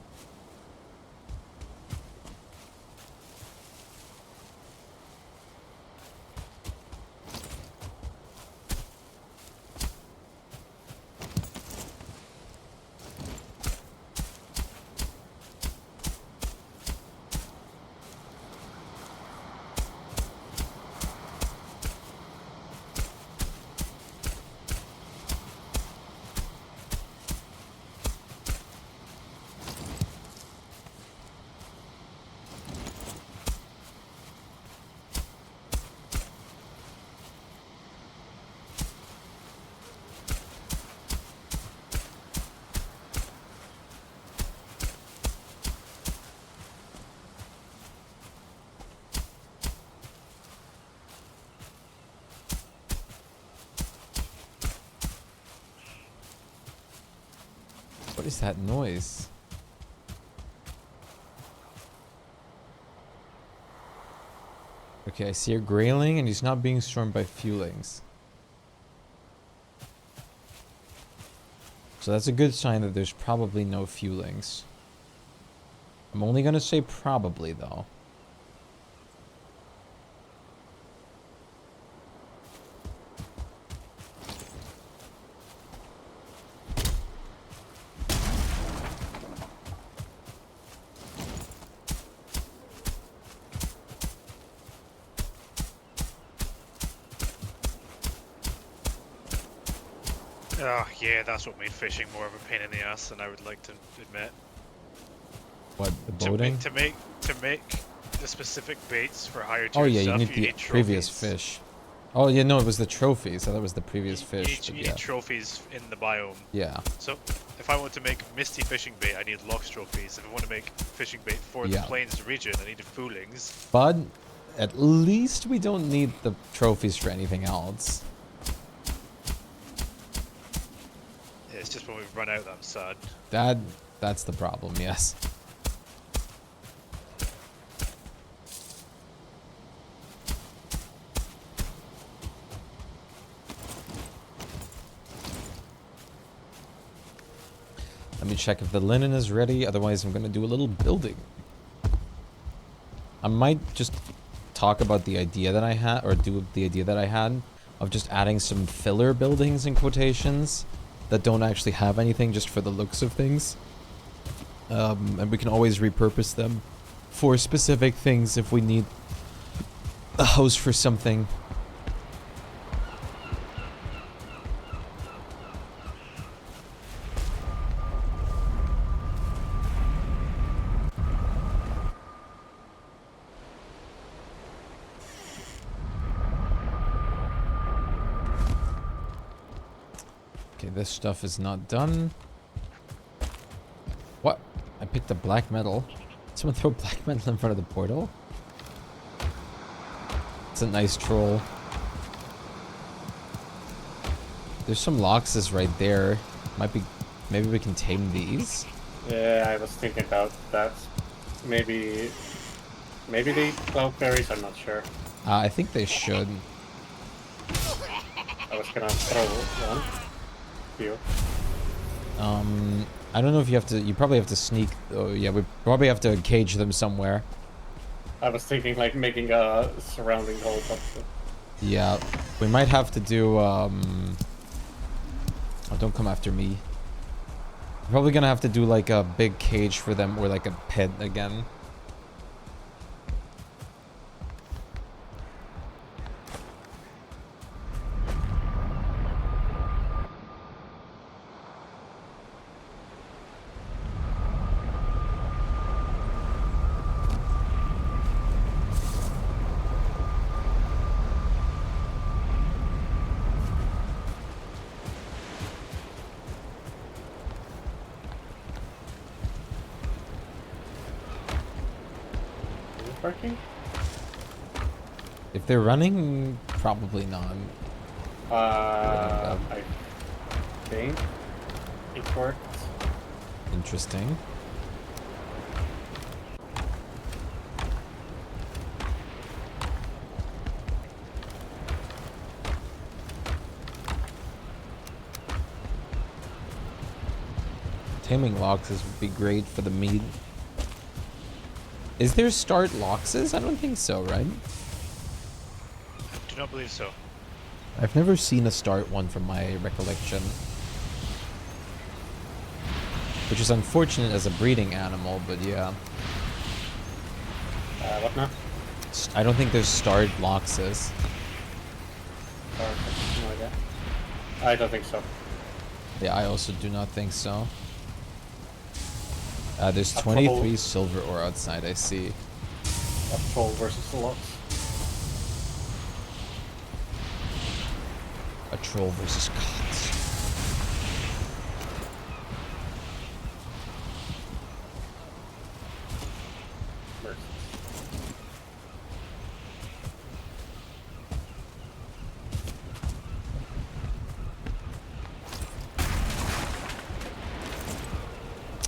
What is that noise? Okay, I see a grayling and he's not being stormed by fewlings. So that's a good sign that there's probably no fewlings. I'm only gonna say probably though. Oh, yeah, that's what made fishing more of a pain in the ass than I would like to admit. What, the boating? To make the specific baits for higher tier Oh yeah, you stuff, need the previous trophies. fish. Oh yeah, no, it was the trophies. I thought it was the previous fish. You But need yeah, trophies in the biome. yeah, So, if I want to make Misty fishing bait, I need Lox trophies. If I want to make fishing bait for the yeah. Plains region, I need Foolings. But at least we don't need the trophies for anything else. Yeah, it's just when we run out that I'm sad. That's the problem. Yes. Let me check if the linen is ready, otherwise I'm gonna do a little building. I might just talk about the idea that I had, or do the idea that I had, of just adding some filler buildings in quotations that don't actually have anything, just for the looks of things. And we can always repurpose them for specific things if we need a house for something. Okay, this stuff is not done. What? I picked up black metal. Someone throw black metal in front of the portal? It's a nice troll. There's some Loxes right there. Might be... Maybe we can tame these? Yeah, I was thinking about that. Maybe they eat cloudberries, I'm not sure. I think they should. I was gonna throw one. Few. I don't know if you have to... You probably have to sneak... Oh, yeah, we probably have to cage them somewhere. I was thinking like making a surrounding hole, but Yeah, we might have to do, Oh, don't come after me. We're probably gonna have to do like a big cage for them, or like a pit again. is it working? If they're running, probably not. I think it worked. Interesting. Taming Loxes would be great for the meat. Is there start Loxes? I don't think so, right? Do not believe so. I've never seen a start one from my recollection. Which is unfortunate as a breeding animal, but yeah. What now? I don't think there's start Loxes. No idea. I don't think so. Yeah, I also do not think so. There's A 23 trouble. silver ore outside, I see. A troll versus the Lox. A troll versus gods.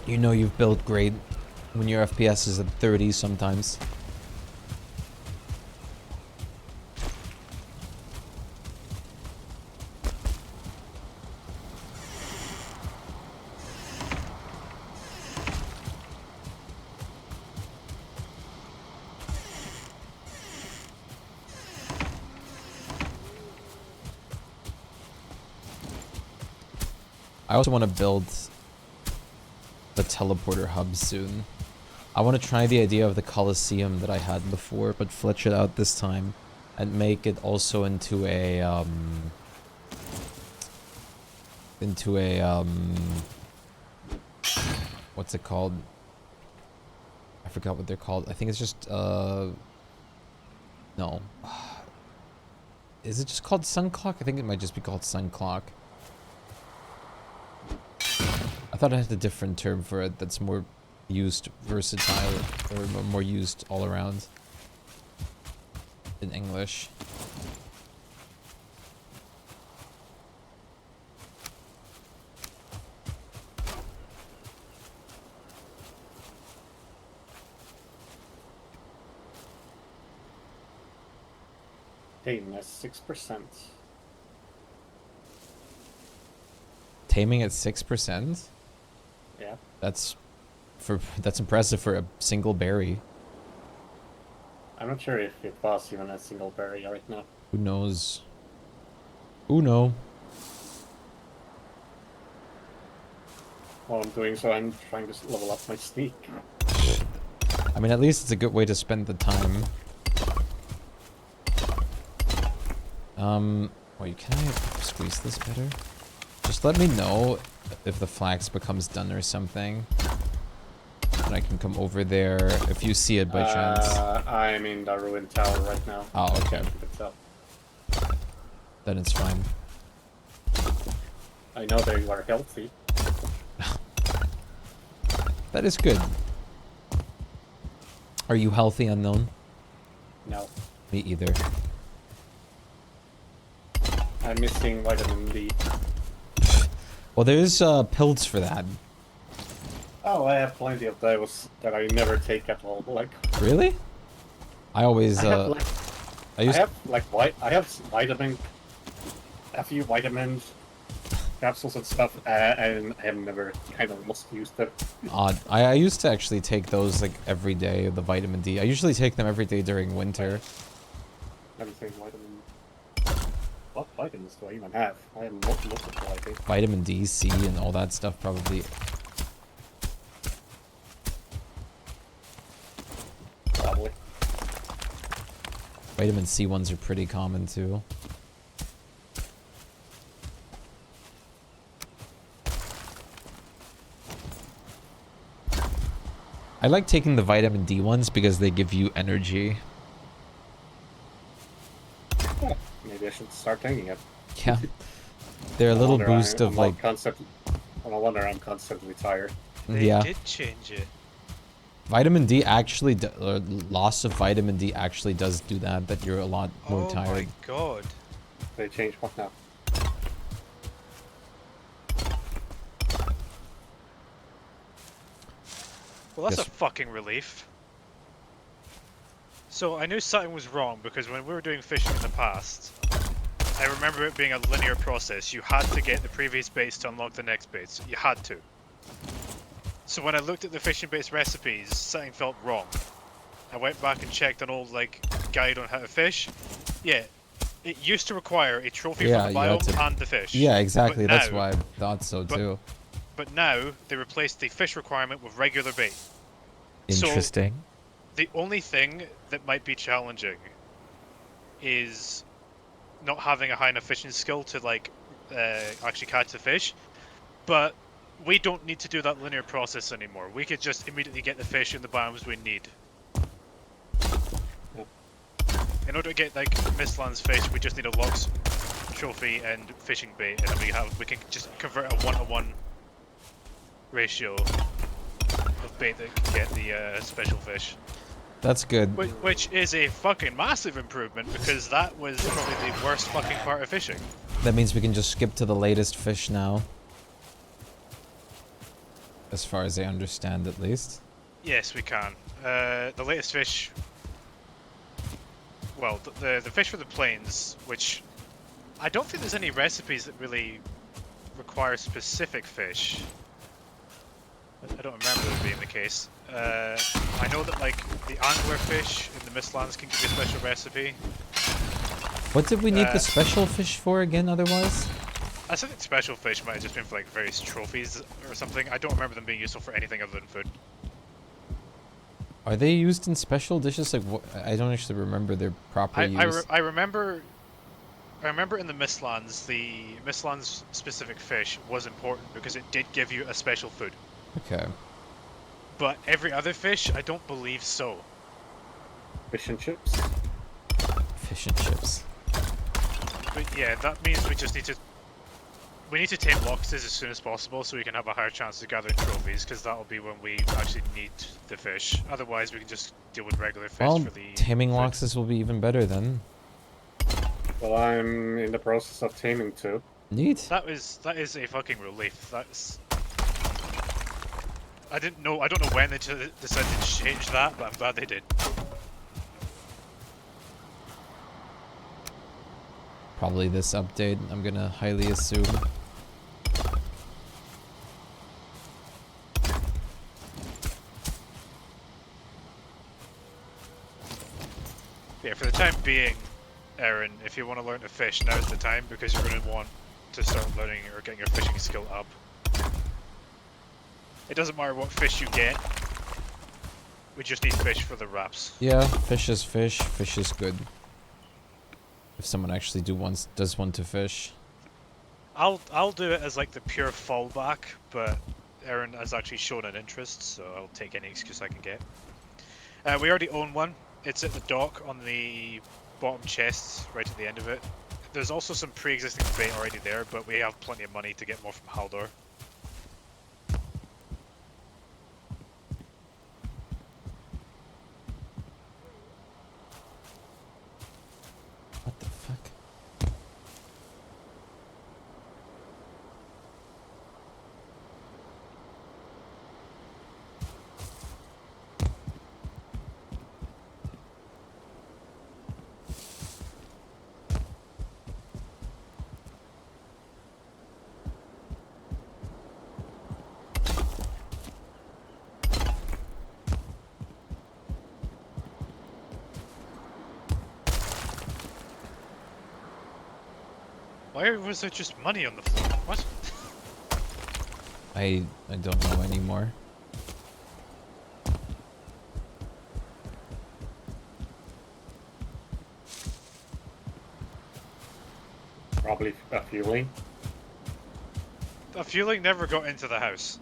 You know you've built great when your FPS is at 30 sometimes. I also want to build the teleporter hub soon. I want to try the idea of the Colosseum that I had before, but fletch it out this time and make it also into a what's it called? I forgot what they're called. I think it's just, no. Is it just called sun clock? I think it might just be called sun clock. I thought it had a different term for it that's more used versatile, or more used all around in English. Tameness 6%. Taming at 6%? Yeah. That's impressive for a single berry. I'm not sure if it was even a single berry right now. Who knows? Who know? While I'm doing so, I'm trying to level up my sneak. I mean, at least it's a good way to spend the time. Wait, can I squeeze this better? Just let me know if the flax becomes done or something. And I can come over there if you see it by chance. I'm in the ruined tower right now. Oh, okay. Can't keep it up. Then it's fine. I know that you are healthy. That is good. Are you healthy, Unknown? No. Me either. I'm missing vitamin D. Well, there's pills for that. Oh, I have plenty of those that I never take at all. Like, Really? I always I have like, I used I have vitamin, a few vitamins, capsules and stuff, and I have never kind of almost used them. odd. I used to actually take those like every day, the vitamin D. I usually take them every day during winter. Everything vitamin. What vitamins do I even have? I have multiple, I think. Vitamin D, C, and all that stuff probably. Probably. Vitamin C ones are pretty common too. I like taking the vitamin D ones because they give you energy. Yeah, maybe I should start taking it. Yeah. They're a little No wonder boost I'm of not like, no wonder I'm constantly tired. They yeah. did change it. Vitamin D actually, or loss of vitamin D actually does do that, that you're a lot more Oh tired. my god. They changed what now? Well, that's Yes. a fucking relief. So I knew something was wrong because when we were doing fishing in the past, I remember it being a linear process. You had to get the previous baits to unlock the next baits. You had to. So when I looked at the fishing baits recipes, something felt wrong. I went back and checked an old guide on how to fish. Yeah, it used to require a trophy Yeah, from the you had biome to- and the fish. Yeah, exactly. But That's now- why I thought so too. But now they replaced the fish requirement with regular bait. Interesting. The only thing that might be challenging is not having a high enough fishing skill to actually catch the fish. But we don't need to do that linear process anymore. We could just immediately get the fish in the biomes we need. In order to get Mistlands fish, we just need a logs trophy and fishing bait, and then we can just convert a 1-to-1 ratio of bait that can get the special fish. That's good. Which is a fucking massive improvement because that was probably the worst fucking part of fishing. That means we can just skip to the latest fish now. As far as I understand, at least. Yes, we can. The latest fish. Well, the fish for the plains, which I don't think there's any recipes that really require specific fish. I don't remember that being the case. I know that the anglerfish in the Mistlands can give you a special recipe. What did we need the special fish for again, otherwise? I think special fish might have just been for various trophies or something. I don't remember them being useful for anything other than food. Are they used in special dishes? I don't actually remember their proper use. I remember in the Mistlands specific fish was important because it did give you a special food. Okay. But every other fish, I don't believe so. Fish and chips. Fish and chips. But yeah, that means we just need to... We need to tame loxes as soon as possible so we can have a higher chance of gathering trophies, because that'll be when we actually need the fish. Otherwise, we can just deal with regular fish Well, for the taming food. loxes will be even better then. Well, I'm in the process of taming too. Neat. That is a fucking relief. That's... I don't know when they decided to change that, but I'm glad they did. Probably this update, I'm gonna highly assume. Yeah, for the time being, Aaron, if you want to learn to fish, now's the time, because you're going to want to start learning or getting your fishing skill up. It doesn't matter what fish you get, we just need fish for the wraps. Yeah, fish is fish. Fish is good. If someone actually does want to fish. I'll do it as like the pure fallback, but Aaron has actually shown an interest, so I'll take any excuse I can get. We already own one. It's at the dock on the bottom chest, right at the end of it. There's also some pre-existing bait already there, but we have plenty of money to get more from Haldor. What the fuck? Why was there just money on the floor? What? I don't know anymore. Probably a fueling. The fueling never got into the house.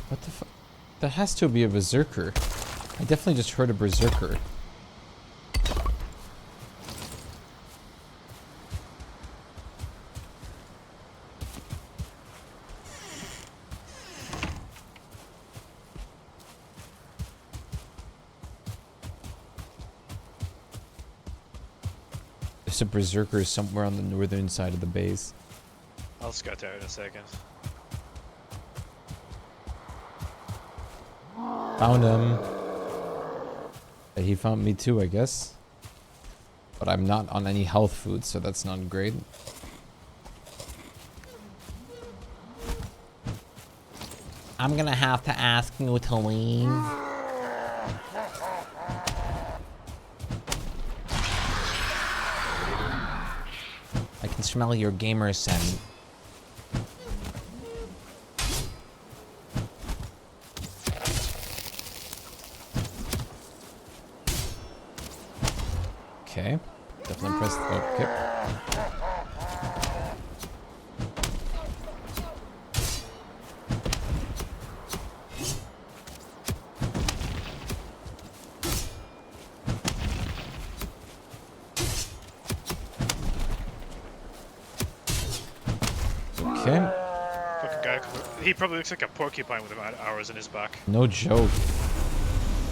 What the fuck? That has to be a berserker. I definitely just heard a berserker. There's a berserker somewhere on the northern side of the base. I'll scout out in a second. Found him. He found me too, I guess. But I'm not on any health food, so that's not great. I'm gonna have to ask you to leave. I can smell your gamer scent. Okay. Definitely pressed. Okay. Okay. Fucking guy. He probably looks like a porcupine with arrows in his back. No joke.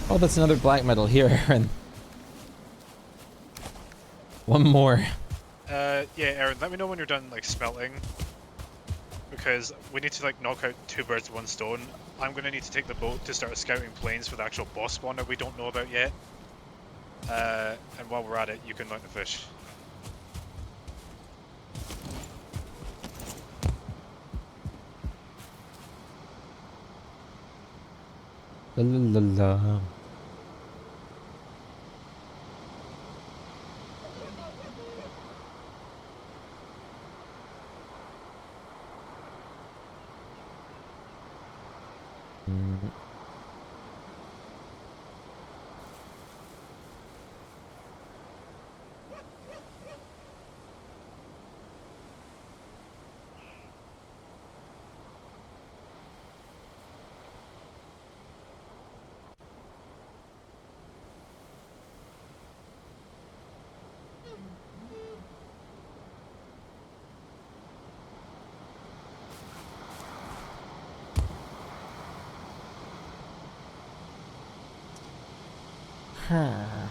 Oh, that's another black metal here, Aaron. One more. Yeah, Aaron, let me know when you're done, like, smelting. Because we need to, like, knock out 2 birds with 1 stone. I'm gonna need to take the boat to start scouting planes for the actual boss spawn that we don't know about yet. And while we're at it, you can mount the fish. La la la la. Huh.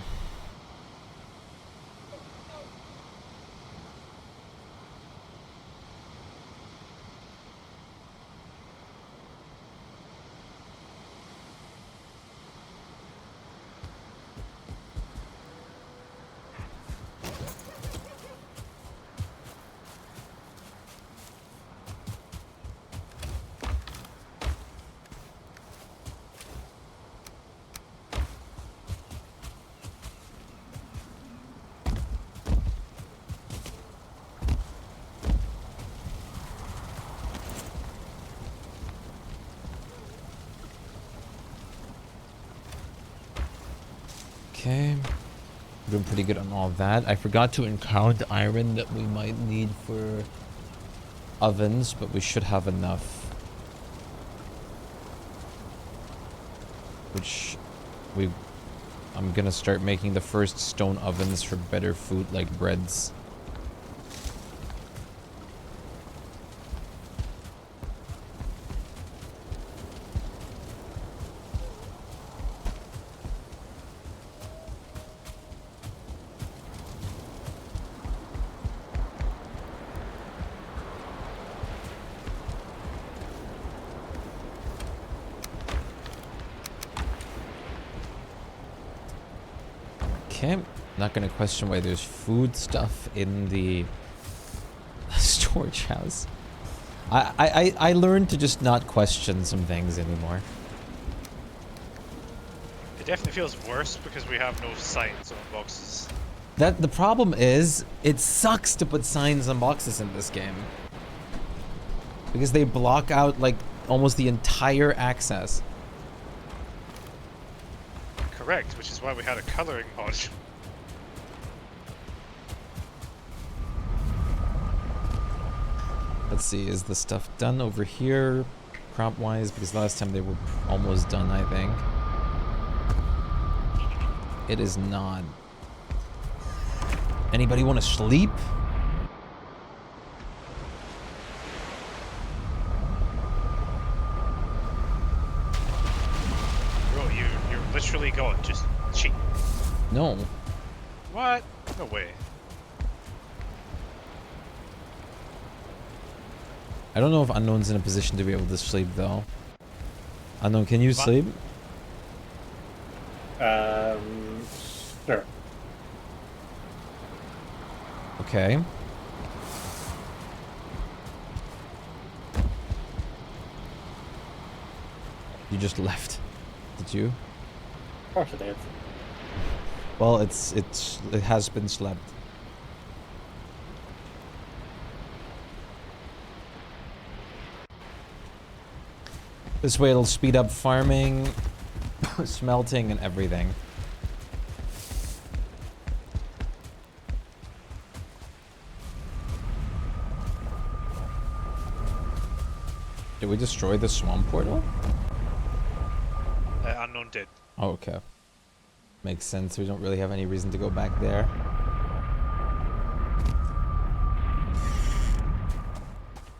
Okay. We're doing pretty good on all of that. I forgot to count the iron that we might need for ovens, but we should have enough. Which I'm gonna start making the first stone ovens for better food like breads. Okay, not gonna question why there's food stuff in the storage house. I learned to just not question some things anymore. It definitely feels worse because we have no signs on boxes. The problem is, it sucks to put signs on boxes in this game. Because they block out, like, almost the entire access. Correct, which is why we had a colouring mod. Let's see, is the stuff done over here, crop-wise? Because last time they were almost done, I think. It is not. Anybody want to sleep? Bro, you're literally gone. Just cheat. No. What? No way. I don't know if Unknown's in a position to be able to sleep, though. Unknown, can you sleep? Sure. Okay. You just left. Did you? Of course it is. Well, it has been slept. This way it'll speed up farming, smelting, and everything. Did we destroy the swamp portal? Unknown did. Oh, okay. Makes sense. We don't really have any reason to go back there.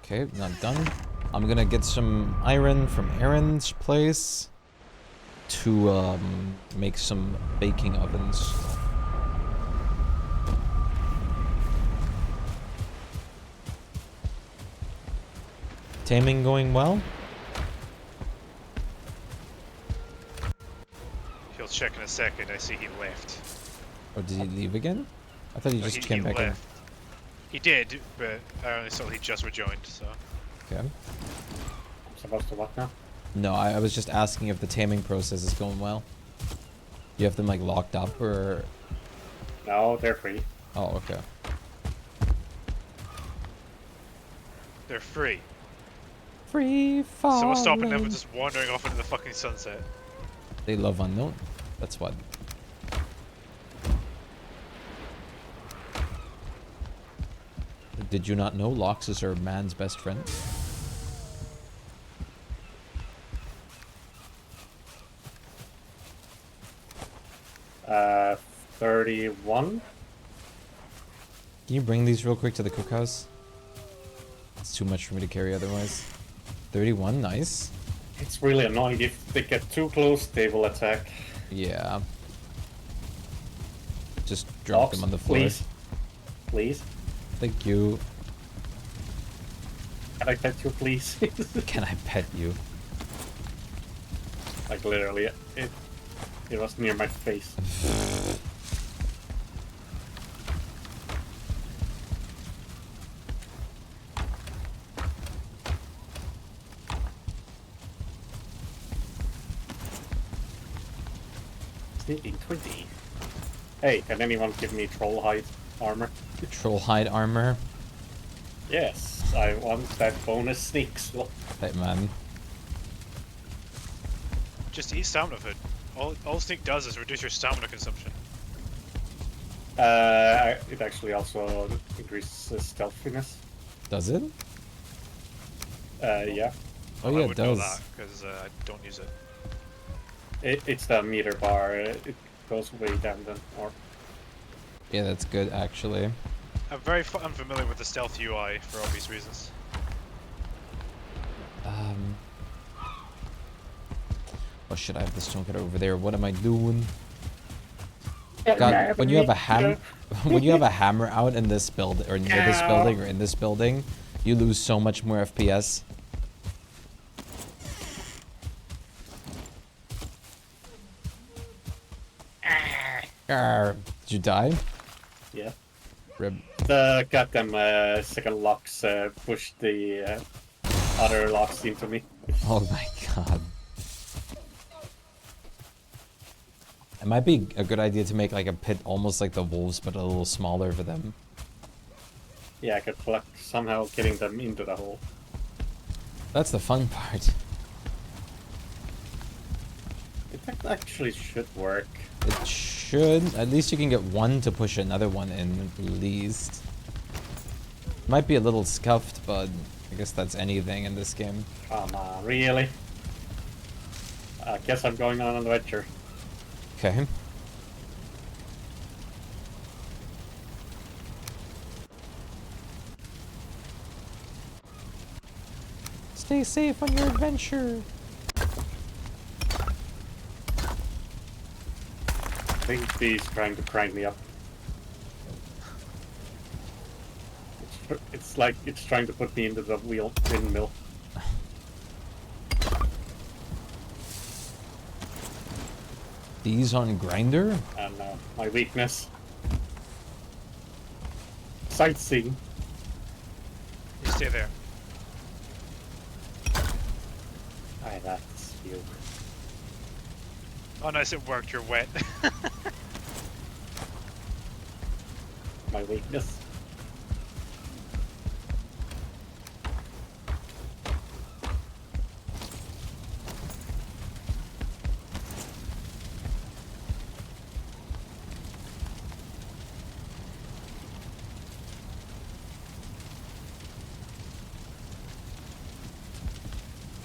Okay, not done. I'm gonna get some iron from Aaron's place to make some baking ovens. Taming going well? He'll check in a second. I see he left. Or did he leave again? I thought he No, just came back in. left. He did, but I only saw he just rejoined, so... Okay. I'm supposed to what now? No, I was just asking if the taming process is going well. You have them like locked up or... No, they're free. Oh, okay. They're free. Free fall. So what's stopping them from just wandering off into the fucking sunset? They love unknown. That's what. Did you not know Lox is her man's best friend? Uh, 31? Can you bring these real quick to the cookhouse? It's too much for me to carry otherwise. 31, nice. It's really annoying. If they get too close, they will attack. Yeah. Just drop Lox, them on the floor. Please. Please. Thank you. Can I pet you, please? Can I pet you? Like, literally, it was near my face. Sneaking 20. Hey, can anyone give me troll hide armor? Troll hide armor. Yes, I want that bonus sneak slot. Hey man. Just eat stamina food. All Sneak does is reduce your stamina consumption. It actually also increases stealthiness. Does it? Yeah. Oh I yeah, it would know does. that, because I don't use it. It's the meter bar. It goes way down then, or... Yeah, that's good actually. I'm very unfamiliar with the stealth UI for obvious reasons. Oh shit, I have the stone cutter over there. What am I doing? God, when you have a when you have a hammer out in this build or near this building or in this building, you lose so much more FPS. Did you die? Yeah. Rib. The goddamn second locks pushed the other locks into me. Oh my god. It might be a good idea to make like a pit almost like the wolves, but a little smaller for them. Yeah, I could pluck somehow getting them into the hole. That's the fun part. It actually should work. It should. At least you can get one to push another one in, at least. Might be a little scuffed, but I guess that's anything in this game. Come on, really? I guess I'm going on an adventure. Okay. Stay safe on your adventure. I think he's trying to crank me up. It's like it's trying to put me into the windmill. These on grinder? And my weakness. Sightseeing. You stay there. That's you. Oh nice, it worked, you're wet. My weakness.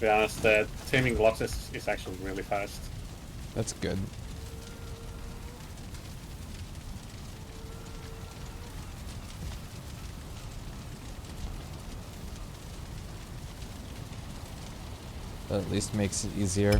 be honest, taming locks is actually really fast. That's good. That at least makes it easier.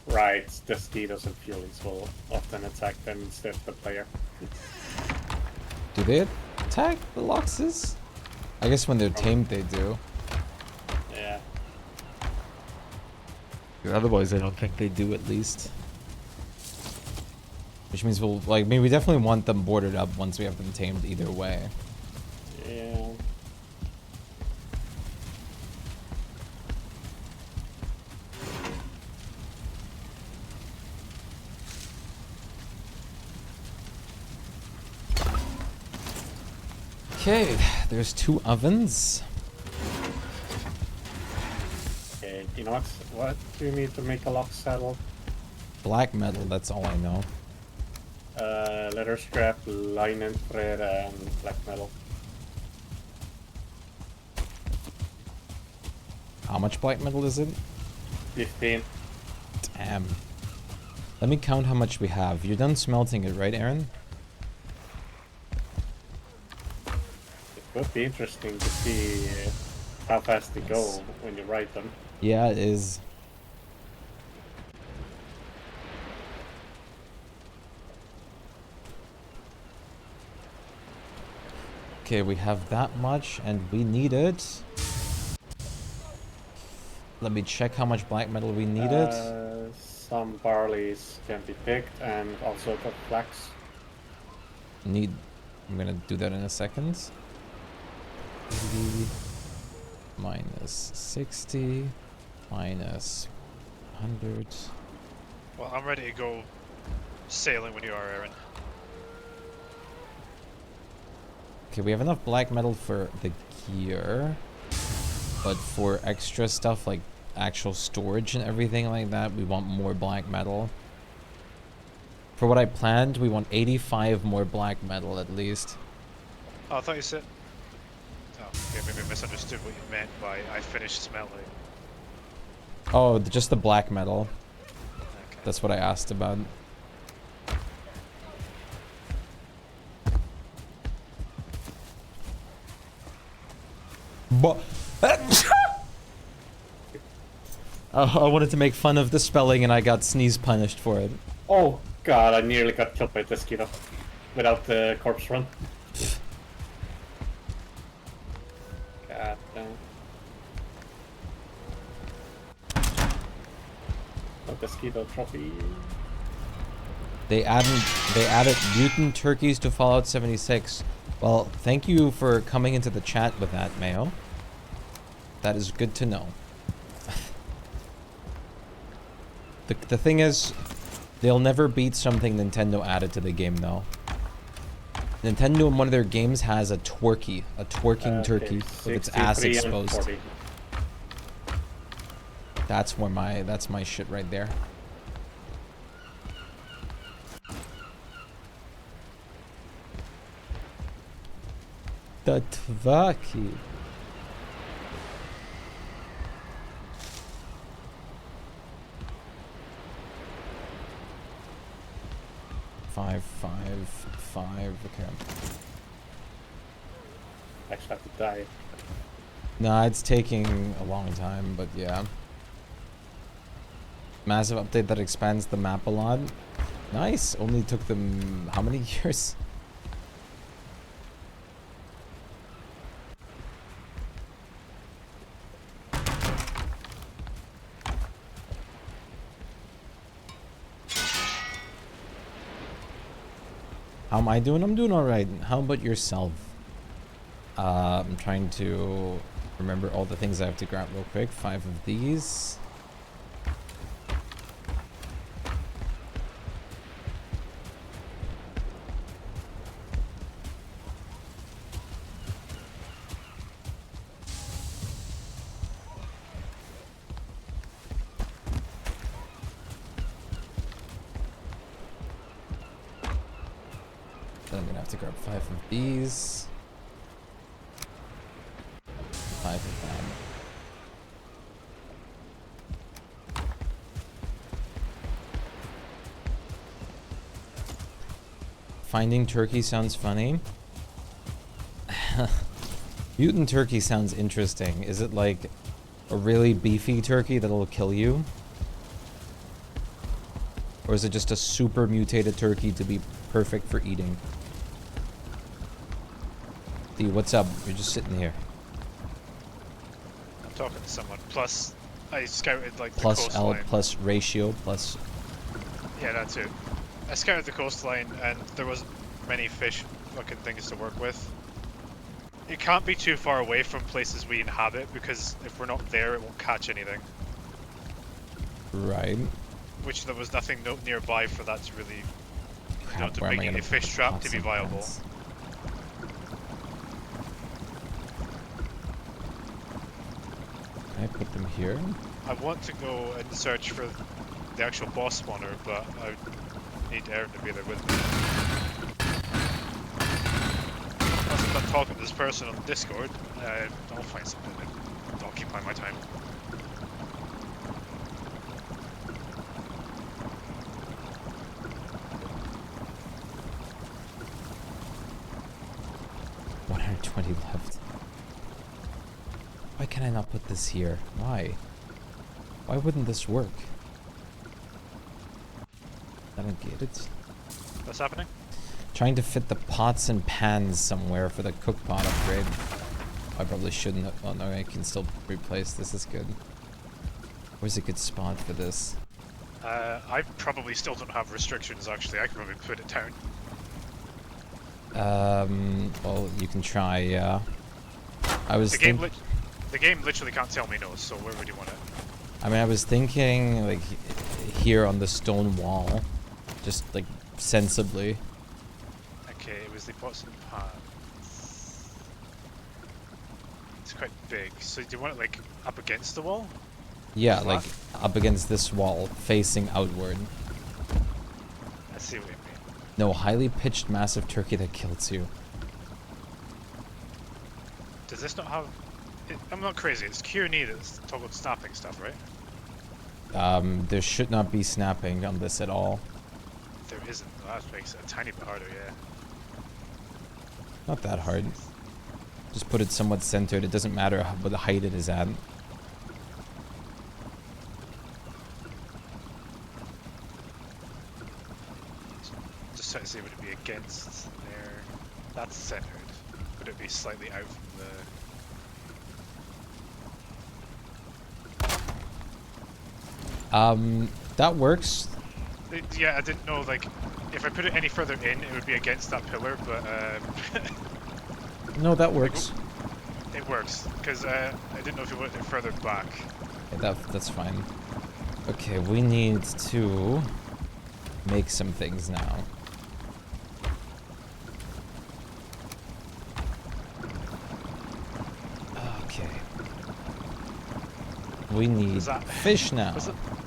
Right, the mosquitoes and furies will often attack them instead of the player. Do they attack the Loxes? I guess when they're tamed they do. Yeah. Otherwise I don't think they do, at least. Which means we'll, like, I mean, we definitely want them boarded up once we have them tamed either way. Yeah. Okay, there's 2 ovens. Okay, you know what? What do you need to make a lock saddle? Black metal, that's all I know. Leather strap, linen thread, and black metal. How much black metal is it? 15. Damn. Let me count how much we have. You're done smelting it, right, Aaron? It would be interesting to see how fast they go when you write them. Yeah, it is. Okay, we have that much, and we need it. Let me check how much black metal we needed. Some barleys can be picked, and also the flax. I'm gonna do that in a second. 80 minus 60 minus 100. Well, I'm ready to go sailing when you are, Aaron. Okay, we have enough black metal for the gear, but for extra stuff like actual storage and everything like that, we want more black metal. For what I planned, we want 85 more black metal at least. Oh, I thought you said... Oh, okay, maybe I misunderstood what you meant by I finished smelting. Oh, just the black metal. Okay. That's what I asked about. But I wanted to make fun of the spelling and I got sneeze punished for it. Oh god, I nearly got killed by a mosquito without the corpse run. God damn. A mosquito trophy. They added mutant turkeys to Fallout 76. Well, thank you for coming into the chat with that, Mayo. That is good to know. The thing is, they'll never beat something Nintendo added to the game, though. Nintendo in one of their games has a twerking turkey with its ass 63 and exposed. 40. That's my shit right there. The twerky. Five. Okay. Actually have to die. Nah, it's taking a long time, but yeah. Massive update that expands the map a lot. Nice. Only took them how many years? How am I doing? I'm doing alright. How about yourself? I'm trying to remember all the things I have to grab real quick. 5 of these. Then I'm gonna have to grab 5 of these. 5 of them. Finding turkey sounds funny. Mutant turkey sounds interesting. Is it like a really beefy turkey that'll kill you? Or is it just a super mutated turkey to be perfect for eating? D, what's up? You're just sitting here. I'm talking to someone. Plus, I scouted like the Plus coastline. L plus ratio plus... Yeah, that's it. I scouted the coastline and there wasn't many fish fucking things to work with. It can't be too far away from places we inhabit because if we're not there, it won't catch anything. Right. Which there was nothing nearby for that to really, Crap, to where am make I a gonna fish trap put to be some viable. pens? Can I put them here? I want to go and search for the actual boss spawner, but I need Aaron to be there with me. Plus, if I'm talking to this person on Discord, I'll find something to occupy my time. $120 left. Why can I not put this here? Why? Why wouldn't this work? I don't get it. What's happening? Trying to fit the pots and pans somewhere for the cook pot upgrade. I probably shouldn't have. Oh no, I can still replace. This is good. Where's a good spot for this? I probably still don't have restrictions actually. I could probably put it down. Well, you can try, yeah. I was The game literally can't tell me no, so where would you want it? I mean, I was thinking, like, here on the stone wall. Just, like, sensibly. Okay, it was the pots and pans. It's quite big, so do you want it, like, up against the wall? Yeah, Flat? like, up against this wall, facing outward. I see what you mean. No, highly pitched massive turkey that kills you. Does this not have... I'm not crazy, it's Q&E that's toggled snapping stuff, right? There should not be snapping on this at all. There isn't. That makes it a tiny bit harder, yeah. Not that hard. Just put it somewhat centered. It doesn't matter what the height it is at. Just trying to see, would it be against there? That's centered. Would it be slightly out from the... That works. Yeah, I didn't know, like, if I put it any further in, it would be against that pillar, but, No, that works. it works, because I didn't know if you wanted it further back. Okay, that's fine. Okay, we need to make some things now. Okay. We need fish now.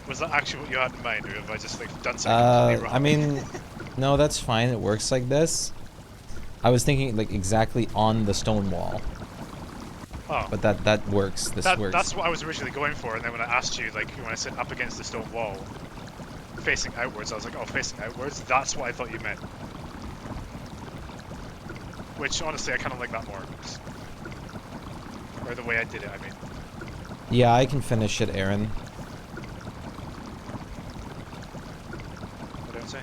Was that actually what you had in mind, or have I just, like, done something completely wrong? I mean, no, that's fine. It works like this. I was thinking, like, exactly on the stone wall. Oh. But that works. This works. That's what I was originally going for, and then when I asked you, like, when I said up against the stone wall, facing outwards, I was like, oh, facing outwards? That's what I thought you meant. Which, honestly, I kind of like that more. Or the way I did it, I mean. Yeah, I can finish it, Aaron. What did I say?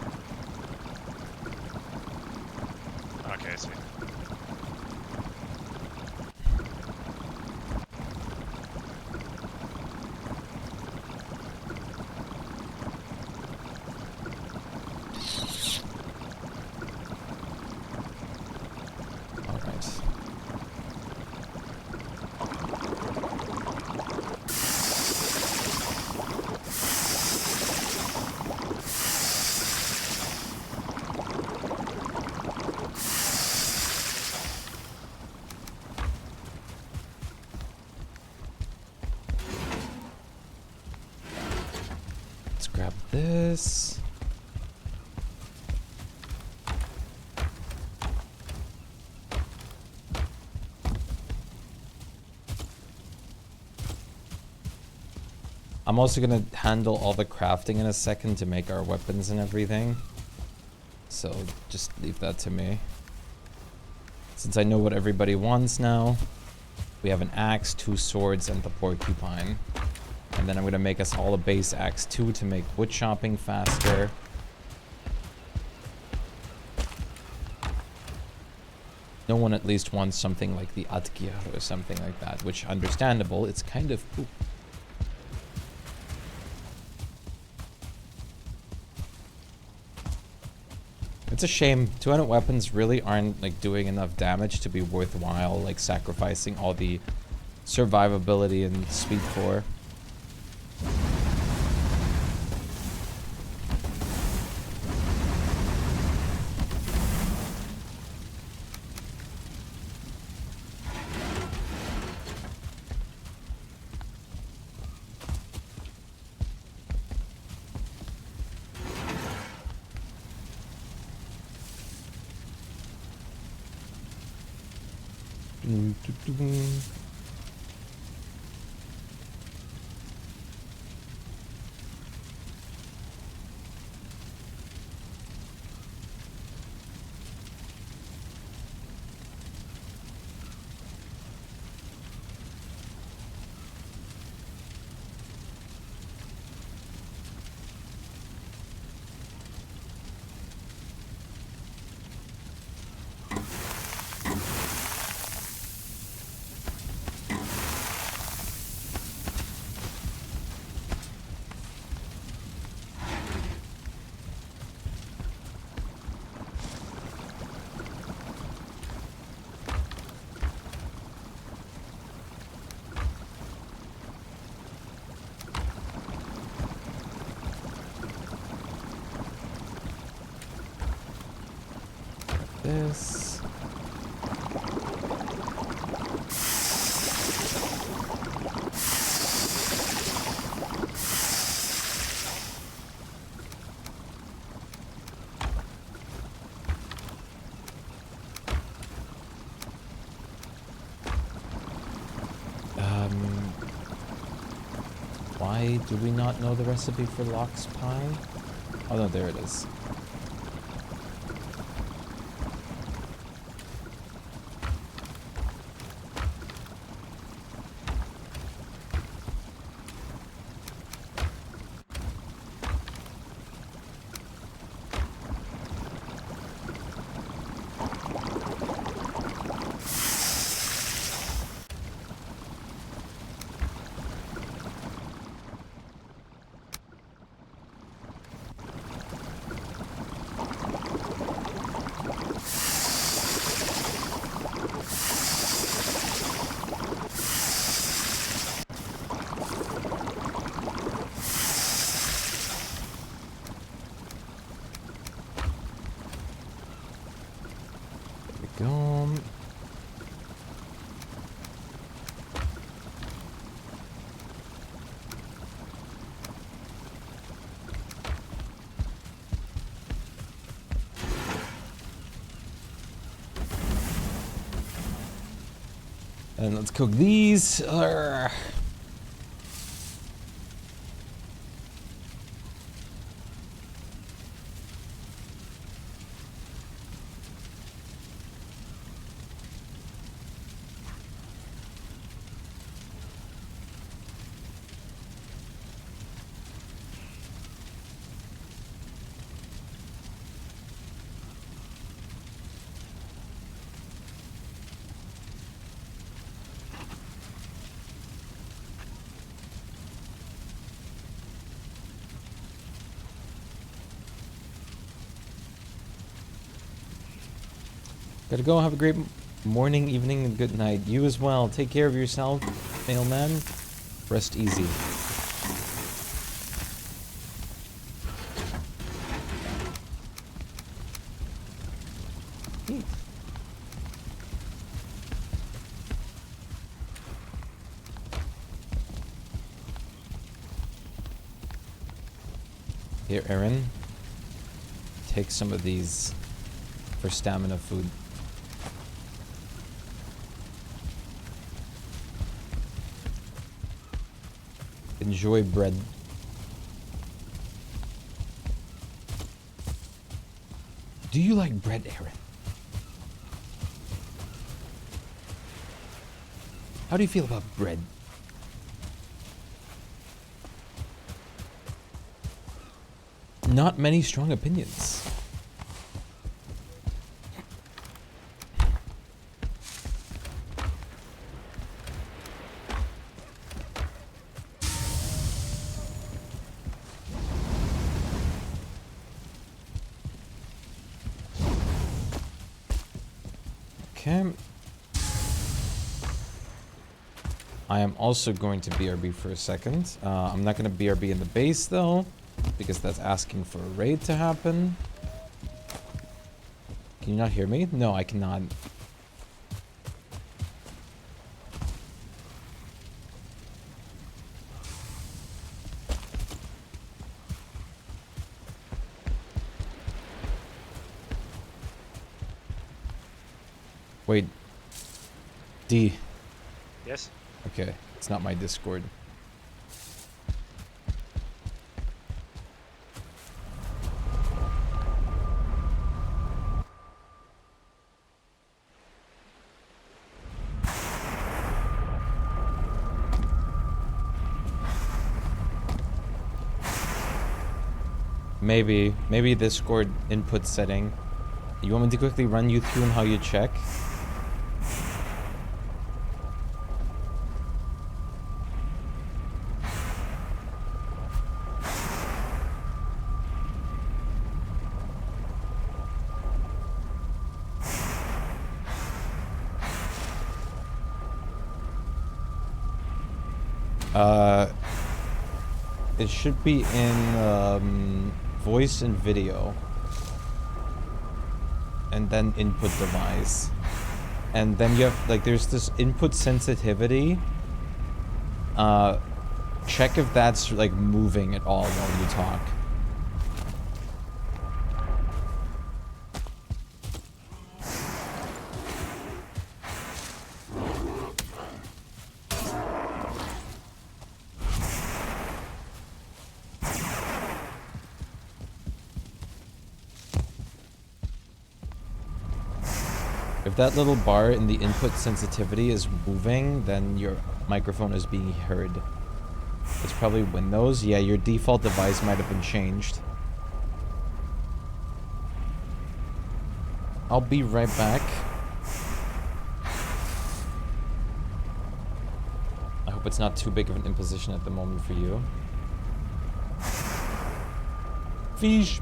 Okay, I see. Grab this. I'm also gonna handle all the crafting in a second to make our weapons and everything. So just leave that to me. Since I know what everybody wants now, we have an axe, 2 swords, and the porcupine. And then I'm gonna make us all a base axe too to make wood chopping faster. No one at least wants something like the Atgir or something like that, which understandable, it's kind of poop. It's a shame. 200 weapons really aren't like doing enough damage to be worthwhile, like sacrificing all the survivability and speed for. This. Why do we not know the recipe for lox pie? Oh no, there it is. And let's cook these. Urgh. Gotta go. Have a great morning, evening, and good night. You as well. Take care of yourself, mailman. Rest easy. Here, Aaron. Take some of these for stamina food. Enjoy bread. Do you like bread, Aaron? How do you feel about bread? Not many strong opinions. Okay. I am also going to BRB for a second. I'm not going to BRB in the base though, because that's asking for a raid to happen. Can you not hear me? No, I cannot. Wait. D. Yes? Okay, it's not my Discord. Maybe Discord input setting. You want me to quickly run you through and how you check? It should be in voice and video. And then input device. And then you have, like, there's this input sensitivity. Check if that's, like, moving at all while you talk. If that little bar in the input sensitivity is moving, then your microphone is being heard. It's probably Windows. Yeah, your default device might have been changed. I'll be right back. I hope it's not too big of an imposition at the moment for you. Fish.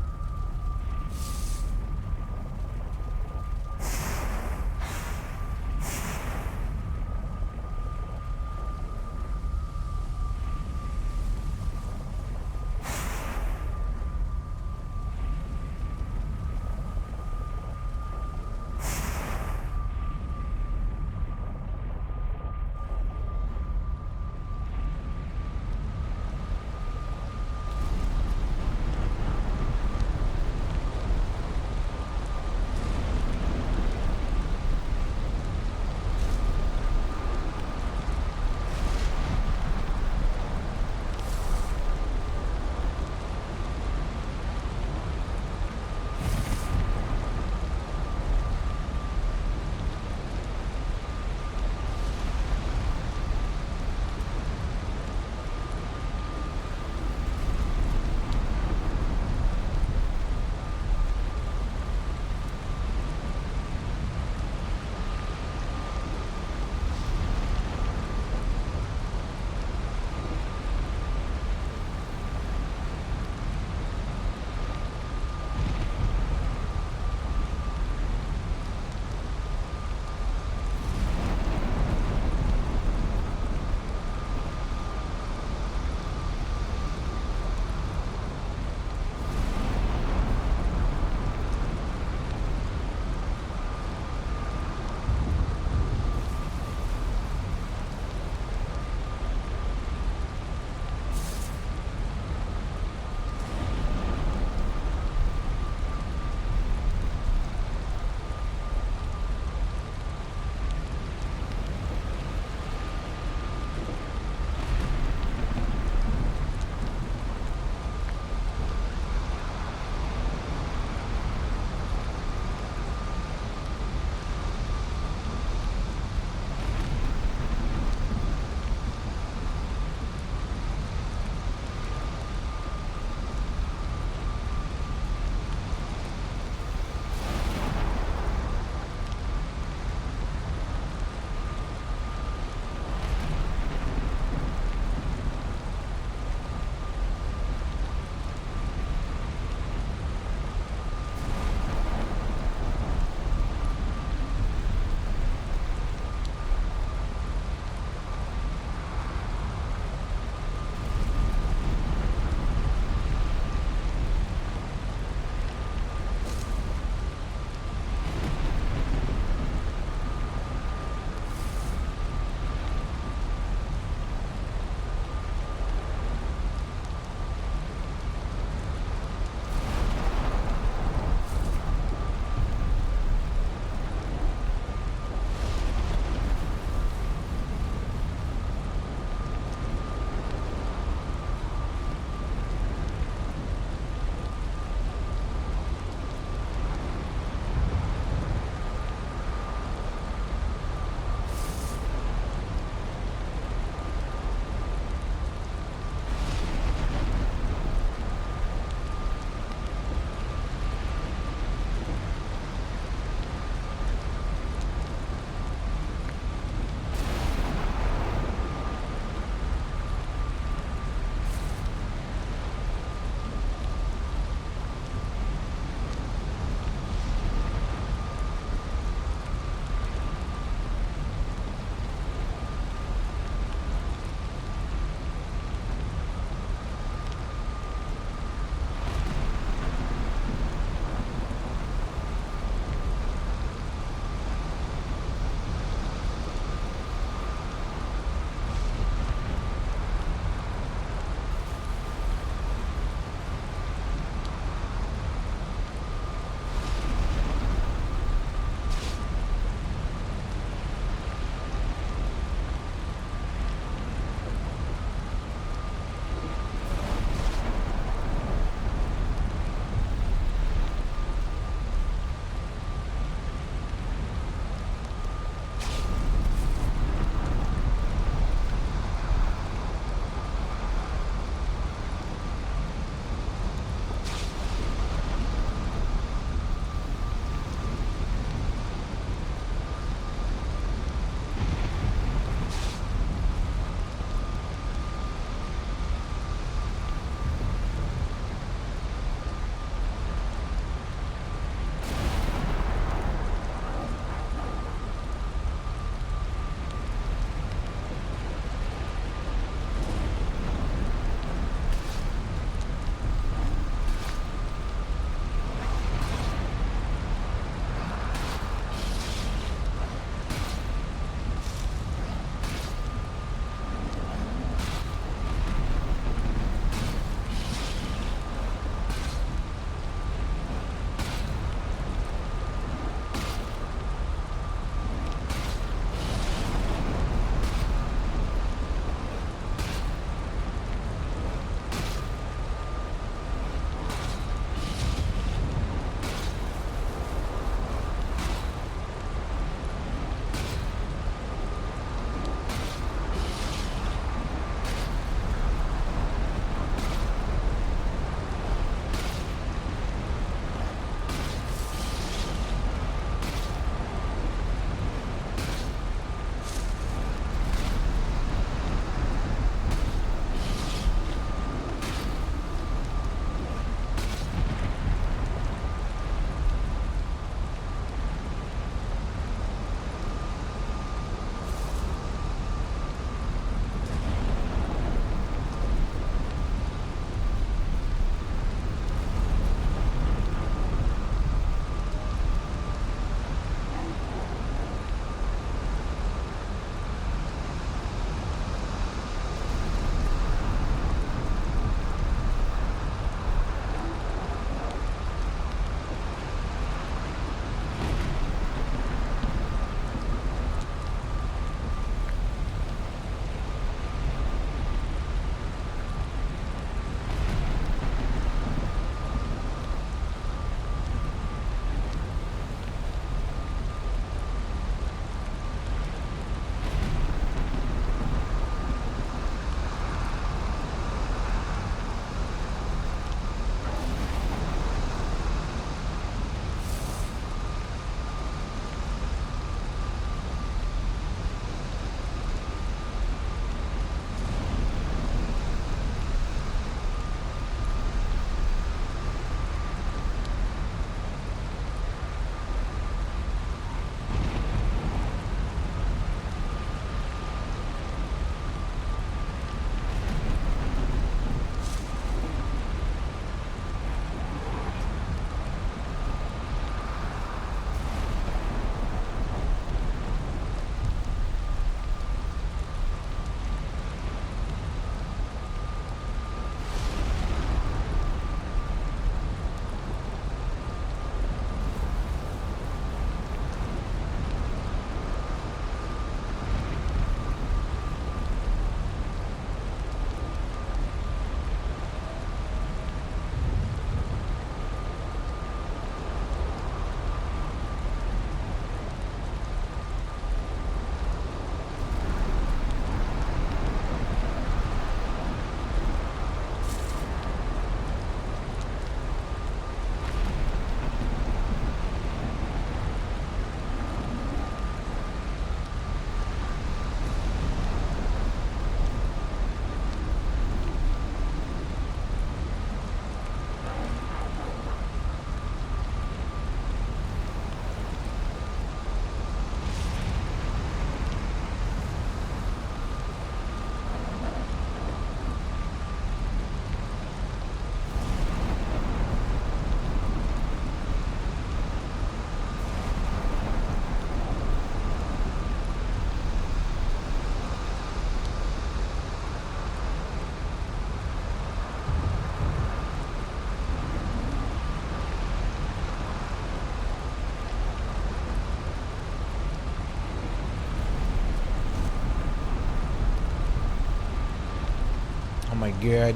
my god.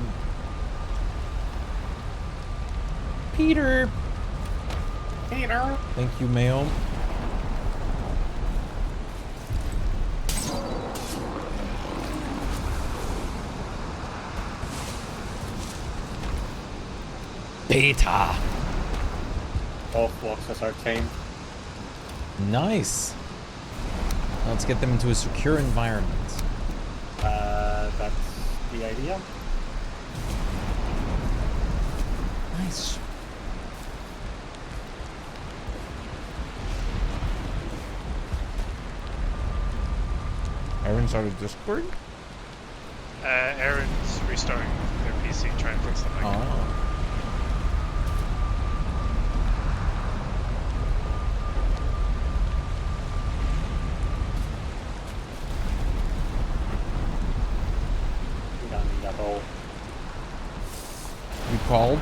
Peter. Peter. Thank you, mail. Beta. Both boxes are tamed. Nice. Let's get them into a secure environment. That's the idea. Nice. Aaron's out of Discord? Aaron's restarting their PC, trying to fix something. Oh. Down in that hole. You called?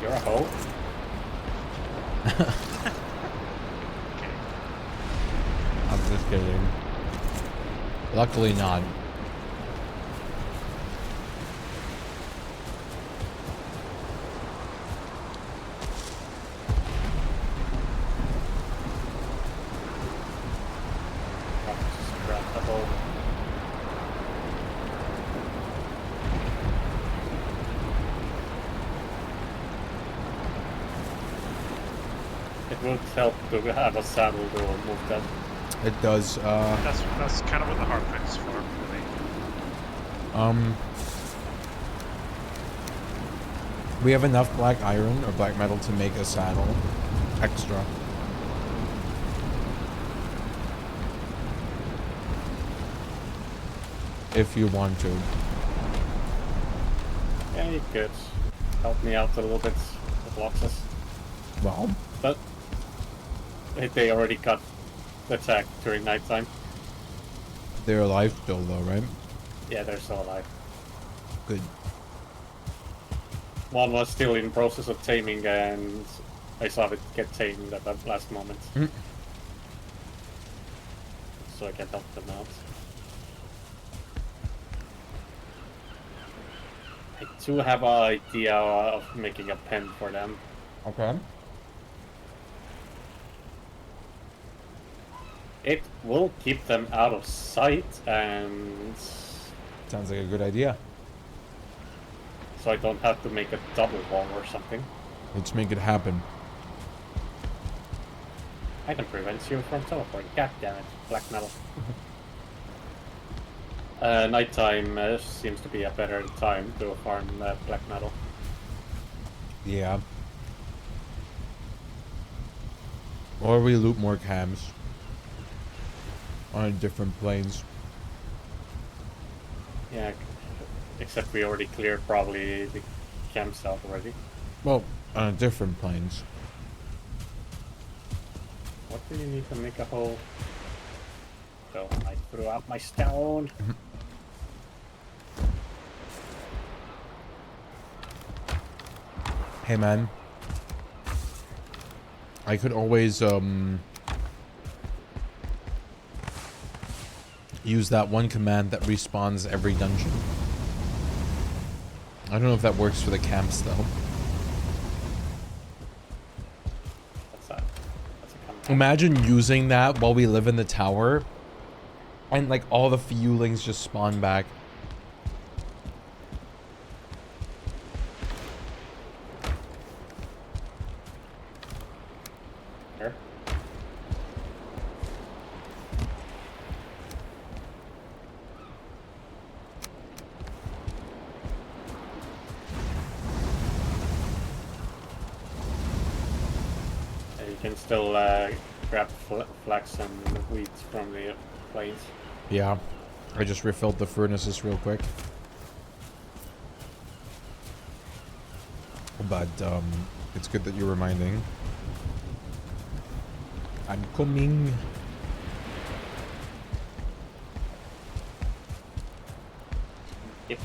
You're a hoe? I'm just kidding. Luckily not. Just grab the hole. It would help to have a saddle to move that. It does, That's kind of what the hardpoint's for, really. we have enough black iron or black metal to make a saddle extra. If you want to. Yeah, you could help me out a little bit with boxes. Well, But they already got attacked during nighttime. they're alive still though, right? Yeah, they're still alive. Good. One was still in process of taming, and I saw it get tamed at that last moment. Mm. So I can help them out. I do have an idea of making a pen for them. Okay. It will keep them out of sight, and Sounds like a good idea. so I don't have to make a double wall or something. Let's make it happen. I can prevent you from teleporting. God damn it, black metal. Nighttime seems to be a better time to farm black metal. Yeah. Or we loot more cams. On different planes. Yeah, except we already cleared probably the campsite already. Well, on different planes. What do you need to make a hole? So I threw out my stone. Hey man. I could always use that one command that respawns every dungeon. I don't know if that works for the camps though. That's a command. Imagine using that while we live in the tower and like all the fuelings just spawn back. Here. You can still grab flax and wheat from the plains. Yeah. I just refilled the furnaces real quick. But it's good that you're reminding. I'm coming. Yep.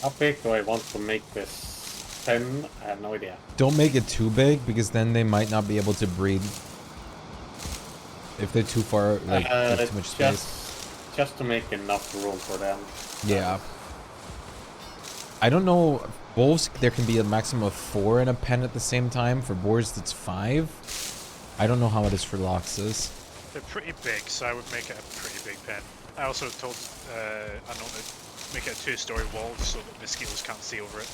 How big do I want to make this? 10? I have no idea. Don't make it too big, because then they might not be able to breed. If they're too far, like, there's too much space. Just to make enough room for them. Yeah. I don't know. Wolves, there can be a maximum of 4 in a pen at the same time. For boars, it's 5. I don't know how it is for loxes. They're pretty big, so I would make it a pretty big pen. I also told Unknown to make it a 2-story wall so that mosquitoes can't see over it.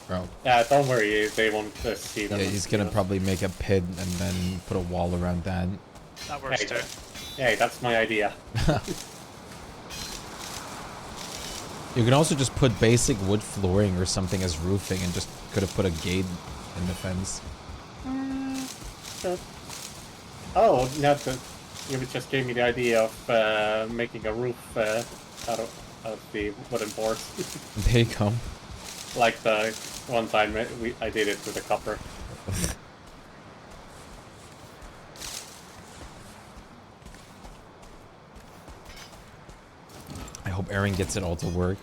Oh. Yeah, don't worry, they won't see them. Yeah, he's gonna probably make a pit and then put a wall around that. That works too. Hey, that's my idea. You can also just put basic wood flooring or something as roofing and just could have put a gate in the fence. Oh, you just gave me the idea of making a roof out of the wooden boards. There you go. Like the one time I did it with the copper. I hope Aaron gets it all to work.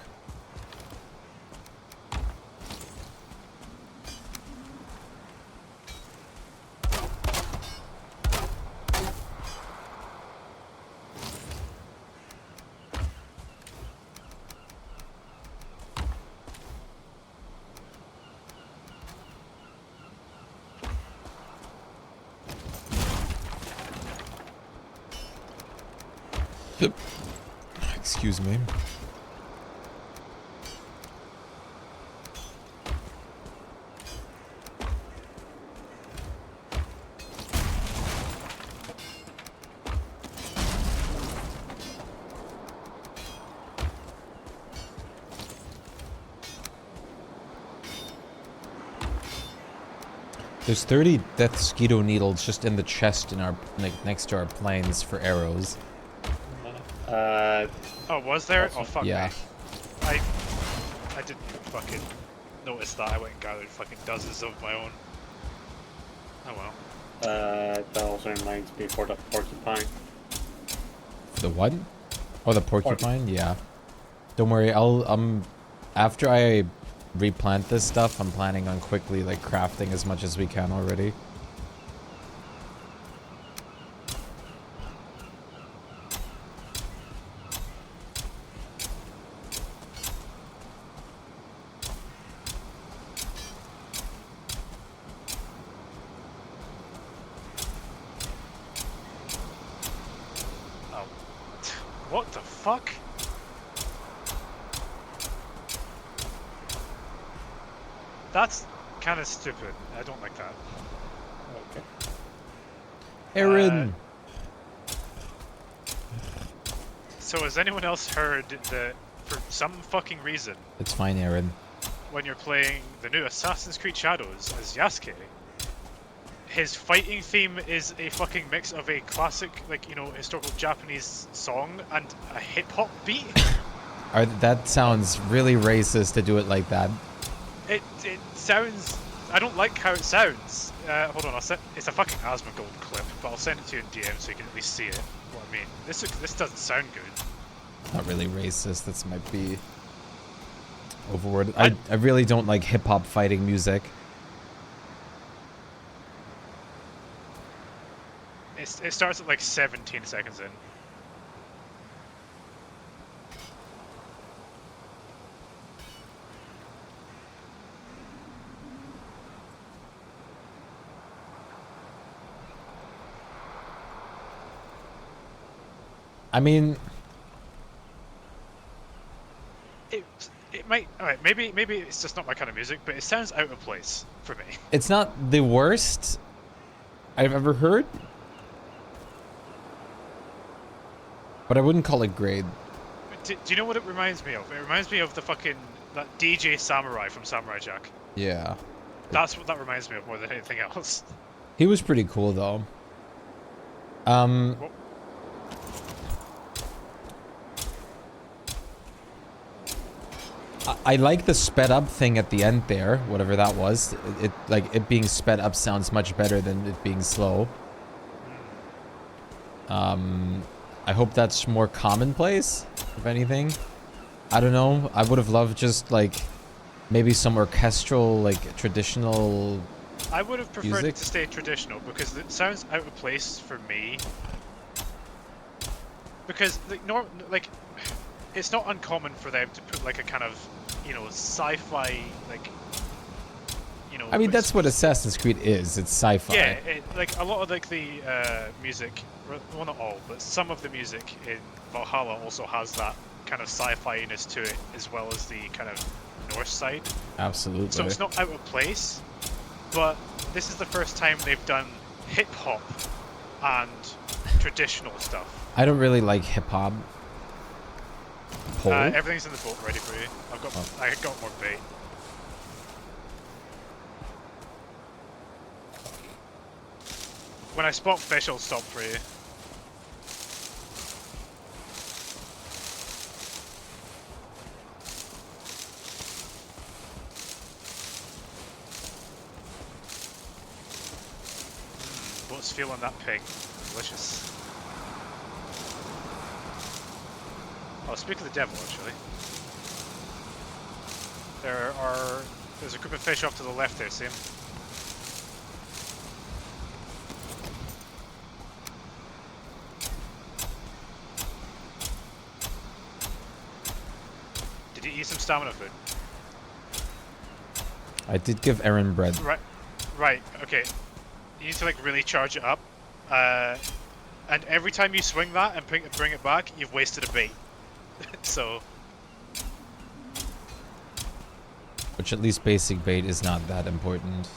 Excuse me. There's 30 death mosquito needles just in the chest in our next to our planes for arrows. Oh, was there? Oh, fuck yeah. me. I didn't fucking notice that. I went and gathered fucking dozens of my own. Oh well. That also reminds me for the porcupine. The what? Oh, the porcupine? Yeah. Don't worry, I'll after I replant this stuff, I'm planning on quickly like crafting as much as we can already. What the fuck? That's kind of stupid. I don't like that. Okay. Aaron! So has anyone else heard that for some fucking reason, It's fine, Aaron. when you're playing the new Assassin's Creed Shadows as Yasuke, his fighting theme is a fucking mix of a classic, like, you know, historical Japanese song and a hip-hop beat? That sounds really racist to do it like that. It sounds... I don't like how it sounds. Hold on, it's a fucking Asmongold clip, but I'll send it to you in DM so you can at least see it. What I mean. This doesn't sound good. Not really racist, this might be overworded. I really don't like hip-hop fighting music. It starts at like 17 seconds in. I mean, It might... Alright, maybe it's just not my kind of music, but it sounds out of place for me. it's not the worst I've ever heard, but I wouldn't call it great. Do you know what it reminds me of? It reminds me of the fucking... that DJ Samurai from Samurai Jack. Yeah. That's what that reminds me of more than anything else. He was pretty cool, though. Well, I like the sped up thing at the end there, whatever that was. It being sped up sounds much better than it being slow. I hope that's more commonplace, if anything. I don't know. I would have loved just like maybe some orchestral, like traditional. I would have preferred Music? it to stay traditional because it sounds out of place for me. Because like it's not uncommon for them to put like a kind of, you know, sci-fi, like, you know. I mean, that's what Assassin's Creed is. It's sci-fi. Yeah, like a lot of like the music, well not all, but some of the music in Valhalla also has that kind of sci-fi-ness to it, as well as the kind of Norse side. Absolutely. So it's not out of place, but this is the first time they've done hip-hop and traditional stuff. I don't really like hip hop. Pole? Everything's in the boat ready for you. I got more bait. When I spot fish, I'll stop for you. Boat's feeling that pig. Delicious. I'll speak of the devil, actually. There's a group of fish off to the left there, see 'em? Did you eat some stamina food? I did give Aaron bread. Right, okay. You need to like really charge it up. And every time you swing that and bring it back, you've wasted a bait. So... Which at least basic bait is not that important.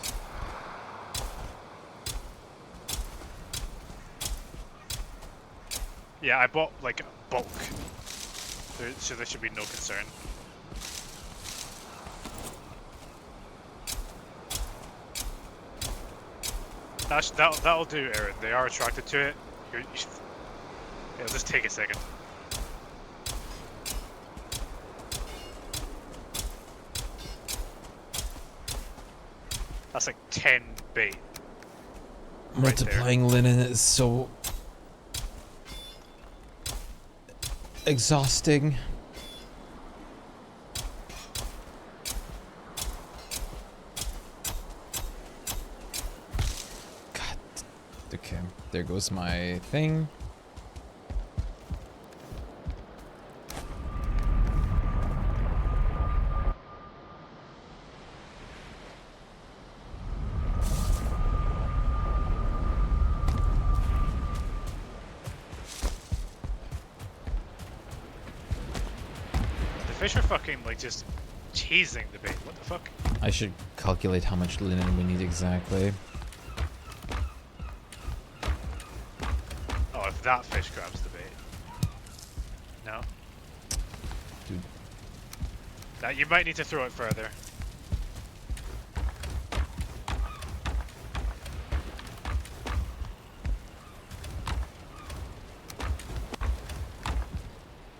Yeah, I bought like bulk. So there should be no concern. That'll do, Aaron. They are attracted to it. It'll just take a second. That's like 10 bait. Multiplying linen is so exhausting. God. Okay, there goes my thing. Fish are fucking like just teasing the bait. What the fuck? I should calculate how much linen we need exactly. Oh, if that fish grabs the bait. No? Dude. Now you might need to throw it further.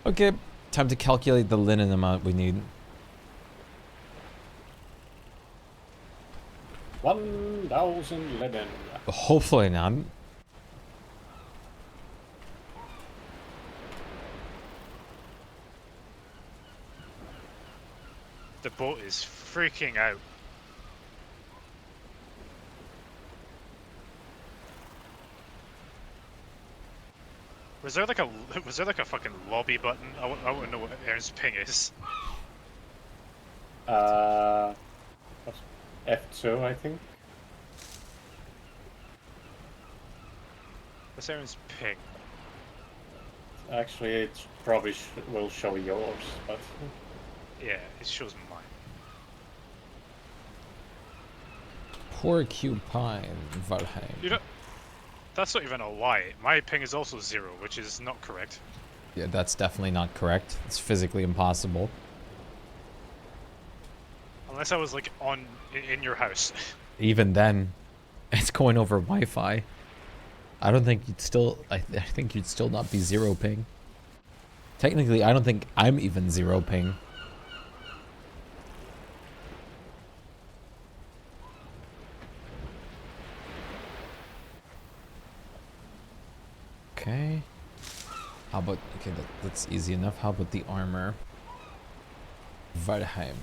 Okay, time to calculate the linen amount we need. 1,000 linen. Hopefully not. The boat is freaking out. Was there like a fucking lobby button? I want to know what Aaron's ping is. F2, I think. What's Aaron's ping? Actually, it probably will show yours, but... Yeah, it shows mine. Porcupine Valheim. You know, that's not even a lie. My ping is also 0, which is not correct. Yeah, that's definitely not correct. It's physically impossible. Unless I was like in your house. Even then, it's going over Wi-Fi. I don't think you'd still. I think you'd still not be 0 ping. Technically, I don't think I'm even 0 ping. Okay. How about, okay, that's easy enough. How about the armor? Valheim.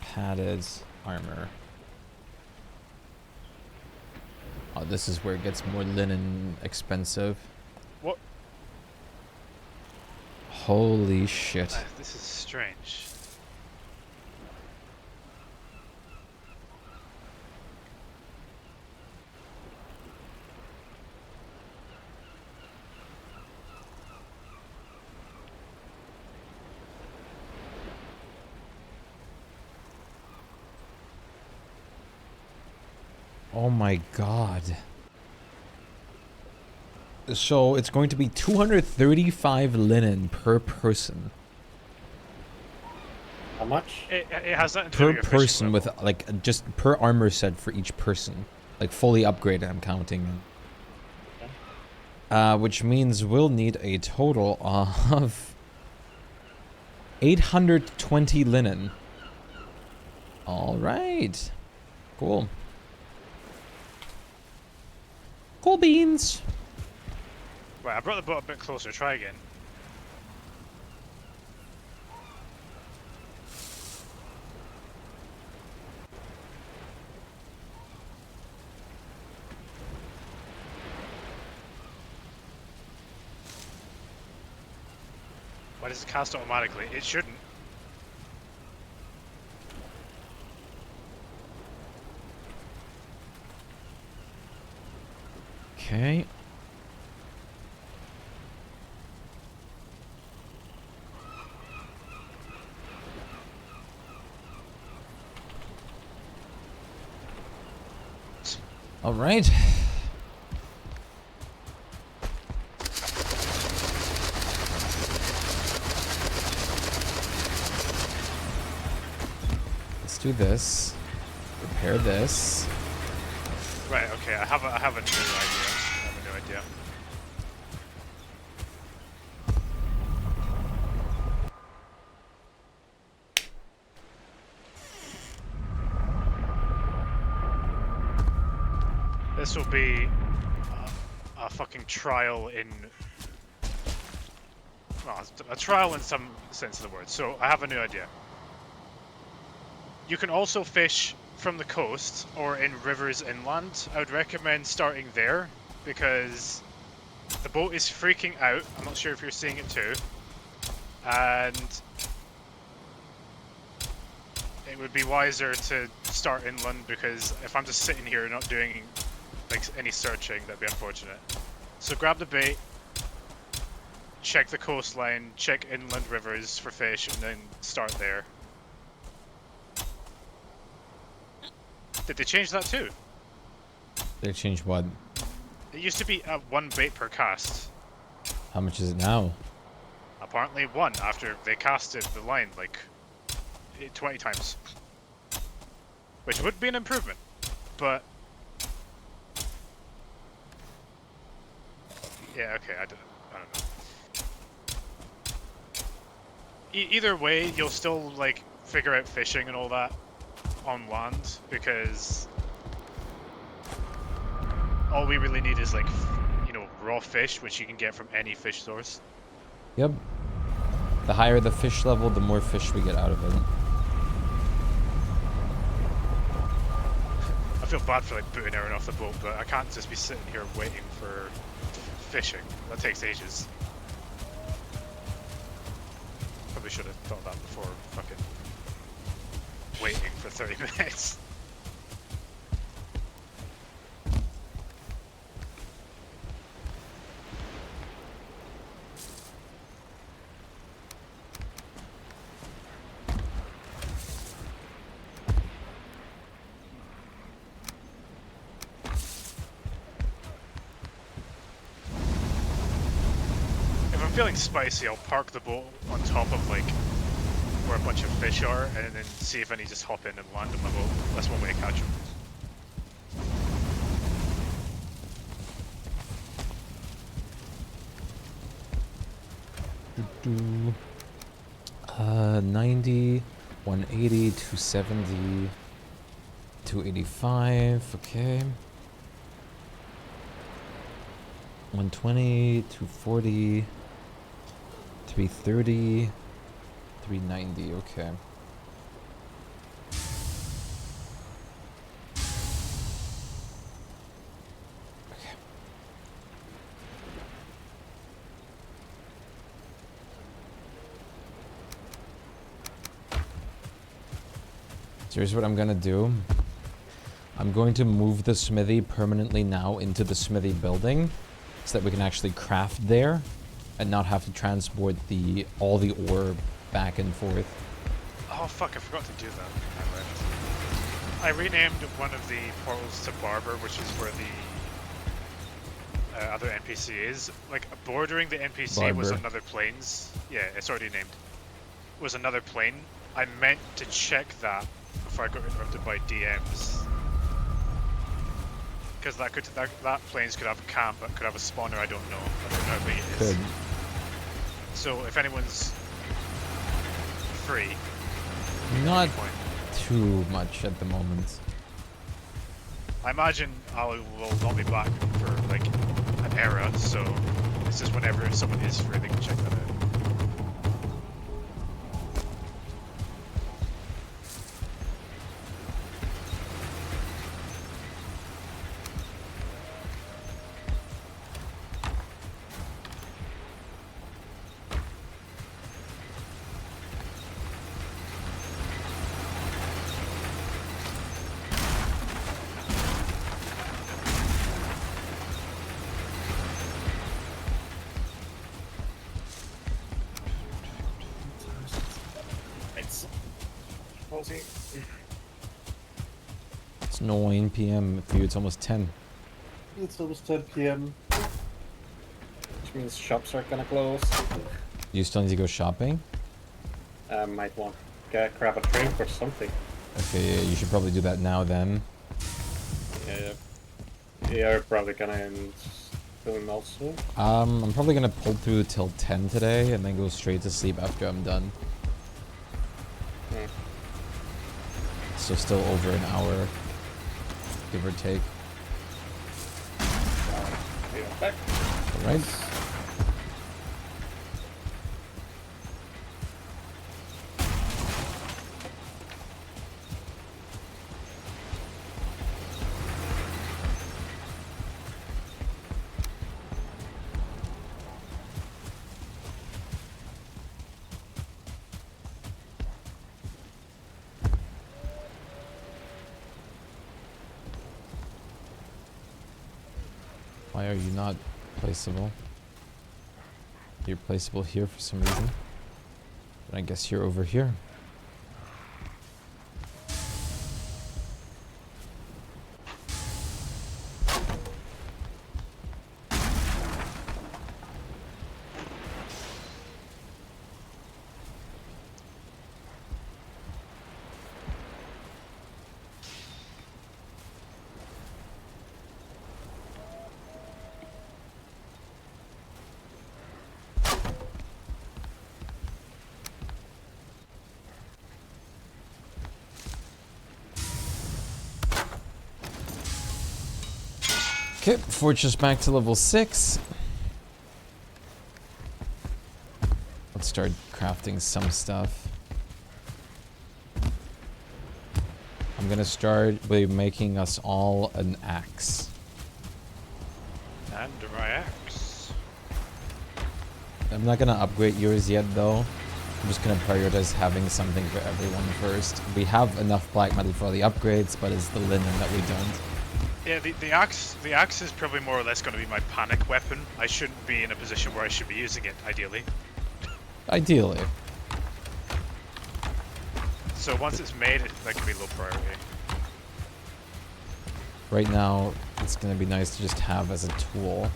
Padded armor. Oh, this is where it gets more linen expensive. What? Holy shit. This is strange. Oh my god. So it's going to be 235 linen per person. How much? It has nothing to do Per with your fishing person level. with like just per armor set for each person. Like fully upgraded, I'm counting. Which means we'll need a total of 820 linen. Alright. Cool. Cool beans. Right, I brought the boat a bit closer. Try again. Why does it cast automatically? It shouldn't. Okay. All right. Let's do this. Repair this. Right, okay, I have a new idea. I have a new idea. This will be a fucking trial in... Well, a trial in some sense of the word. So, I have a new idea. You can also fish from the coast or in rivers inland. I would recommend starting there because the boat is freaking out. I'm not sure if you're seeing it too. And it would be wiser to start inland because if I'm just sitting here not doing like any searching, that'd be unfortunate. So grab the bait, check the coastline, check inland rivers for fish, and then start there. Did they change that too? They changed what? It used to be one bait per cast. How much is it now? Apparently one after they casted the line like 20 times. Which would be an improvement, but... Yeah, okay, I don't know. Either way, you'll still like figure out fishing and all that on land because all we really need is like, you know, raw fish, which you can get from any fish source. Yep. The higher the fish level, the more fish we get out of it. I feel bad for like booting Aaron off the boat, but I can't just be sitting here waiting for fishing. That takes ages. Probably should have thought that before fucking waiting for 30 minutes. If I'm feeling spicy, I'll park the boat on top of like where a bunch of fish are, and then see if any just hop in and land on my boat. That's one way to catch them. Do 90, 180, 270, 285, okay. 120, 240, 330, 390, okay. So here's what I'm gonna do. I'm going to move the smithy permanently now into the smithy building so that we can actually craft there and not have to transport all the ore back and forth. Oh fuck, I forgot to do that. I renamed one of the portals to Barber, which is where the other NPC is. Like, bordering the NPC was Barber. another plane's. Yeah, it's already named. Was another plane. I meant to check that before I got interrupted by DMs. Because that planes could have a camp, but could have a spawner, I don't know. I don't know how big it is. Good. So if anyone's free, Not point. too much at the moment. I imagine I will not be back for like an era, so it's just whenever someone is free, they can check that out. It's 9 p.m. for you, it's almost 10. It's almost 10 p.m. Which means shops are gonna close. You still need to go shopping? Might want to grab a drink or something. Okay, yeah, you should probably do that now then. Yeah, you're probably gonna end doing also. I'm probably gonna pull through till 10 today and then go straight to sleep after I'm done. Hmm. So still over an hour, give or take. Be right back. Alright. Why are you not placeable? You're placeable here for some reason. But I guess you're over here. Okay, fortress back to level 6. Let's start crafting some stuff. I'm gonna start by making us all an axe. And my axe. I'm not gonna upgrade yours yet though. I'm just gonna prioritize having something for everyone first. We have enough black metal for all the upgrades, but it's the linen that we don't. Yeah, the axe is probably more or less going to be my panic weapon. I shouldn't be in a position where I should be using it, ideally. Ideally. So once it's made, that can be low priority. Right now, it's gonna be nice to just have as a tool.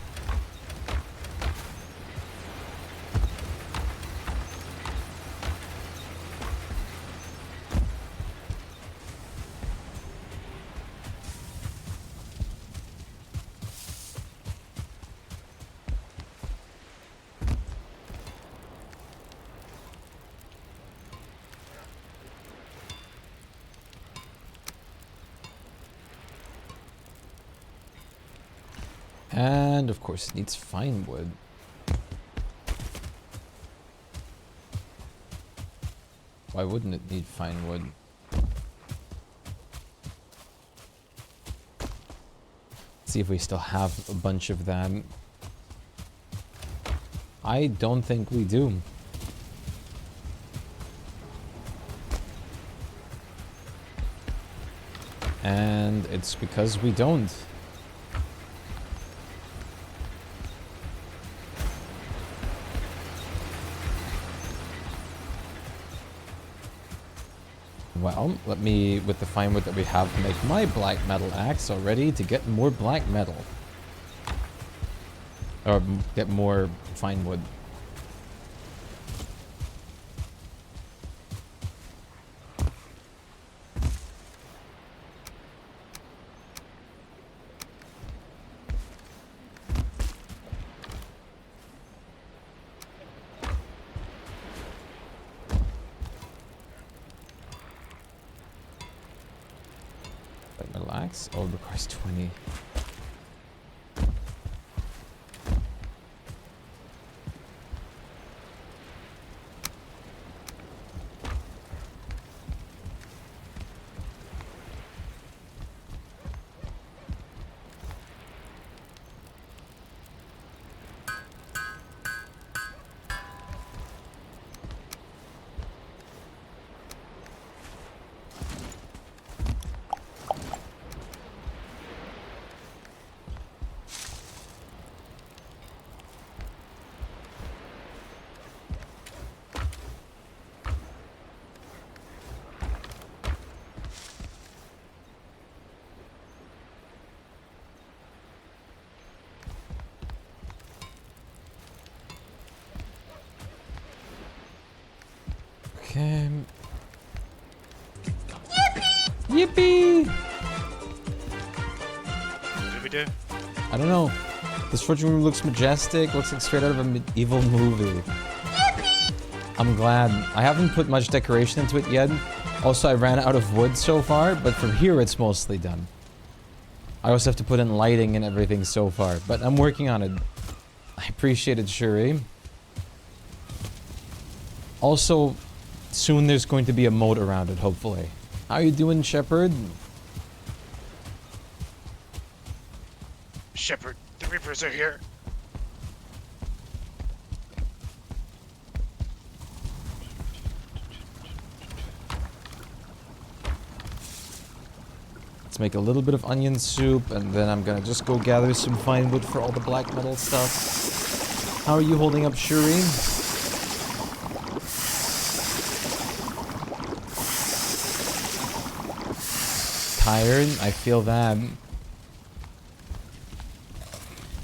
And of course it needs fine wood. Why wouldn't it need fine wood? See if we still have a bunch of that. I don't think we do. And it's because we don't. Well, let me, with the fine wood that we have, make my black metal axe already to get more black metal. Or get more fine wood. Relax. Oh, it requires 20. Okay. Yippee! What did we do? I don't know. This fortune room looks majestic. Looks like straight out of a medieval movie. I'm glad. I haven't put much decoration into it yet. Also, I ran out of wood so far, but from here it's mostly done. I also have to put in lighting and everything so far, but I'm working on it. I appreciate it, Shuri. Also, soon there's going to be a moat around it, hopefully. How you doing, Shepherd? Shepherd, the Reapers are here. Let's make a little bit of onion soup, and then I'm gonna just go gather some fine wood for all the black metal stuff. How are you holding up, Shuri? Tired? I feel that. You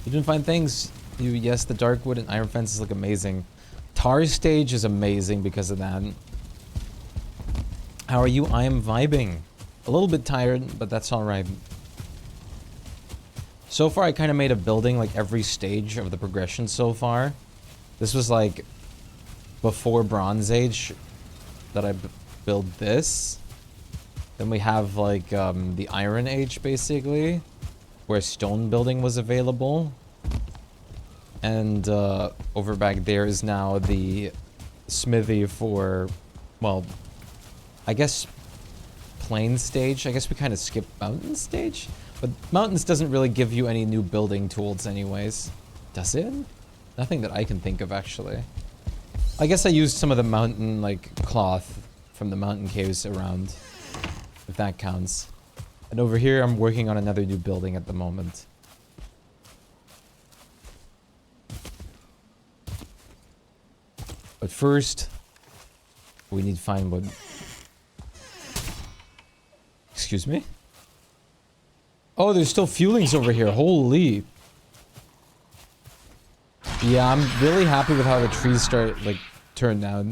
didn't find things? Yes, the dark wood and iron fences look amazing. Tar stage is amazing because of that. How are you? I am vibing. A little bit tired, but that's alright. So far, I kind of made a building like every stage of the progression so far. This was like before Bronze Age that I built this. Then we have like the Iron Age basically, where stone building was available. And over back there is now the smithy for, well, I guess plain stage. I guess we kind of skipped mountain stage, but mountains doesn't really give you any new building tools anyways. Does it? Nothing that I can think of actually. I guess I used some of the mountain like cloth from the mountain caves around, if that counts. And over here I'm working on another new building at the moment. But first, we need fine wood. Excuse me? Oh, there's still fuelings over here. Holy. Yeah, I'm really happy with how the trees turned out.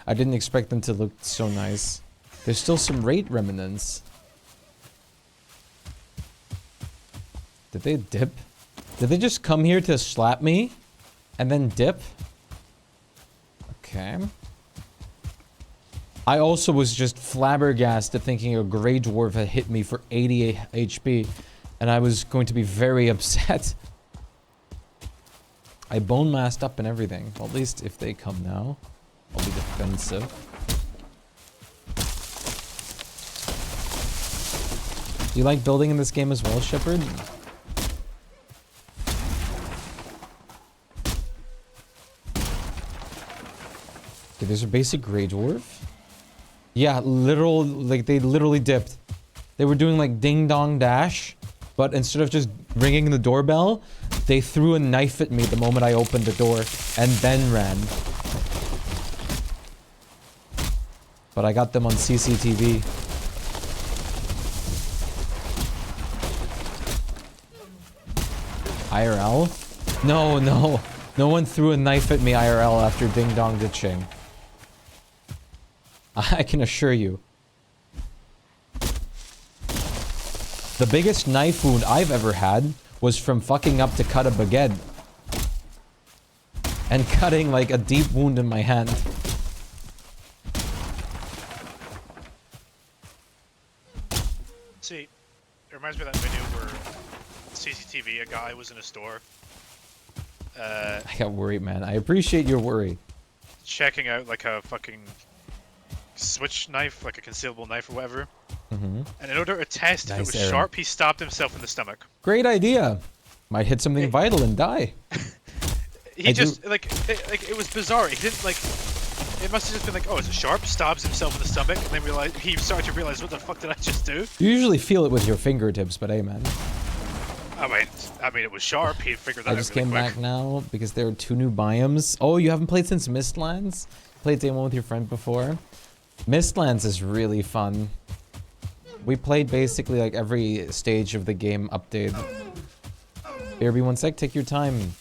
I didn't expect them to look so nice. There's still some raid remnants. Did they dip? Did they just come here to slap me? And then dip? Okay. I also was just flabbergasted thinking a Grey Dwarf had hit me for 80 HP. And I was going to be very upset. I bone masked up and everything. Well, at least if they come now, I'll be defensive. Do you like building in this game as well, Shepard? Okay, there's a basic Grey Dwarf. Yeah, they literally dipped. They were doing like ding dong dash, but instead of just ringing the doorbell, they threw a knife at me the moment I opened the door and then ran. But I got them on CCTV. IRL? No, no. No one threw a knife at me IRL after ding dong ditching. I can assure you. The biggest knife wound I've ever had was from fucking up to cut a baguette. And cutting like a deep wound in my hand. See, it reminds me of that video where CCTV, a guy was in a store. I got worried, man. I appreciate your worry. Checking out like a fucking switch knife, like a concealable knife or whatever. And in order to test if it was sharp, he stabbed himself in the stomach. Great idea. Might hit something vital and die. It was bizarre. He didn't like. It must have just been like, oh, is it sharp? Stabs himself in the stomach, and then he started to realize, what the fuck did I just do? You usually feel it with your fingertips, but hey, man. I mean, it was sharp. He figured that out. I just really came quick. back now because there are 2 new biomes. Oh, you haven't played since Mistlands? Played day 1 with your friend before? Mistlands is really fun. We played basically like every stage of the game update. BRB 1 sec, take your time.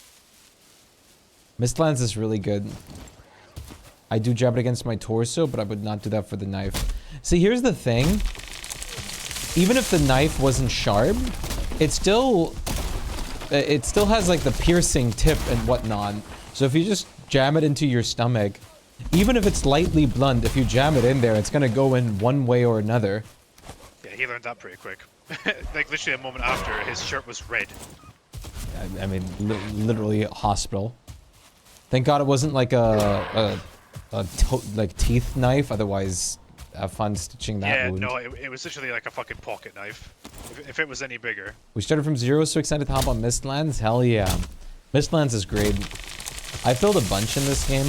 Mistlands is really good. I do jab it against my torso, but I would not do that for the knife. See, here's the thing. Even if the knife wasn't sharp, it still has like the piercing tip and whatnot. So if you just jam it into your stomach, even if it's lightly blunt, if you jam it in there, it's gonna go in one way or another. Yeah, he learned that pretty quick. Like literally a moment after, his shirt was red. I mean, literally hospital. Thank God it wasn't like like teeth knife. Otherwise, have fun stitching that wound. Yeah, no, it was literally like a fucking pocket knife. If it was any bigger. We started from 0, so excited to hop on Mistlands. Hell yeah, Mistlands is great. I filled a bunch in this game,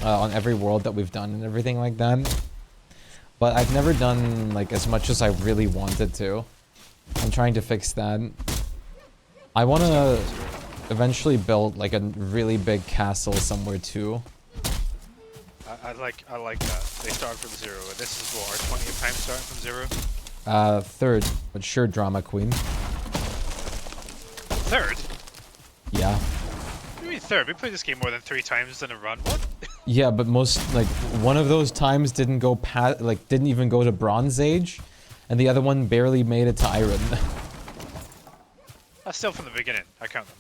on every world that we've done and everything like that. But I've never done like as much as I really wanted to. I'm trying to fix that. I want to eventually build like a really big castle somewhere too. I like that. They start from 0. This is what, our 20th time starting from 0? 3rd, but sure, drama queen. 3rd? Yeah. What do you mean 3rd? We played this game more than 3 times in a run. What? Yeah, but one of those times didn't go didn't even go to Bronze Age, and the other one barely made it to Iron. That's still from the beginning. I count them.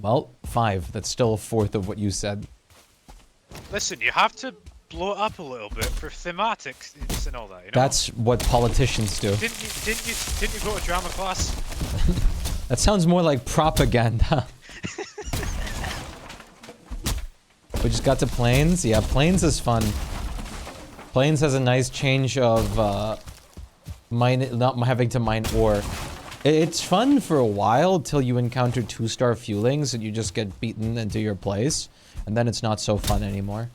Well, 5. That's still a 4th of what you said. Listen, you have to blow it up a little bit for thematics and all that, you know? That's what politicians do. Didn't you go to drama class? That sounds more like propaganda. We just got to Plains. Yeah, Plains is fun. Plains has a nice change of not having to mine ore. It's fun for a while till you encounter 2-star fuelings and you just get beaten into your place. And then it's not so fun anymore.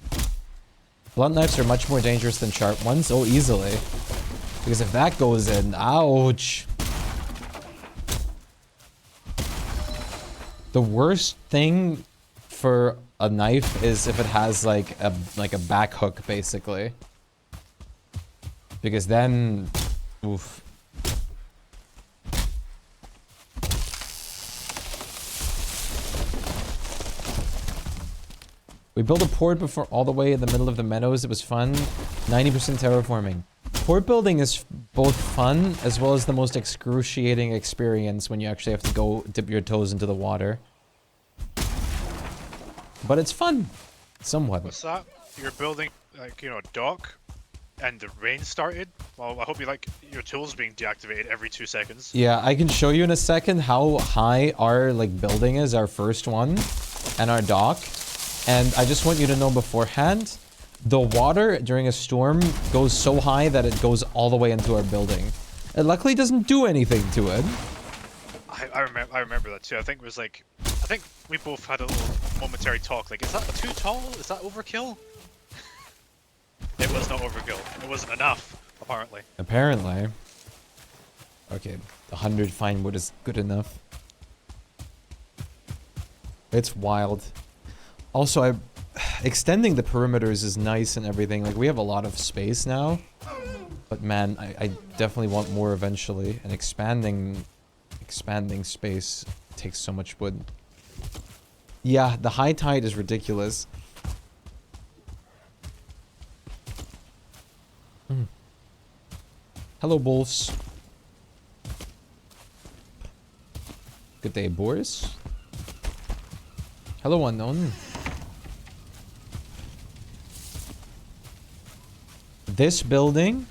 Blunt knives are much more dangerous than sharp ones. Oh, easily. Because if that goes in, ouch. The worst thing for a knife is if it has like a back hook, basically. Because then, oof. We built a port before all the way in the middle of the meadows. It was fun. 90% terraforming. Port building is both fun as well as the most excruciating experience when you actually have to go dip your toes into the water. But it's fun. Somewhat. What's that? You're building, like, you know, a dock, and the rain started? Well, I hope you like your tools being deactivated every 2 seconds. Yeah, I can show you in a second how high our, like, building is, our first one, and our dock. And I just want you to know beforehand, the water during a storm goes so high that it goes all the way into our building. It luckily doesn't do anything to it. I remember that too. I think it was like, I think we both had a little momentary talk. Like, is that too tall? Is that overkill? It was not overkill. It wasn't enough, apparently. Apparently. Okay, 100 fine wood is good enough. It's wild. Also, extending the perimeters is nice and everything. Like, we have a lot of space now. But man, I definitely want more eventually. And expanding space takes so much wood. Yeah, the high tide is ridiculous. Hello, Boris. Good day, Boris. Hello, unknown. This building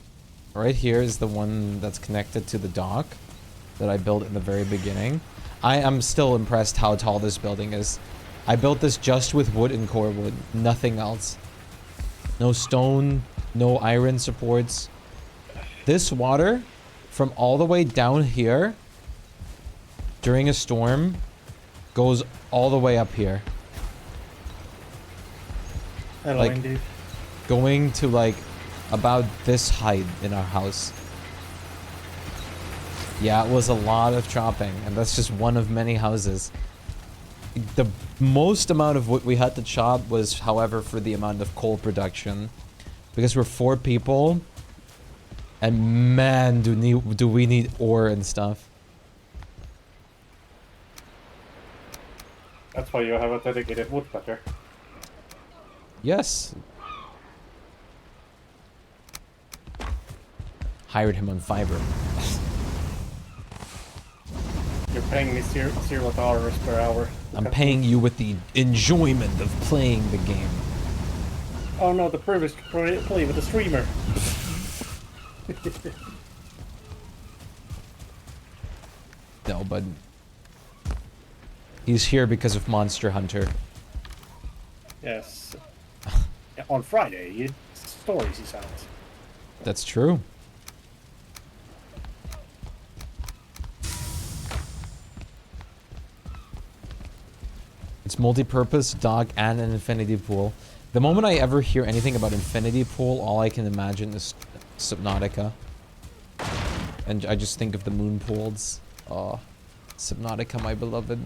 right here is the one that's connected to the dock that I built in the very beginning. I am still impressed how tall this building is. I built this just with wood and core wood, nothing else. No stone, no iron supports. This water from all the way down here during a storm goes all the way up here. Hello, Like, indeed. going to like about this height in our house. Yeah, it was a lot of chopping, and that's just one of many houses. The most amount of wood we had to chop was, however, for the amount of coal production. Because we're 4 people, and man, do we need ore and stuff. That's why you have a dedicated woodcutter. Yes. Hired him on Fiverr. You're paying me $0 per hour. I'm paying you with the enjoyment of playing the game. Oh no, the privilege to play with a streamer. No, but he's here because of Monster Hunter. Yes. Yeah, on Friday, stories he sounds. That's true. It's multi-purpose, dock, and an infinity pool. The moment I ever hear anything about infinity pool, all I can imagine is Subnautica. And I just think of the moon pools. Oh, Subnautica, my beloved.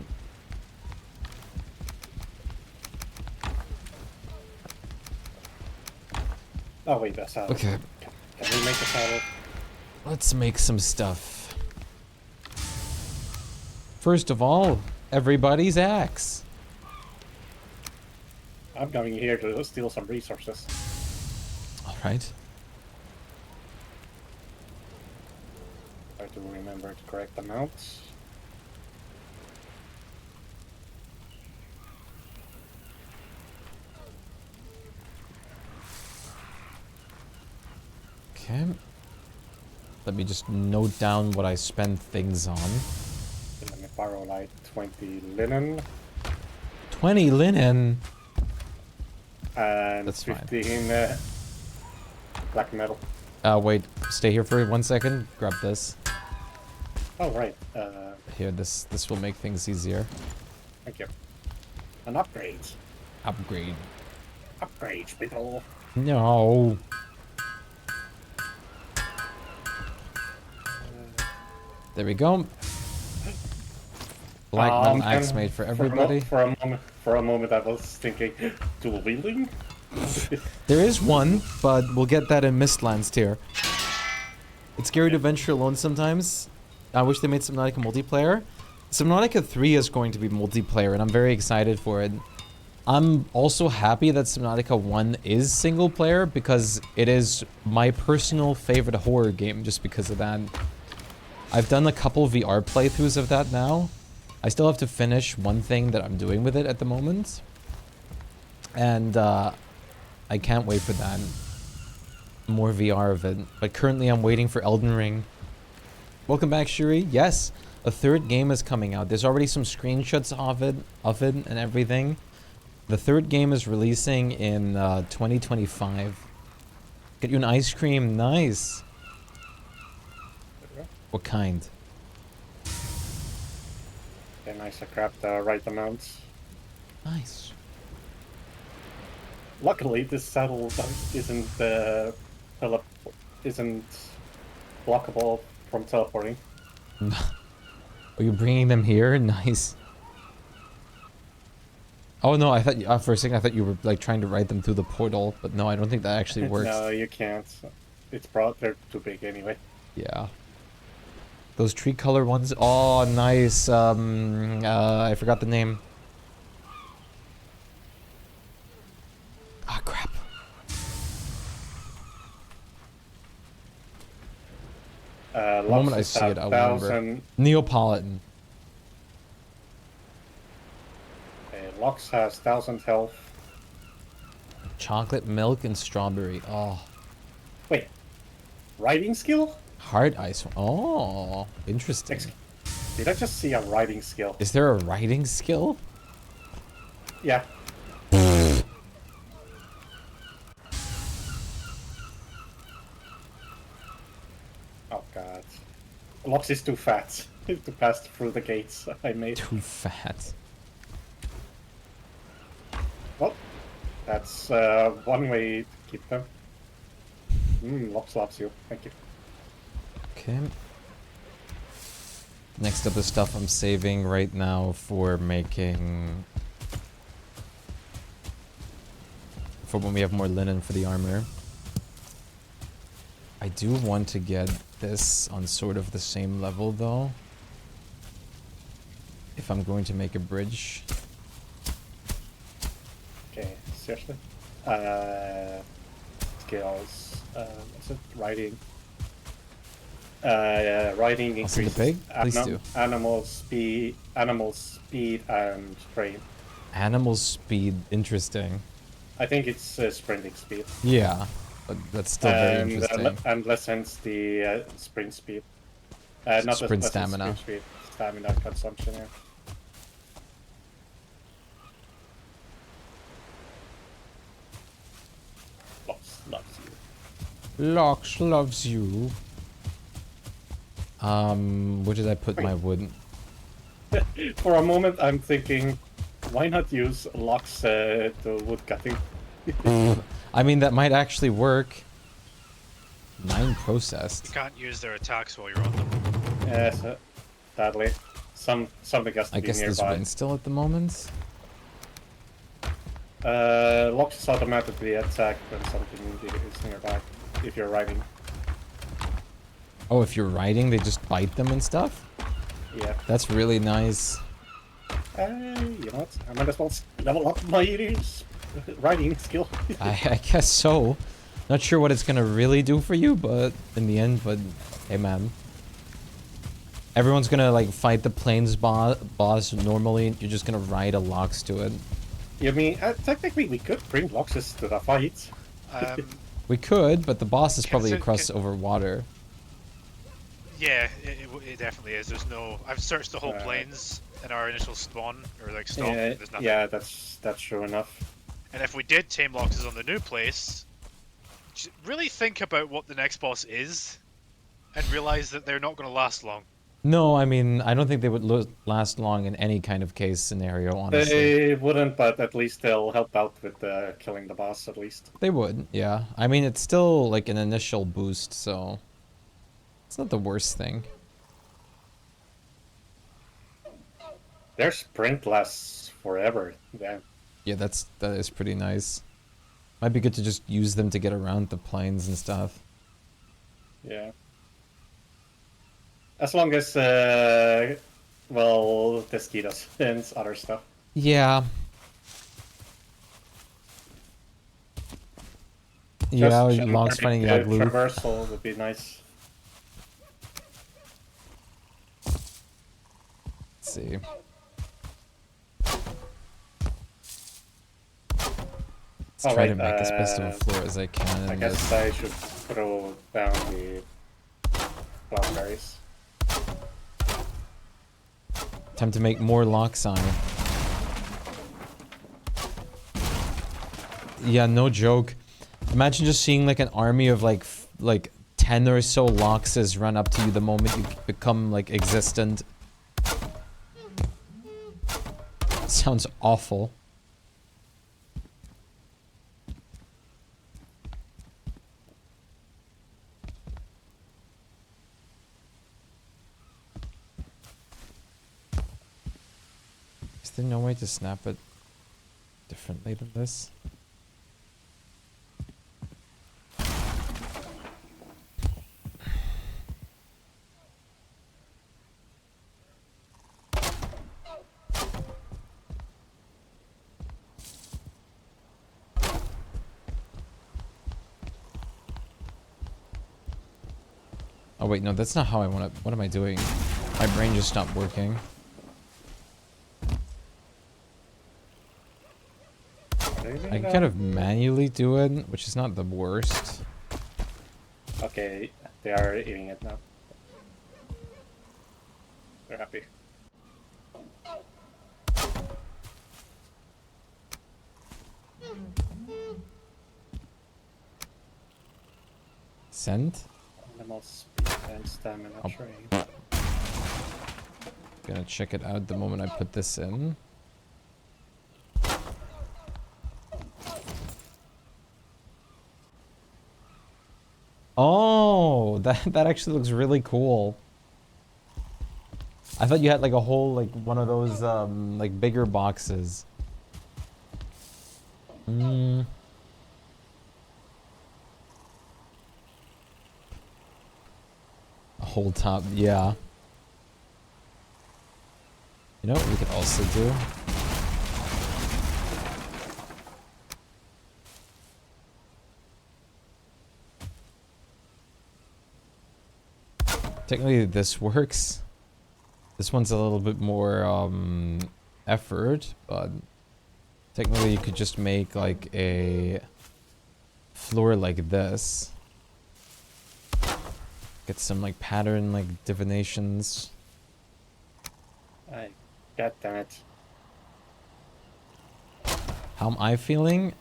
Oh wait, that's saddle. Okay, Can we make a saddle? let's make some stuff. First of all, everybody's axe. I'm coming here to steal some resources. Alright. Try to remember the correct amount. Okay. Let me just note down what I spend things on. Let me borrow like 20 linen 20 linen. and That's fine. 15 black metal. Wait, stay here for 1 second. Grab this. Oh right, Here, this will make things easier. thank you. An upgrade. Upgrade. Upgrade, people. No. There we go. Black metal axe and made for everybody. For a moment, I was thinking, dual wielding. There is one, but we'll get that in Mistlands tier. It's scary to venture alone sometimes. I wish they made Subnautica multiplayer. Subnautica 3 is going to be multiplayer, and I'm very excited for it. I'm also happy that Subnautica 1 is single player, because it is my personal favorite horror game just because of that. I've done a couple VR playthroughs of that now. I still have to finish one thing that I'm doing with it at the moment. And I can't wait for that. More VR of it. But currently I'm waiting for Elden Ring. Welcome back, Shuri. Yes, a 3rd game is coming out. There's already some screenshots of it and everything. The 3rd game is releasing in 2025. Get you an ice cream. Nice. What kind? Okay, nice. I grabbed the right amount. Nice. Luckily, this saddle isn't blockable from teleporting. Are you bringing them here? Nice. Oh no, I thought for a second I thought you were like trying to ride them through the portal, but no, I don't think that actually works. No, you can't. They're too big anyway. Yeah. Those tree color ones. Oh, nice. I forgot the name. Ah, crap. The moment I see it, I'll remember. Neapolitan. Lux has 1,000 health. Chocolate milk and strawberry. Oh. Wait. Riding skill? Hard ice. Oh, interesting. Did I just see a riding skill? Is there a riding skill? Yeah. Oh god. Lux is too fat to pass through the gates I made. Too fat. Well, that's one way to keep them. Lux loves you. Thank you. Okay. Next up is stuff I'm saving right now for making... for when we have more linen for the armor. I do want to get this on sort of the same level though. If I'm going to make a bridge. Okay, seriously? Skills. What's it? Riding. Riding Also the increases pig? Please do. animal speed, and strength. Animal speed, interesting. I think it's sprinting speed. Yeah, but that's still very interesting. And lessens the sprint speed. Not Sprint lessens stamina. Sprint speed, stamina consumption. Yeah. Lux loves you. Lox loves you. Where did I put my wood? For a moment, I'm thinking, why not use Lux to wood cutting? I mean, that might actually work. 9 processed. You can't use their attacks while you're on them. Yes, sadly. Something has to I be guess there's nearby. wind still at the moment. Lux is automatically attacked when something is nearby, if you're riding. Oh, if you're riding, they just bite them and stuff? Yeah. That's really nice. You know what? I might as well level up my riding skill. I guess so. Not sure what it's gonna really do for you, but in the end, but hey man. Everyone's gonna like fight the plains boss normally. You're just gonna ride a Lox to it. You mean, technically we could bring Loxes to the fight. We could, but the boss is probably across over water. Yeah, it definitely is. There's no... I've searched the whole plains in our initial spawn, or like stop, there's nothing. Yeah, that's true enough. And if we did tame Loxes on the new place, really think about what the next boss is, and realize that they're not going to last long. No, I mean, I don't think they would last long in any kind of case scenario, honestly. They wouldn't, but at least they'll help out with killing the boss, at least. They would, yeah. I mean, it's still like an initial boost, so... it's not the worst thing. Their sprint lasts forever, yeah. Yeah, that is pretty nice. Might be good to just use them to get around the plains and stuff. Yeah. As long as, well, Teskitos and other stuff. Yeah. Yeah, Logs finding that blue. Traversal would be nice. Let's see. Let's try to make as best of a floor as I can. I guess I should throw down the cloudberries. Time to make more locks on. Yeah, no joke. Imagine just seeing like an army of like 10 or so Loxes run up to you the moment you become, like, existent. Sounds awful. Is there no way to snap it differently than this? Oh wait, no, that's not how I want to... What am I doing? My brain just stopped working. I can kind of manually do it, which is not the worst. Okay, they are eating it now. They're happy. Send? Animal speed and stamina train. Gonna check it out the moment I put this in. Oh, that actually looks really cool. I thought you had like a whole, like, one of those like bigger boxes. A whole top, yeah. You know what we could also do? Technically this works. This one's a little bit more effort, but technically you could just make like a floor like this. Get some like pattern, like divinations. God damn it. How am I feeling?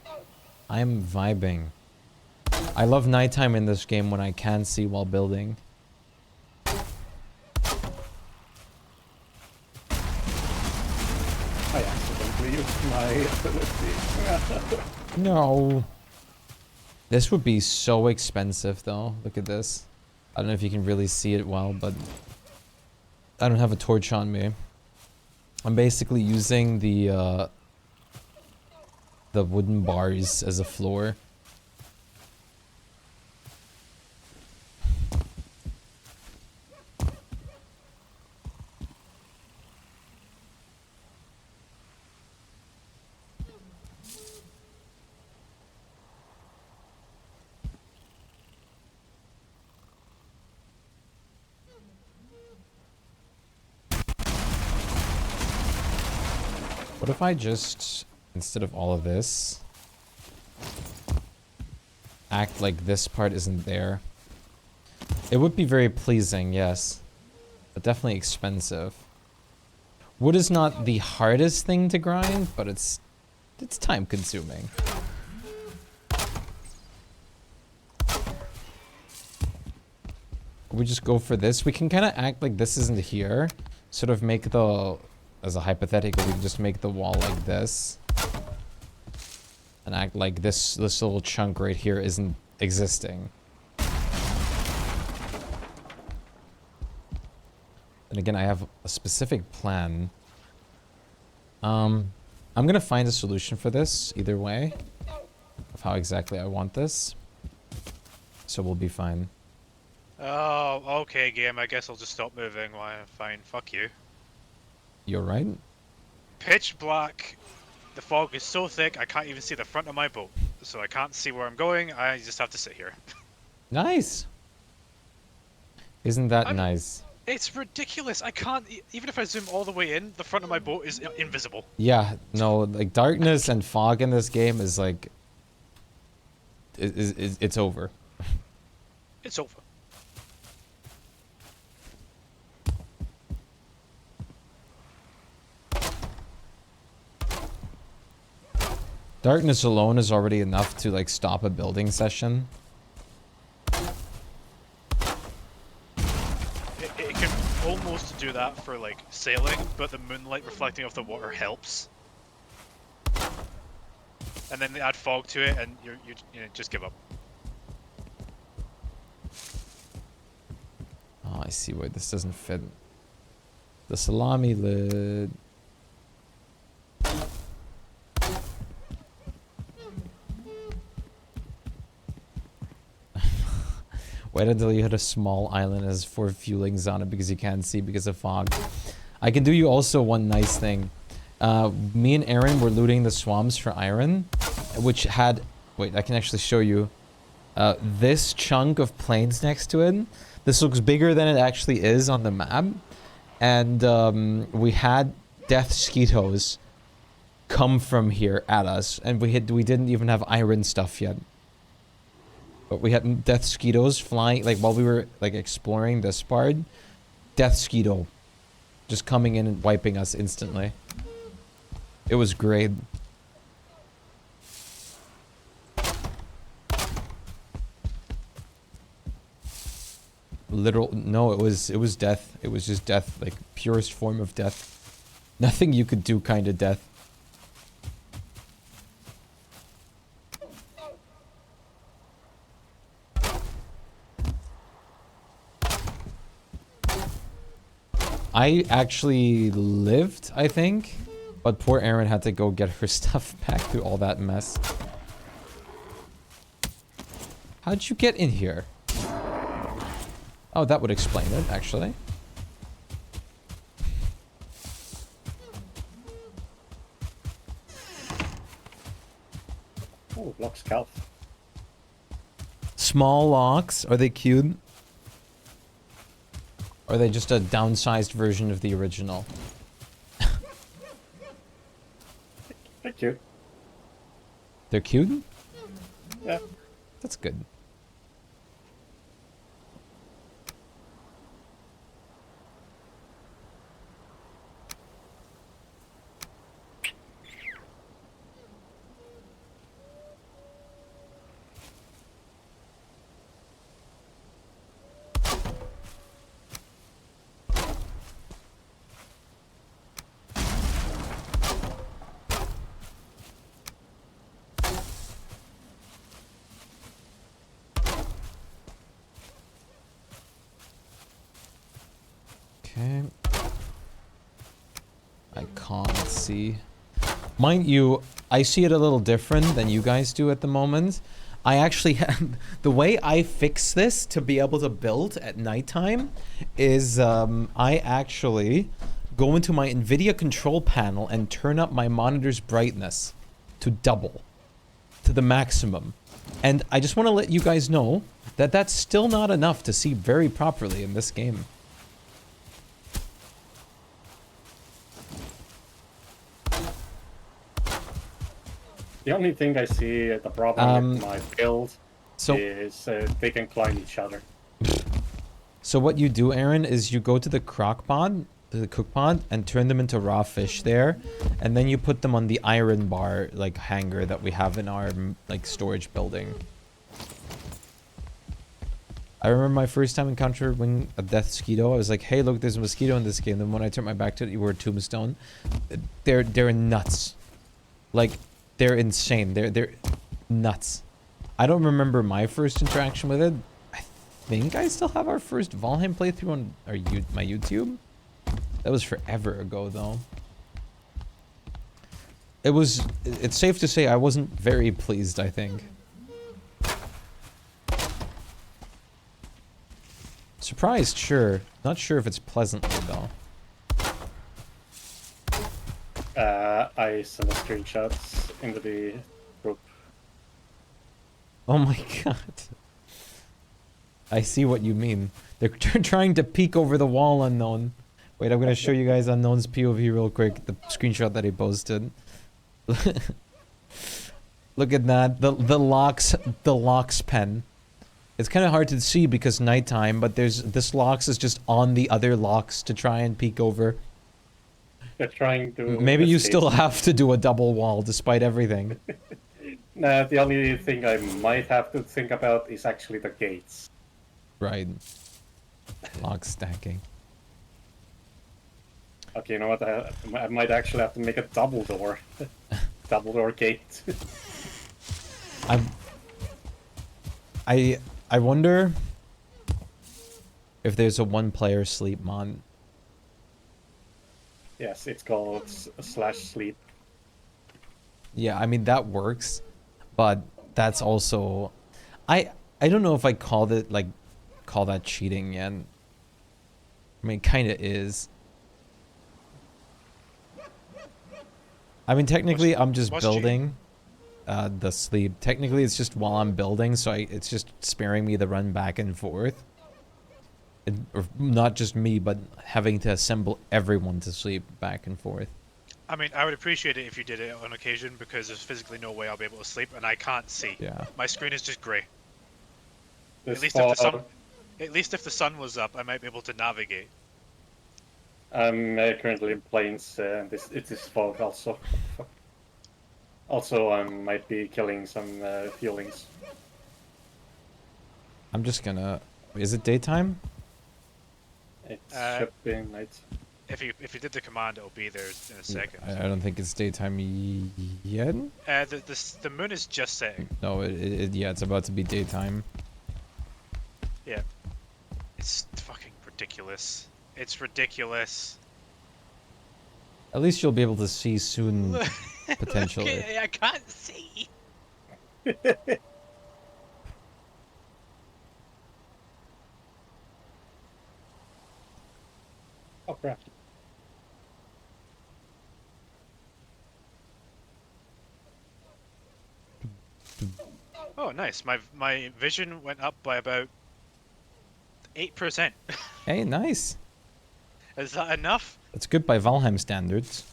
I'm vibing. I love nighttime in this game when I can see while building. I accidentally used my ability. No. This would be so expensive though. Look at this. I don't know if you can really see it well, but I don't have a torch on me. I'm basically using the wooden bars as a floor. What if I just, instead of all of this, act like this part isn't there? It would be very pleasing, yes, but definitely expensive. Wood is not the hardest thing to grind, but it's time consuming. We just go for this. We can kind of act like this isn't here. Sort of make the, as a hypothetical, we can just make the wall like this. And act like this little chunk right here isn't existing. And again, I have a specific plan. I'm gonna find a solution for this either way of how exactly I want this. So we'll be fine. Oh, okay, game. I guess I'll just stop moving. Why? Fine. Fuck you. You're right. Pitch black. The fog is so thick I can't even see the front of my boat. So I can't see where I'm going. I just have to sit here. Nice. Isn't that nice? It's ridiculous. I can't, even if I zoom all the way in, the front of my boat is invisible. Yeah, no, like darkness and fog in this game is like, it's over. It's over. Darkness alone is already enough to like stop a building session. do that for like sailing, but the moonlight reflecting off the water helps. And then they add fog to it, and you know, just give up. Oh, I see why this doesn't fit. The salami lid. Wait until you hit a small island as 4 fuelings on it because you can't see because of fog. I can do you also one nice thing. Me and Aaron were looting the swamps for iron, which had... Wait, I can actually show you. This chunk of plains next to it. This looks bigger than it actually is on the map. And we had death skeetos come from here at us. And we didn't even have iron stuff yet. But we had death skeetos flying, like while we were like exploring this part. Death skeeto just coming in and wiping us instantly. It was great. No, it was death. It was just death, like purest form of death. Nothing you could do kind of death. I actually lived, I think, but poor Erin had to go get her stuff back through all that mess. How'd you get in here? Oh, that would explain it, actually. Oh, lock scalp. Small locks, are they cute? Or are they just a downsized version of the original? They're cute. They're cute? Yeah. That's good. Okay. I can't see. Mind you, I see it a little different than you guys do at the moment. I actually have... The way I fix this to be able to build at nighttime is I actually go into my NVIDIA control panel and turn up my monitor's brightness to double, to the maximum. And I just want to let you guys know that that's still not enough to see very properly in this game. The only thing I see the problem with my build so- is they can climb each other. So what you do, Aaron, is you go to the crock pot, the cook pot, and turn them into raw fish there, and then you put them on the iron bar like hanger that we have in our like storage building. I remember my first time encountering a death mosquito. I was like, "Hey, look, there's a mosquito in this game." Then when I turned my back to it, you were a tombstone. They're nuts, like they're insane. They're nuts. I don't remember my first interaction with it. I think I still have our first Valheim playthrough on my YouTube. That was forever ago, though. It's safe to say I wasn't very pleased, I think. Surprised, sure. Not sure if it's pleasantly, though. I sent the screenshots into the group. Oh my god. I see what you mean. They're trying to peek over the wall, Unknown. Wait, I'm gonna show you guys Unknown's POV real quick. The screenshot that he posted. Look at that. The locks pen. It's kind of hard to see because nighttime, but this locks is just on the other locks to try and peek over. They're trying to... Maybe you still have to do a double wall despite everything. Nah, the only thing I might have to think about is actually the gates. Right. Lock stacking. Okay, you know what? I might actually have to make a double door. Double door gate. I wonder if there's a one-player sleep mod. Yes, it's called /sleep. Yeah, I mean that works, but that's also, I don't know if I call it like call that cheating yet. I mean, kind of is. I mean, technically, I'm just building the sleep. Technically, it's just while I'm building, so it's just sparing me the run back and forth. Or not just me, but having to assemble everyone to sleep back and forth. I mean, I would appreciate it if you did it on occasion, because there's physically no way I'll be able to sleep, and I can't see. Yeah. My screen is just grey. This At least if the sun was up, I might be able to navigate. I'm currently in planes, and it is fog also. Also, I might be killing some fuelings. I'm just gonna. Is it daytime? It should be night. If you did the command, it'll be there in a second. I don't think it's daytime yet. The moon is just setting. No, yeah, it's about to be daytime. Yeah. It's fucking ridiculous. It's ridiculous. At least you'll be able to see soon, potentially. Okay, I can't see. Oh crap. Oh, nice. My vision went up by about 8%. Hey, nice. Is that enough? That's good by Valheim standards.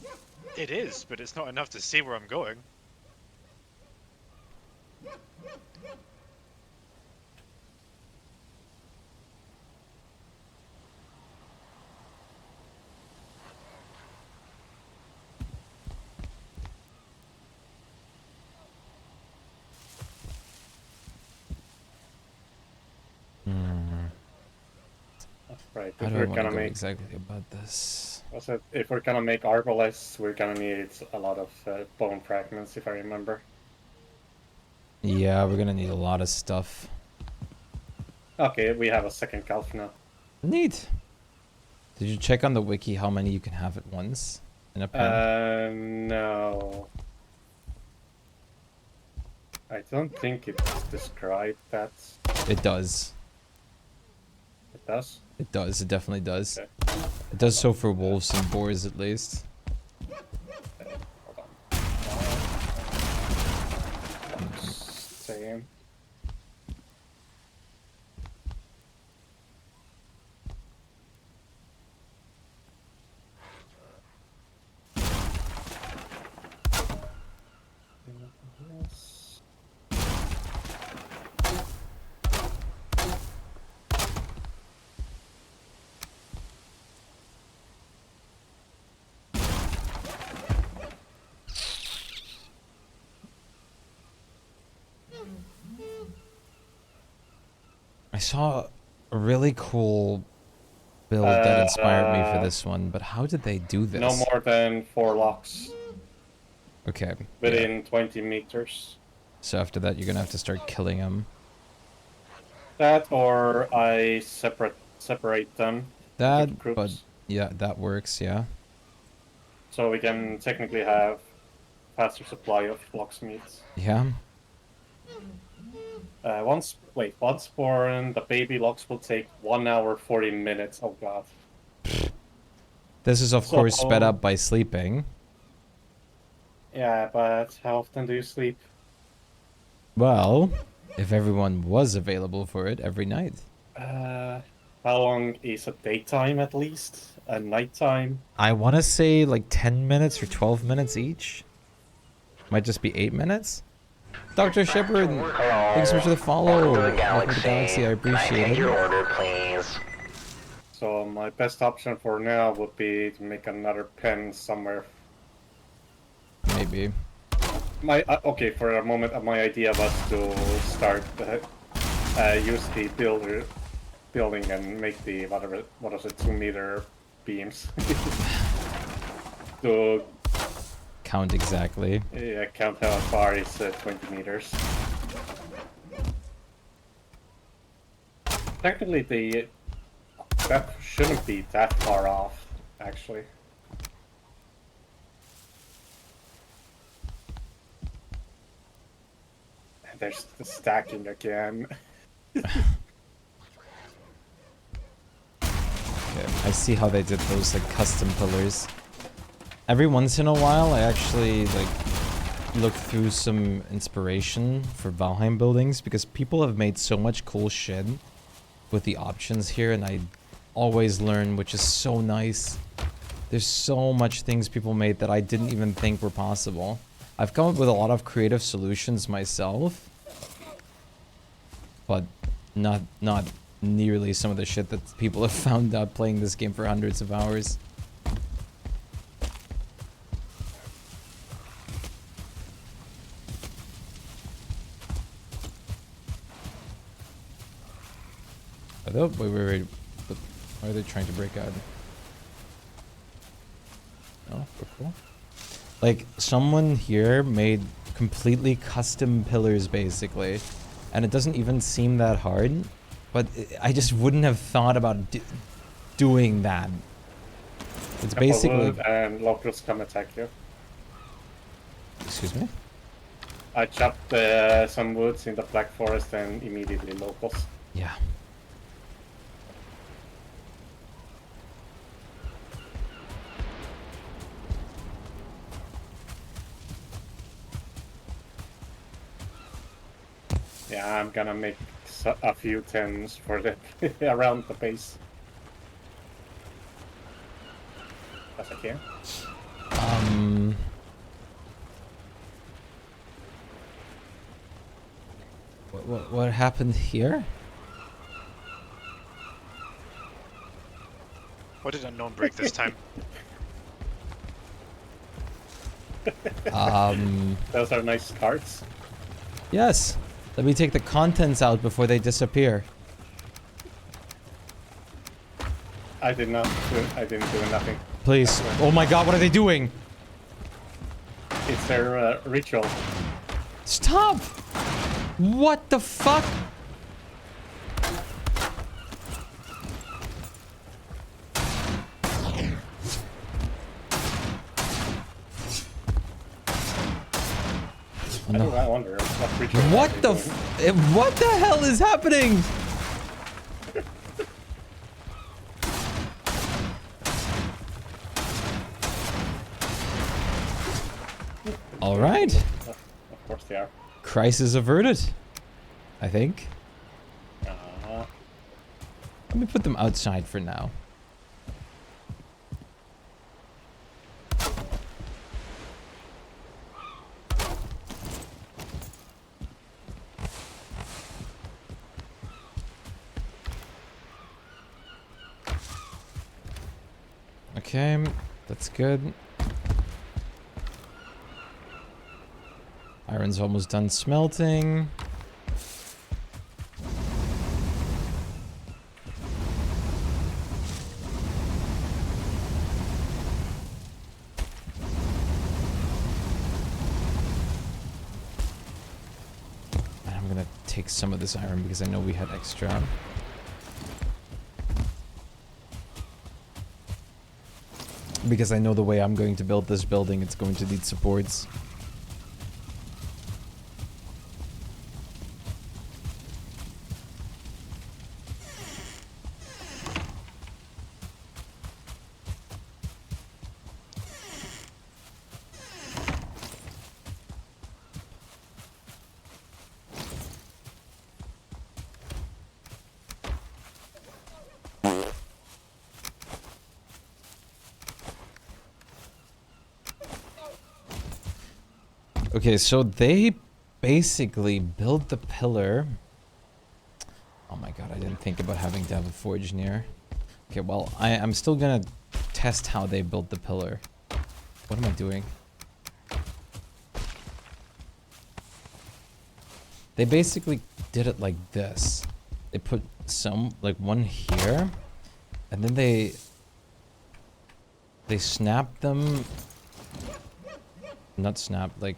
It is, but it's not enough to see where I'm going. Right, How if do I we're want gonna to go make exactly about this? also, if we're gonna make arbalists, we're gonna need a lot of bone fragments, if I remember. Yeah, we're gonna need a lot of stuff. Okay, we have a second calf now. Neat. Did you check on the wiki how many you can have at once in a pen? No. I don't think it described that. It does. It does? It does. It definitely does. Okay. It does so for wolves and boars at least. Hold on. Same. I saw a really cool build that inspired me for this one, but how did they do this? No more than 4 locks Okay. within 20 meters. So after that, you're gonna have to start killing them. That, or I separate them. That, into groups. but yeah, that works. Yeah. So we can technically have faster supply of locksmiths. Yeah. Once born, the baby locks will take 1 hour 40 minutes. Oh god. This is of course sped up by sleeping. Yeah, but how often do you sleep? Well, if everyone was available for it every night. How long is a daytime at least? A nighttime? I want to say like 10 minutes or 12 minutes each. Might just be 8 minutes. Dr. Shepard, thanks so much for the follow. Welcome to the Galaxy, I appreciate it. Your order, please. So my best option for now would be to make another pen somewhere. Maybe. Okay, for a moment, my idea was to start use the building and make the what is it, 2 meter beams. to Count exactly. count how far is 20 meters. Technically, that shouldn't be that far off, actually. And there's the stacking again. Okay, I see how they did those like custom pillars. Every once in a while, I actually like look through some inspiration for Valheim buildings because people have made so much cool shit with the options here, and I always learn, which is so nice. There's so much things people made that I didn't even think were possible. I've come up with a lot of creative solutions myself, but not nearly some of the shit that people have found out playing this game for hundreds of hours. Oh, wait. Why are they trying to break out? Oh, cool. Like, someone here made completely custom pillars, basically. And it doesn't even seem that hard. But I just wouldn't have thought about doing that. It's basically... And locals come attack you. Excuse me? I chopped some woods in the Black Forest and immediately locals. Yeah. Yeah, I'm gonna make a few tens for the around the base. As I can. What happened here? What did unknown break this time? Those are nice cards. Yes. Let me take the contents out before they disappear. I didn't do nothing. Please. Oh my god, what are they doing? It's their ritual. Stop! What the fuck? I do wonder what ritual. What the hell is happening? All right. Of course they are. Crisis averted, I think. Let me put them outside for now. Okay, that's good. Iron's almost done smelting. And I'm gonna take some of this iron because I know we had extra. Because I know the way I'm going to build this building, it's going to need supports. Okay, so they basically built the pillar. Oh my god, I didn't think about having to have a forge near. Okay, well, I'm still gonna test how they built the pillar. What am I doing? They basically did it like this. They put some, like one here, and then they snapped them not snap, like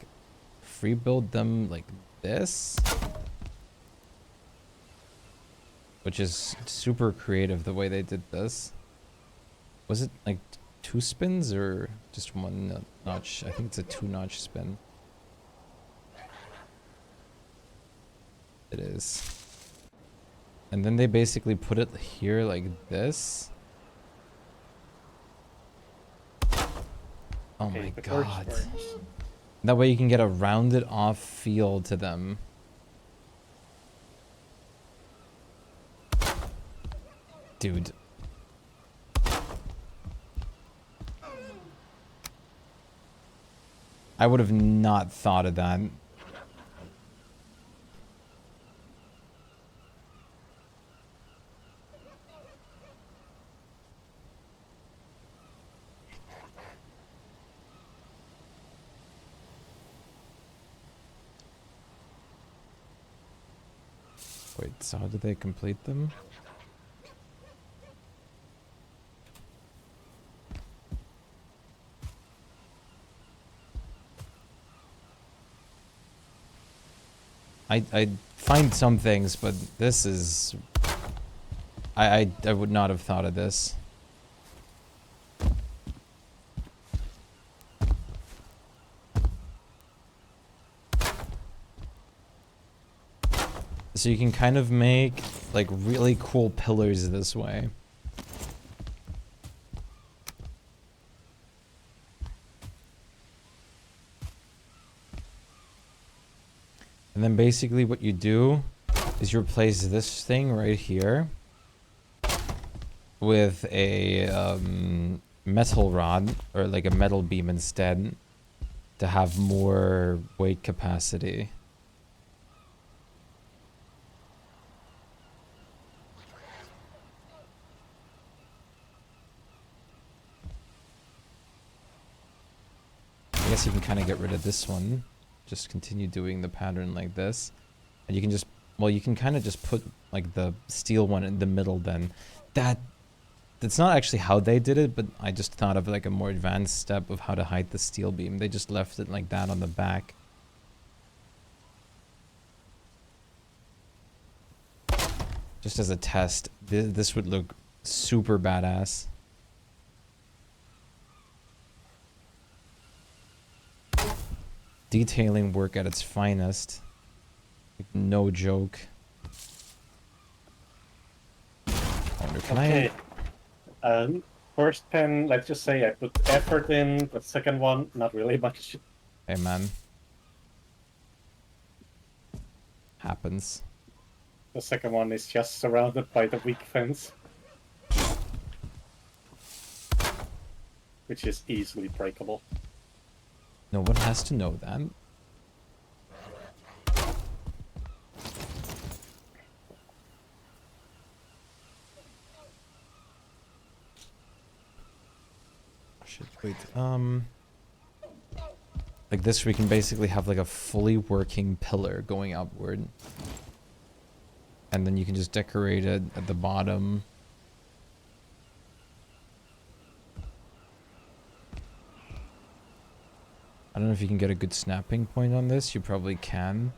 free build them like this, which is super creative the way they did this. Was it like 2 spins or just 1 notch? I think it's a 2-notch spin. It is. And then they basically put it here like this. Oh Okay, my the god. first works. That way you can get a rounded off feel to them. Dude. I would have not thought of that. Wait, so how do they complete them? I find some things, but this is... I would not have thought of this. So you can kind of make like really cool pillars this way. And then basically what you do is you replace this thing right here with a metal rod or like a metal beam instead to have more weight capacity. I guess you can kind of get rid of this one. Just continue doing the pattern like this. And you can just, well, you can kind of just put like the steel one in the middle then. That's not actually how they did it, but I just thought of like a more advanced step of how to hide the steel beam. They just left it like that on the back. Just as a test, this would look super badass. Detailing work at its finest. Like, no joke. I wonder, can Okay. First pen, let's just say I put effort in. The second one, not really much. Hey man. Happens. The second one is just surrounded by the weak fence, which is easily breakable. No one has to know that. Shit, wait, like this we can basically have like a fully working pillar going upward. And then you can just decorate it at the bottom. I don't know if you can get a good snapping point on this. You probably can.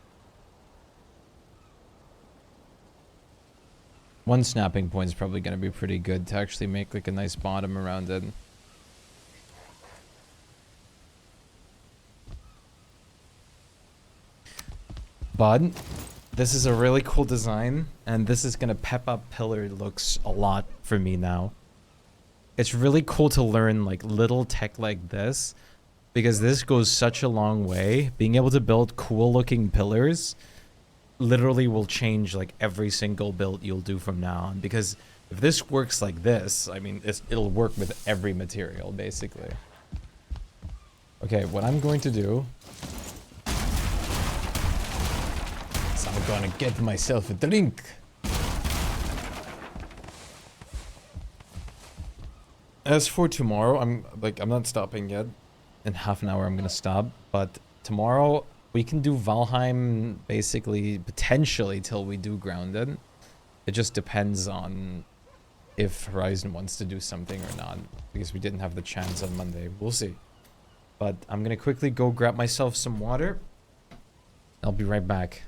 One snapping point is probably going to be pretty good to actually make like a nice bottom around it. But this is a really cool design, and this is going to pep up pillar looks a lot for me now. It's really cool to learn like little tech like this, because this goes such a long way. Being able to build cool looking pillars literally will change like every single build you'll do from now on, because if this works like this, I mean, it'll work with every material basically. Okay, what I'm going to do is I'm gonna get myself a drink. As for tomorrow, I'm not stopping yet. In half an hour I'm gonna stop, but tomorrow we can do Valheim basically potentially till we do Grounded. It just depends on if Horizon wants to do something or not, because we didn't have the chance on Monday. We'll see. But I'm gonna quickly go grab myself some water. I'll be right back.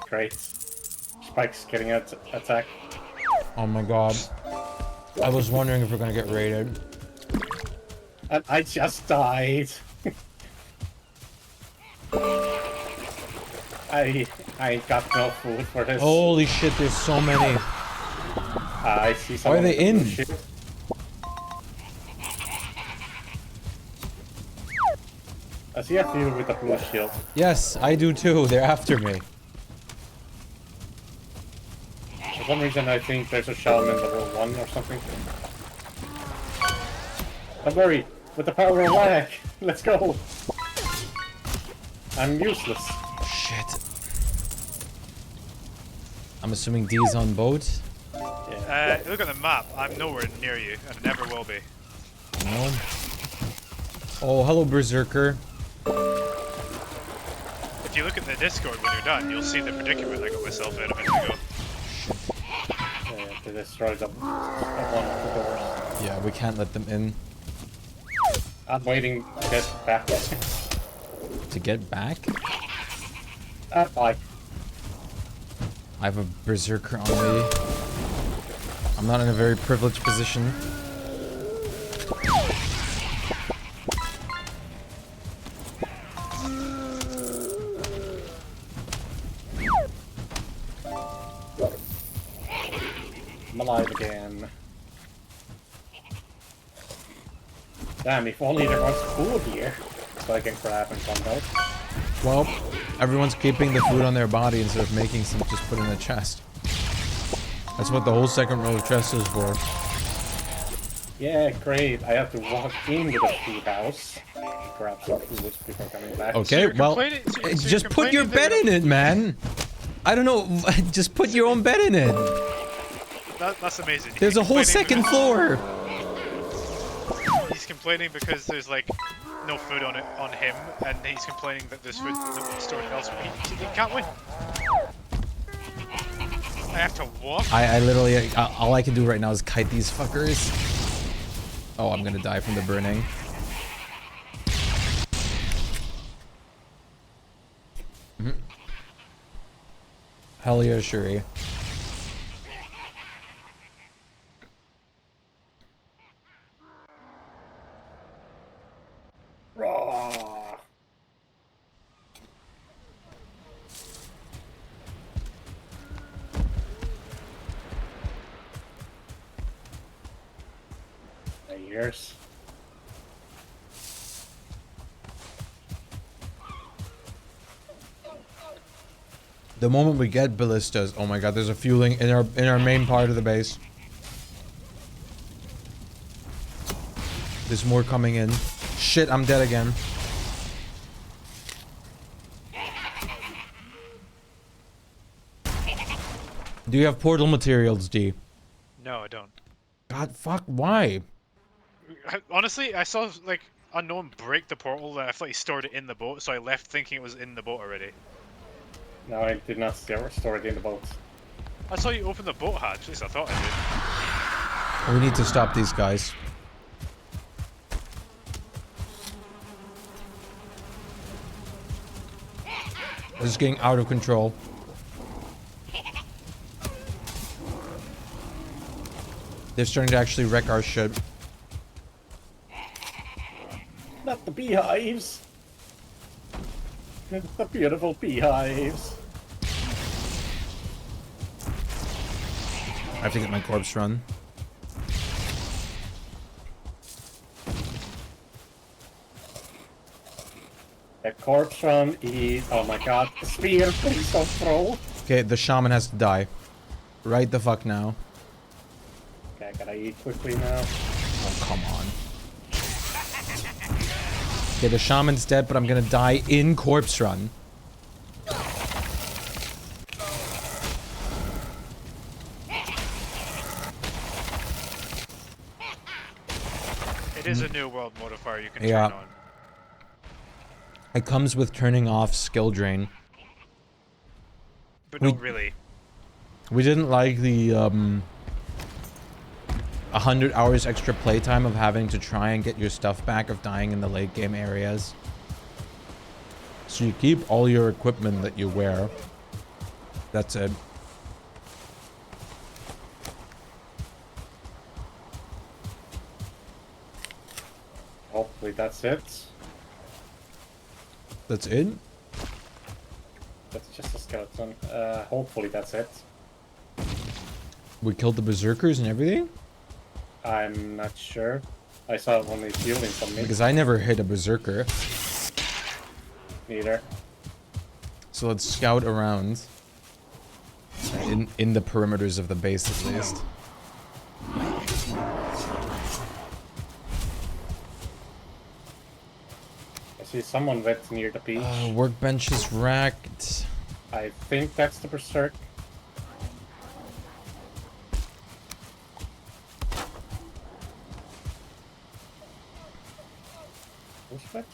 Great. Spike's getting attack. Oh my god. I was wondering if we're gonna get raided. And I just died. I ain't got no food for this. Holy shit, there's so many. I see Why someone are they with a blue in? shield. I see a few with a blue shield. Yes, I do too. They're after me. For some reason, I think there's a shaman level 1 or something. Don't worry, with the power of lag, let's go. I'm useless. Shit. I'm assuming D's on boat. Yeah. Look at the map. I'm nowhere near you, and I never will be. No. Oh, hello, Berserker. If you look at the Discord when you're done, you'll see the predicament I got myself in a minute ago. They destroyed one of the doors. Yeah, we can't let them in. I'm waiting to get back. To get back? Bye. I have a Berserker on me. I'm not in a very privileged position. I'm alive again. Damn, if only there was food here, so I can grab and come out. Well, everyone's keeping the food on their body instead of making some just put in a chest. That's what the whole second row of chests is for. Yeah, great. I have to walk into the food house, grab some food before coming back. Okay, you're well, complaining- so just you're put your bed complaining in it, man. I don't know, just put your own bed in it. That's amazing. There's He's a whole second complaining floor. He's complaining because there's like no food on him, and he's complaining that there's food stored elsewhere. He can't win. I have to walk. I literally, all I can do right now is kite these fuckers. Oh, I'm gonna die from the burning. Hell yeah, Shuri. Raw. Years. The moment we get ballistas, oh my god, there's a fueling in our main part of the base. There's more coming in. Shit, I'm dead again. Do you have portal materials, D? No, I don't. God, fuck, why? Honestly, I saw like unknown break the portal, and I thought he stored it in the boat, so I left thinking it was in the boat already. No, I did not store it in the boat. I saw you open the boat hatch. At least I thought I did. We need to stop these guys. This is getting out of control. They're starting to actually wreck our ship. Not the beehives. The beautiful beehives. I have to get my corpse run. The corpse run is... Oh my god, the spear, please don't throw. Okay, the shaman has to die. Right the fuck now. Okay, gotta eat quickly now. Oh, come on. Okay, the shaman's dead, but I'm gonna die in corpse run. It is a new world modifier you can Yeah. turn on. It comes with turning off skill drain. But We- not really. We didn't like the 100 hours extra playtime of having to try and get your stuff back of dying in the late game areas. So you keep all your equipment that you wear. That's it. Hopefully that's it. That's it? That's just a skeleton. Hopefully that's it. We killed the berserkers and everything? I'm not sure. I saw only healing from me. Because I never hit a berserker. Neither. So let's scout around. In the perimeters of the base at least. I see someone wet near the beach. Workbench is racked. I think that's the berserk. Who's that?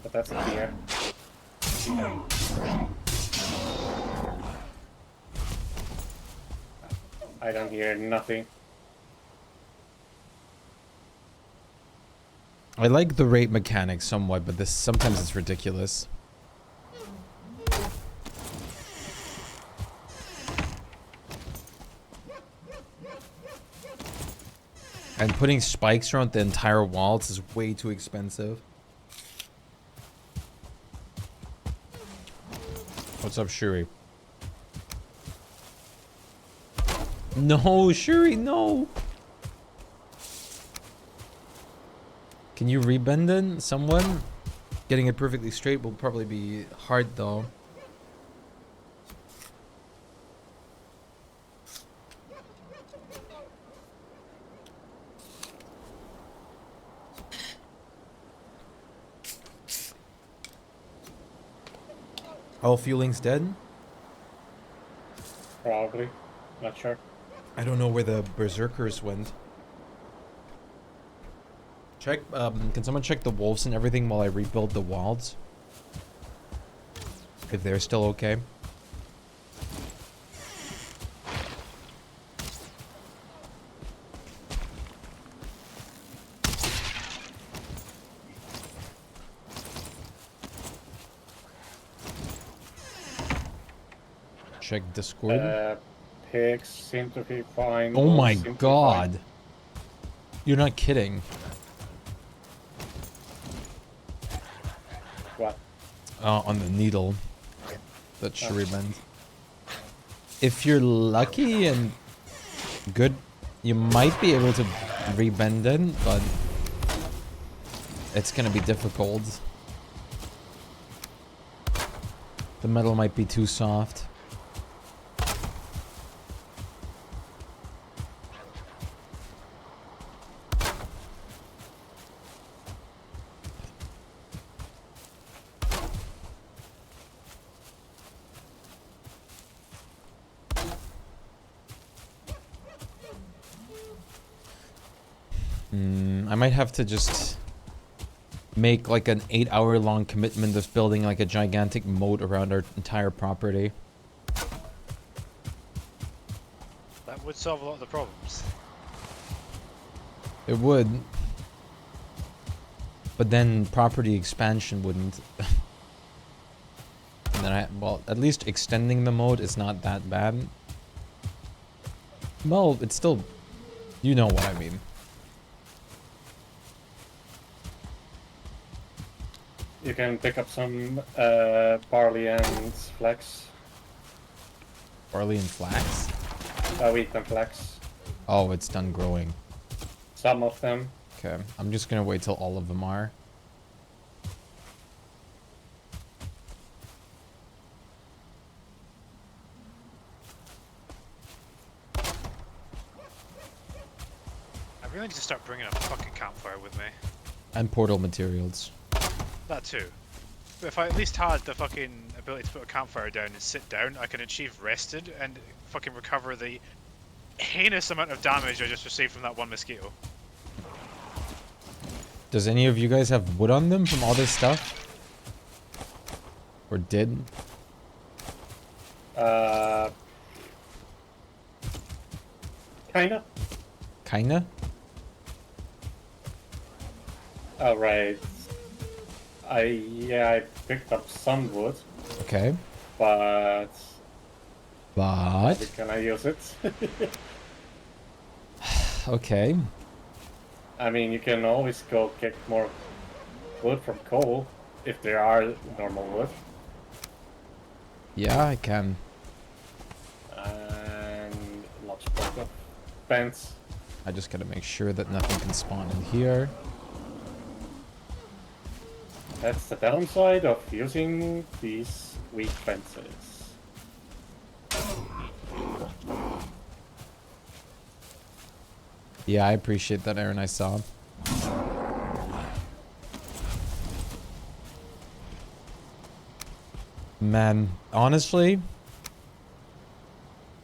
But that's a deer. I don't hear nothing. I like the rate mechanic somewhat, but this sometimes it's ridiculous. And putting spikes around the entire walls is way too expensive. What's up, Shuri? No, Shuri, no! Can you rebend it? Someone? Getting it perfectly straight will probably be hard, though. All fueling's dead? Probably. Not sure. I don't know where the berserkers went. Check, can someone check the wolves and everything while I rebuild the wilds? If they're still okay. Check Discord. Pigs seem to be fine. Oh my Wolves seem to be god. fine. You're not kidding. What? On the needle. That Shuri bend. If you're lucky and good, you might be able to rebend it, but it's gonna be difficult. The metal might be too soft. I might have to just make like an 8-hour long commitment of building like a gigantic moat around our entire property. That would solve a lot of the problems. It would. But then property expansion wouldn't. And then well, at least extending the moat is not that bad. Well, it's still, you know what I mean. You can pick up some barley and flax. Barley and flax? Wheat and flax. Oh, it's done growing. Some of them. Okay, I'm just gonna wait till all of them are. I really need to start bringing a fucking campfire with me. And portal materials. That too. But if I at least had the fucking ability to put a campfire down and sit down, I can achieve rested and fucking recover the heinous amount of damage I just received from that one mosquito. Does any of you guys have wood on them from all this stuff? Or did? Kinda. Kinda? Oh, right. I picked up some wood, Okay. but But... can I use it? Okay. I mean, you can always go get more wood from coal, if there are normal wood. Yeah, I can. And lots of fence. I just gotta make sure that nothing can spawn in here. That's the downside of using these weak fences. Yeah, I appreciate that, Aaron. I saw. Man, honestly,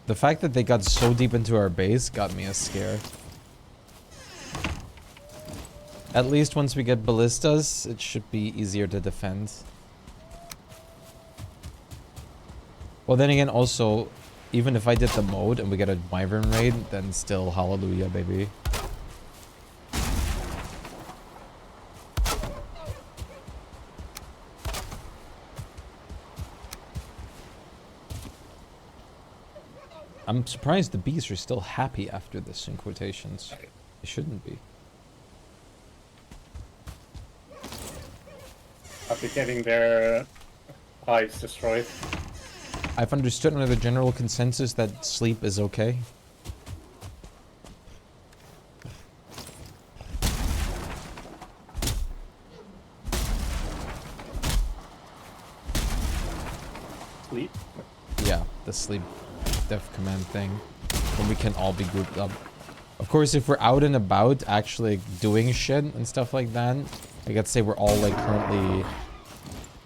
the fact that they got so deep into our base got me a scare. At least once we get ballistas, it should be easier to defend. Well, then again, also, even if I did the mode and we get a wyvern raid, then still hallelujah, baby. I'm surprised the bees are still happy after this, in quotations. They shouldn't be. After getting their hives destroyed. I've understood under the general consensus that sleep is okay. Sleep? Yeah, the sleep def command thing. When we can all be grouped up. Of course, if we're out and about actually doing shit and stuff like that, like let's say we're all like currently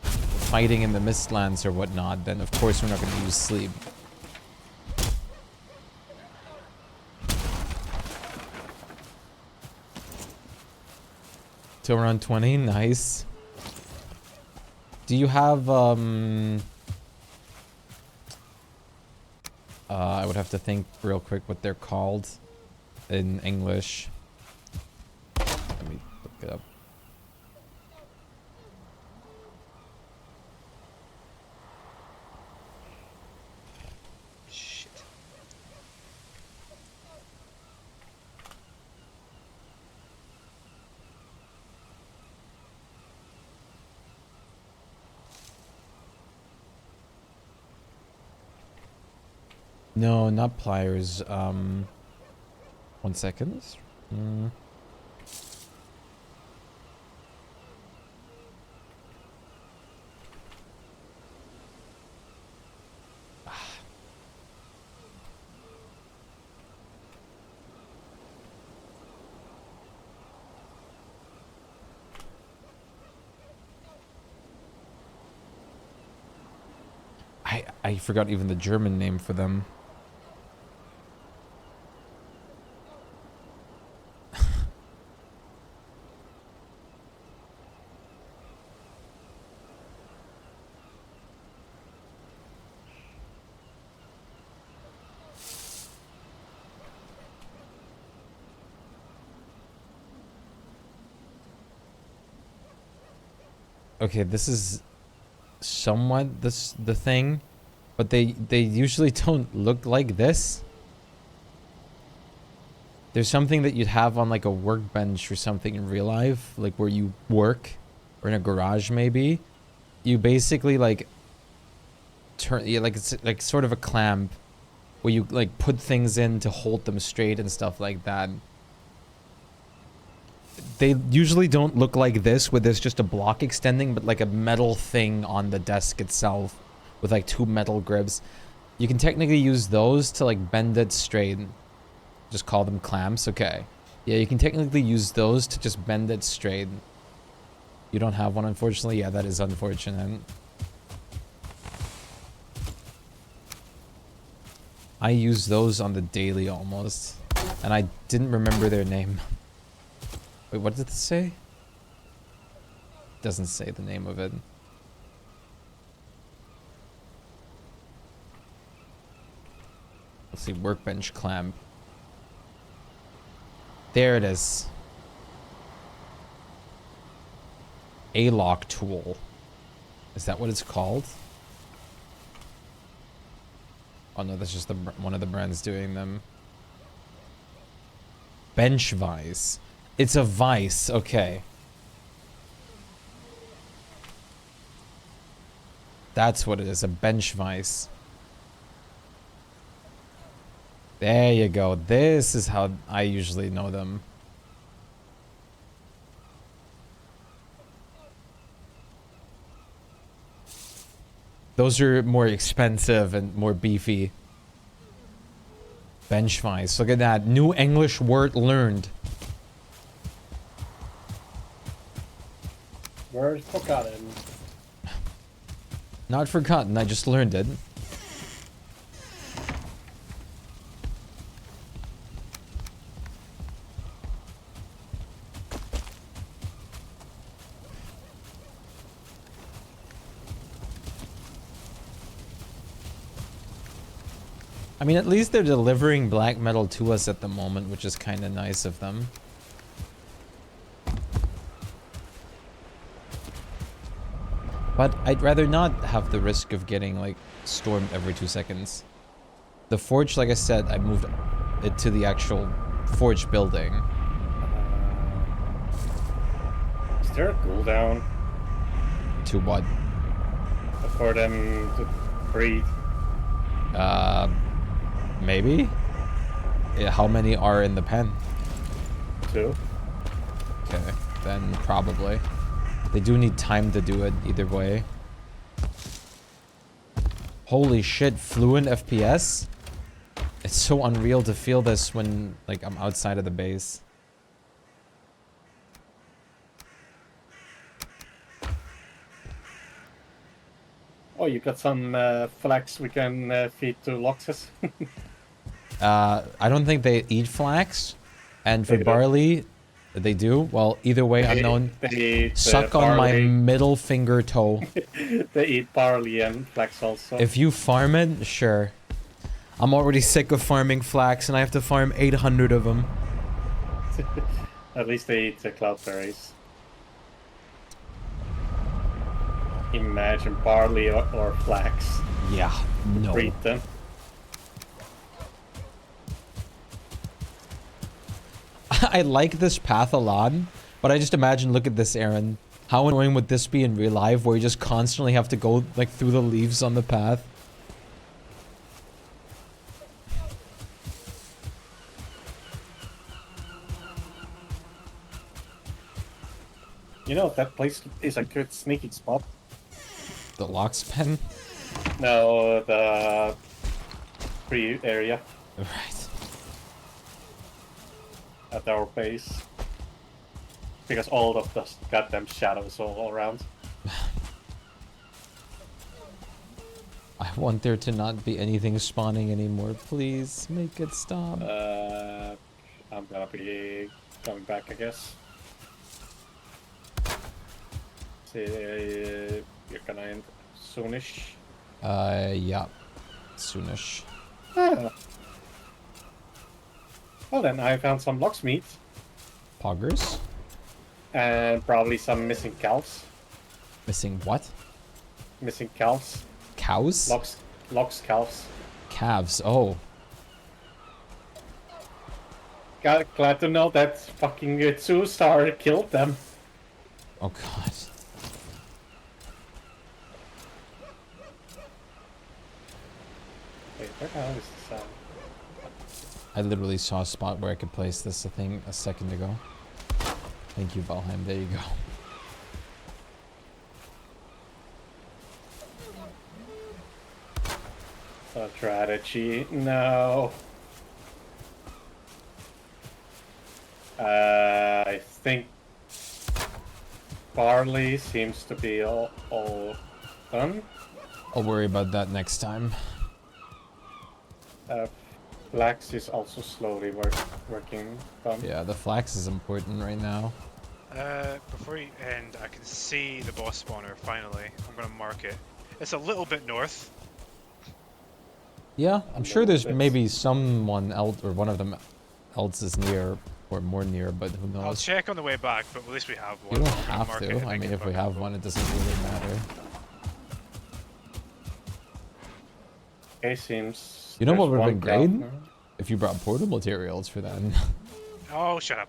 fighting in the Mistlands or whatnot, then of course we're not going to use sleep. Till around 20, nice. Do you have I would have to think real quick what they're called in English. Let me look it up. Shit. No, not pliers. 1 second. I forgot even the German name for them. Okay, this is somewhat the thing, but they usually don't look like this. There's something that you'd have on like a workbench or something in real life, like where you work, or in a garage maybe. You basically like turn, yeah, like it's like sort of a clamp where you like put things in to hold them straight and stuff like that. They usually don't look like this, where there's just a block extending, but like a metal thing on the desk itself with like 2 metal grips. You can technically use those to like bend it straight. Just call them clamps. Okay. Yeah, you can technically use those to just bend it straight. You don't have one, unfortunately? Yeah, that is unfortunate. I use those on the daily almost. And I didn't remember their name. Wait, what did it say? Doesn't say the name of it. Let's see, workbench clamp. There it is. A-lock tool. Is that what it's called? Oh no, that's just the one of the brands doing them. Bench vise. It's a vise, okay. That's what it is, a bench vice. There you go. This is how I usually know them. Those are more expensive and more beefy. Bench vice. Look at that. New English word learned. Word forgotten. Not forgotten, I just learned it. I mean, at least they're delivering black metal to us at the moment, which is kind of nice of them. But I'd rather not have the risk of getting, like, stormed every 2 seconds. The forge, like I said, I moved it to the actual forge building. Is there a cooldown To what? for them to breathe? Maybe? Yeah, how many are in the pen? 2. Okay, then probably. They do need time to do it either way. Holy shit, fluent FPS? It's so unreal to feel this when, like, I'm outside of the base. Oh, you got some flax we can feed to Loxus. I don't think they eat flax. And for They don't. barley, they do. Well, either way, unknown. They eat Suck on my barley. middle finger toe. They eat barley and flax also. If you farm it, sure. I'm already sick of farming flax, and I have to farm 800 of them. At least they eat the cloudberries. Imagine barley or flax. Yeah, no. Breed them. I like this path a lot, but I just imagine, look at this, Aaron. How annoying would this be in real life, where you just constantly have to go, like, through the leaves on the path? You know, that place is a good sneaking spot. The Lox pen? No, the free area Right. at our base. Because all of the goddamn shadows all around. I want there to not be anything spawning anymore. Please, make it stop. I'm gonna be coming back, I guess. See, you're gonna end soonish. Yeah. Soonish. Ah. Well then, I found some lox meat. Poggers? And probably some missing calves. Missing what? Missing calves. Cows? Lox calves. Calves, oh. Glad to know that fucking two-star killed them. Oh god. Wait, where the hell is the sound? I literally saw a spot where I could place this thing a second ago. Thank you, Valheim. There you go. Strategy, no. I think barley seems to be all done. I'll worry about that next time. Flax is also slowly working done. Yeah, the flax is important right now. Before you end, I can see the boss spawner, finally. I'm gonna mark it. It's a little bit north. Yeah, I'm sure there's That's- maybe someone else, or one of them else is near, or more near, but who knows. I'll check on the way back, but at least we have You one. don't I'm gonna have mark it to. and I make mean, it if we fucking have go. one, it doesn't really matter. Okay, seems. You know what there's would have been one great? calf. If you brought portal materials for that. Oh, shut up.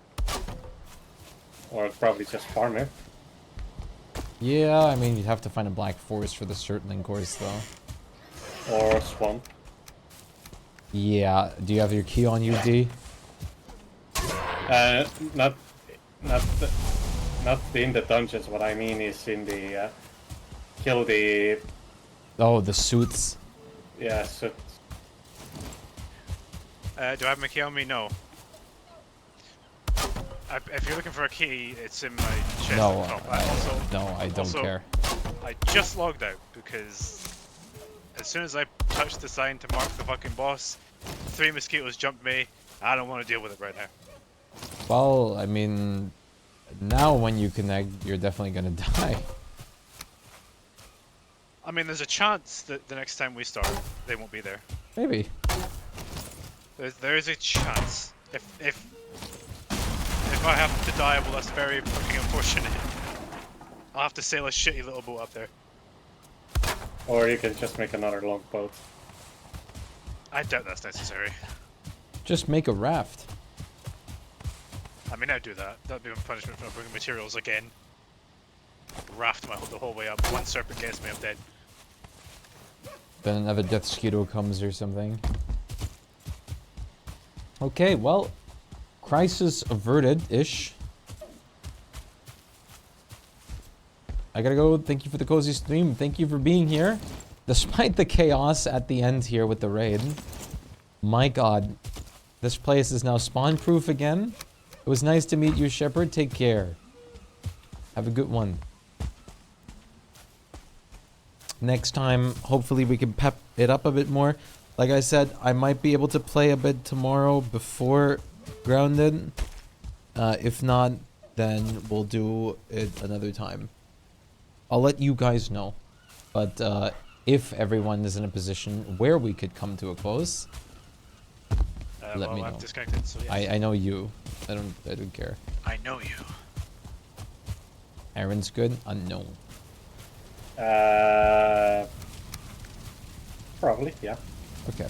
Or probably just farm it. Yeah, I mean, you'd have to find a black forest for the circling course, though. Or swamp. Yeah, do you have your key on you, D? Not, not in the dungeons. What I mean is in the kill the Oh, the suits. so Do I have my key on me? No. If you're looking for a key, it's in my chest. No, at the top. no, I don't care. I just logged out because as soon as I touched the sign to mark the fucking boss, 3 mosquitoes jumped me. I don't want to deal with it right now. Well, I mean, now when you connect, you're definitely gonna die. I mean, there's a chance that the next time we start, they won't be there. Maybe. There is a chance. If I have to die, well, that's very fucking unfortunate. I'll have to sail a shitty little boat up there. or you can just make another longboat. I doubt that's necessary. Just make a raft. I mean, I'd do that. That'd be a punishment for not bringing materials again. Raft the whole way up. One serpent gets me, I'm dead. Then another death mosquito comes or something. Okay, well, crisis averted-ish. I gotta go. Thank you for the cozy stream. Thank you for being here. Despite the chaos at the end here with the raid. My god. This place is now spawn-proof again. It was nice to meet you, Shepard. Take care. Have a good one. Next time, hopefully we can pep it up a bit more. Like I said, I might be able to play a bit tomorrow before Grounded. If not, then we'll do it another time. I'll let you guys know. But if everyone is in a position where we could come to a close, let me know. I'm disconnected, so yes. I know you. I don't care. I know you. Aaron's good? Unknown. Probably, yeah. Okay.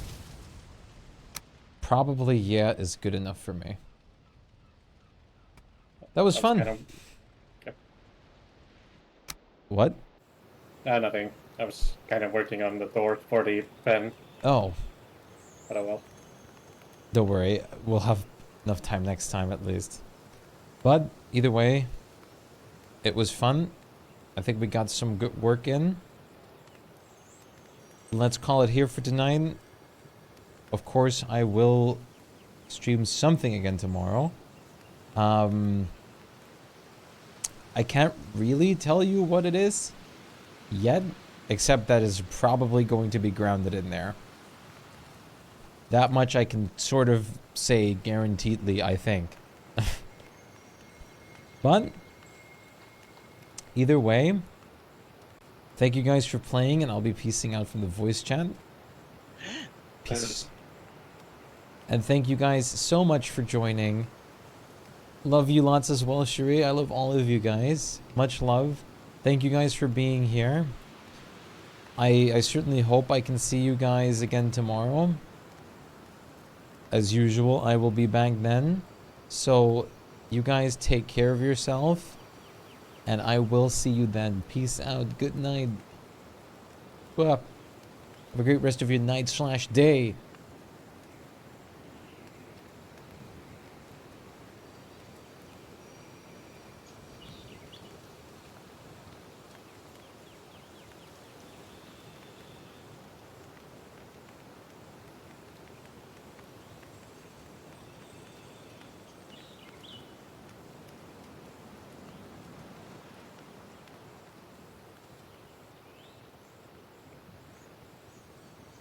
Probably yeah is good enough for me. That was fun. Kind of, yep. What? Nothing. I was kind of working on the door for the pen, Oh, but oh well. don't worry. We'll have enough time next time at least. But either way, it was fun. I think we got some good work in. Let's call it here for tonight. Of course, I will stream something again tomorrow. I can't really tell you what it is yet, except that it's probably going to be grounded in there. That much I can sort of say guaranteedly, I think. But either way, thank you guys for playing, and I'll be peacing out from the voice chat. Peace. And thank you guys so much for joining. Love you lots as well, Cherie. I love all of you guys. Much love. Thank you guys for being here. I certainly hope I can see you guys again tomorrow. As usual, I will be back then. So, you guys take care of yourself. And I will see you then. Peace out. Good night. Well, have a great rest of your night/day.